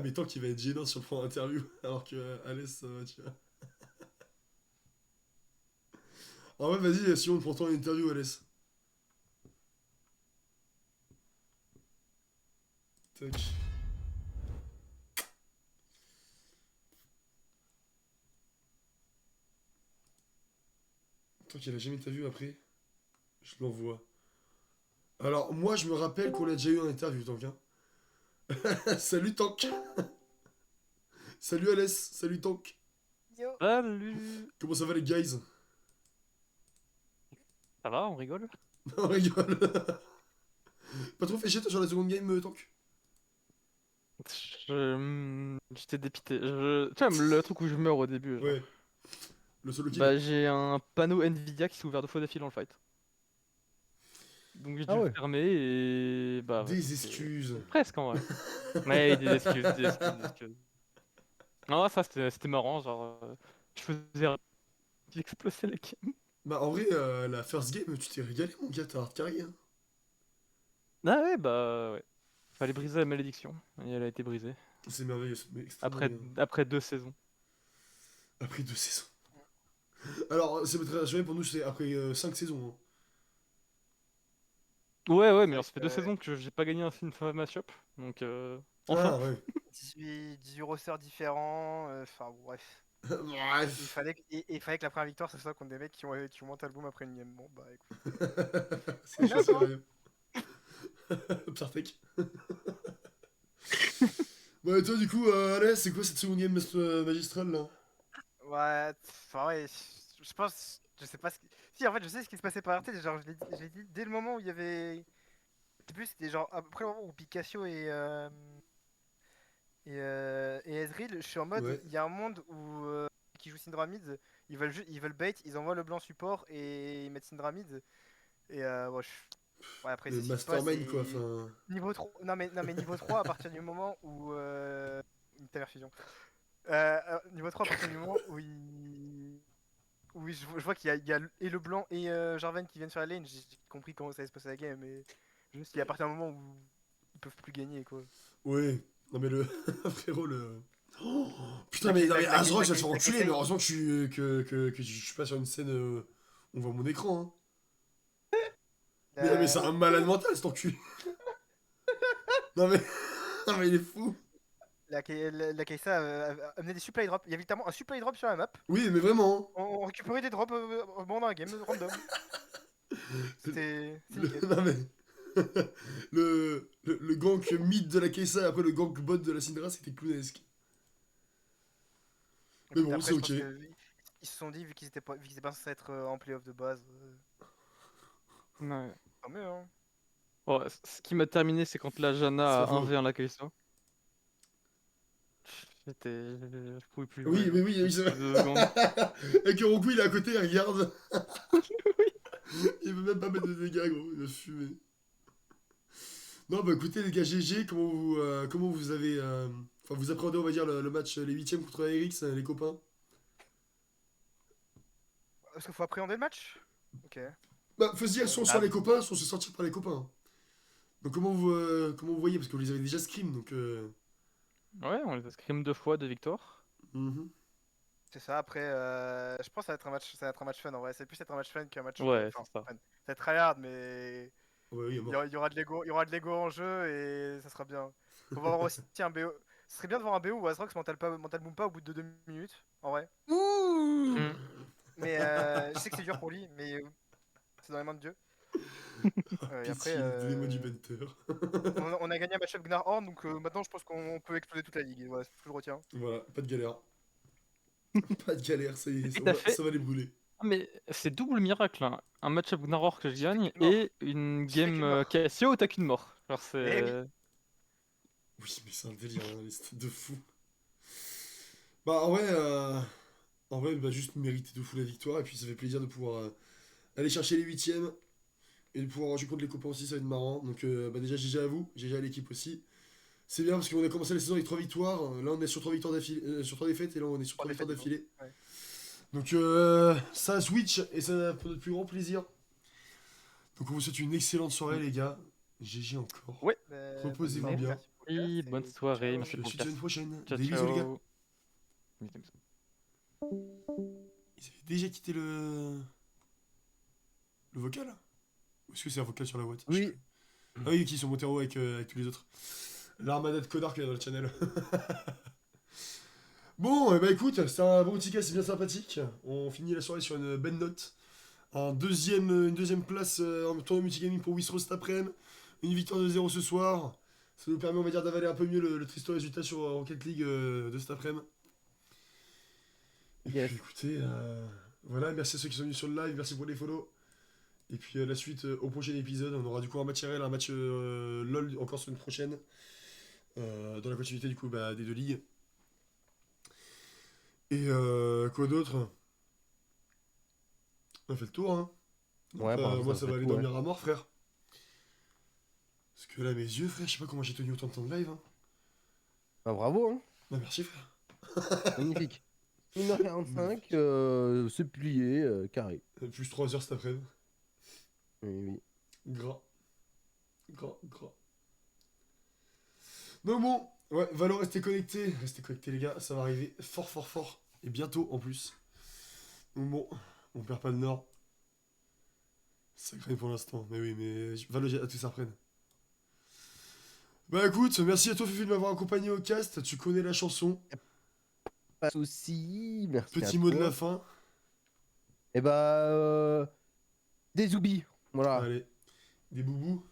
mais tant qu'il va être gênant sur le plan d'interview, alors que Alès, ça va, tu vois. En vrai, vas-y, si on prend toi une interview, Alès. Tac. Tant qu'il a jamais interview après, je l'envoie. Alors, moi, je me rappelle qu'on l'a déjà eu en interview, Tank. Hein. Salut, Tank. Salut, Alès. Salut, Tank. Yo. Salut! Comment ça va, les guys? Ça va, on rigole? On rigole. Pas trop fait chier, toi, sur la seconde game, Tank? J'étais dépité. Tu vois, le truc où je meurs au début, genre. Ouais. Le solo kill. Bah, j'ai un panneau Nvidia qui s'est ouvert 2 fois d'affilée dans le fight. Donc j'ai dû Ah le ouais. fermer et bah. Ouais, Des c'était excuses. presque en vrai. Ouais, des excuses, des excuses, des excuses. Non, ça c'était marrant, genre. Je faisais. J'explosais la game. Bah, en vrai, la first game, tu t'es régalé, mon gars, t'as hard carry. Hein. Ah ouais, bah ouais. Fallait briser la malédiction. Et elle a été brisée. C'est merveilleux, mais extrêmement Après, bien. après 2 saisons. Après 2 saisons. Alors, c'est très rassurant pour nous, c'est après 5 saisons. Hein. Ouais, ouais, mais Avec ça fait 2 saisons que j'ai pas gagné un film match-up. Donc, Ah, enfin. ouais. 18 rosters différents, enfin bref. Il Bref. fallait, il fallait que la première victoire, ce soit contre des mecs qui ont Mental Boom après une game. Bon, bah écoute. C'est chaud, c'est vrai. Perfect. Bon, et toi, du coup, Alès, c'est quoi cette seconde game magistrale là? Ouais, enfin ouais, je pense, je sais pas ce qui... Si, en fait, je sais ce qui se passait par RT, genre je l'ai dit dès le moment où il y avait... Je sais plus, c'était genre après le moment où Picasso et Ezreal, je suis en mode, Ouais. il y a un monde où qui qui jouent Syndra mid, ils veulent bait, ils envoient le blanc support et ils mettent Syndra mid. Et ouais, ouais, après, Le c'est ce qui se passe. mastermind, quoi. Et Enfin... niveau 3, non, mais niveau 3, à partir du moment où. Une fusion. Niveau 3, à partir du moment où il. Oui, je vois qu'il y a et le blanc et Jarvan qui viennent sur la lane, j'ai compris comment ça allait se passer la game, mais juste il y a à partir d'un moment où ils peuvent plus gagner quoi. Ouais. Non, mais le. Frérot, le. Oh, putain, La- mais, non, la- mais la- Azrox, la- elle se fait la- enculer, la- mais heureusement que je suis pas sur une scène où on voit mon écran. Hein. Mais, non, mais c'est un malade mental, cet enculé. Non, mais. Non, mais il est fou. La Kai'Sa amenait des supply drops. Il y a littéralement un supply drop sur la map. Oui, mais vraiment. On récupérait des drops dans la game, random. C'est nickel. Non, mais. Le gank mid de la Kessa et après le gank bot de la Syndra, c'était clownesque. Mais bon, Après, c'est je pense ok. que ils se sont dit, vu qu'ils étaient pas censés être en playoff de base, Ouais. tant mieux hein. Oh, ce qui m'a terminé, c'est quand la Jana a C'est faux. 1v1 la Kai'Sa. Je pouvais plus Oui, jouer. mais oui, oui, c'est vrai. 2 secondes. Et que Roku, il est à côté, il regarde. Il veut même pas mettre de dégâts, gros. Il va fumer. Non, bah écoutez, les gars, GG, comment vous avez. Enfin, vous appréhendez, on va dire, le match, les 8ème contre ARX, les copains. Est-ce qu'il faut appréhender le match? Ok. Bah, faut se dire, soit on sort les copains, soit on se sortir par les copains. Donc, comment vous voyez? Parce que vous les avez déjà scrim, donc. Ouais, on les a scrim 2 fois de victoire. Mhm. C'est ça, après, je pense que ça va être un match fun en vrai. C'est plus être un match fun qu'un match. Ouais, Enfin, c'est ça. fun. Ça va être tryhard, mais Ouais, oui, il y aura de l'ego, il y aura de l'ego en jeu et ça sera bien. On va avoir aussi un BO. Ce serait bien de voir un BO où Azrox mental boom pas au bout de 2 minutes, en vrai. Mm. Mais je sais que c'est dur pour lui, mais c'est dans les mains de Dieu. Et après, Pitié, donnez-moi du banter. on a gagné un match-up Gnar Horn, donc maintenant je pense qu'on peut exploser toute la ligue. Et voilà, c'est ce que je retiens. Voilà, pas de galère. Pas de galère, ça y est, Et t'as fait- ça va les brûler. Ah, mais c'est double miracle, hein. Un match-up Gnaror que je gagne qu'une mort. et une J'ai fait qu'une game mort. KSIO où t'as qu'une mort. Genre Eh c'est. Oui, mais c'est un délire, hein, les stats de fou. Bah, en vrai, bah, juste mériter de fou la victoire, et puis ça fait plaisir de pouvoir aller chercher les 8ème, et de pouvoir jouer contre les copains aussi, ça va être marrant. Donc, bah, déjà, GG à vous, GG à l'équipe aussi. C'est bien parce qu'on a commencé la saison avec 3 victoires, là on est sur 3 victoires d'affilée, sur 3 défaites, et là on est sur 3 victoires d'affilée. Ouais. Donc, ça switch, et ça pour notre plus grand plaisir. Donc, on vous souhaite une excellente soirée, les gars. GG encore. Ouais. Reposez-vous Bonne bien. soirée, Oui, et bonne soirée, ciao. merci Je pour suis le à une cast. prochaine. Ciao, Des bisous, les gars. ciao. Ils avaient déjà quitté le vocal? Ou est-ce que c'est un vocal sur la Watt? Oui. Ah oui, qui sont montés en haut avec tous les autres. L'armada de connards qu'il y a dans le channel. Bon, bah écoute, c'est un bon petit cas, c'est bien sympathique. On finit la soirée sur une belle note. Une deuxième place en tournoi multigaming pour Wistro cet après-midi. Une victoire de 0 ce soir. Ça nous permet, on va dire, d'avaler un peu mieux le triste résultat sur Rocket League de cet après-midi. Et Yes. puis écoutez, voilà, merci à ceux qui sont venus sur le live, merci pour les follow. Et puis la suite au prochain épisode, on aura du coup un match RL, un match LOL encore semaine prochaine. Dans la continuité du coup des deux ligues. Et quoi d'autre? On a fait le tour, hein. Donc, Ouais, par moi ça ça fait va aller tout, dormir à mort, frère. Parce que là, mes yeux, frère, je sais pas comment j'ai tenu autant de temps de live. Hein. Ah, bravo, hein. Bah, merci, frère. Magnifique. 1h45, c'est plié, carré. Plus 3 heures cet après-midi. Oui, oui. Gras. Gras. Donc bon, ouais, Valo, restez connectés, les gars, ça va arriver fort, et bientôt en plus. Donc bon, on perd pas le nord. Ça craint pour l'instant, mais oui, mais Valo, à tout ça reprenne. Bah écoute, merci à toi Fufu de m'avoir accompagné au cast, tu connais la chanson. Pas de soucis, merci. Petit à mot de toi. la fin. Et bah, des zoubis, voilà. Allez, des boubous.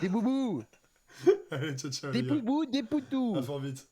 Des boubous, Allez, ciao, des les gars. boubous, des poutous. À fort vite.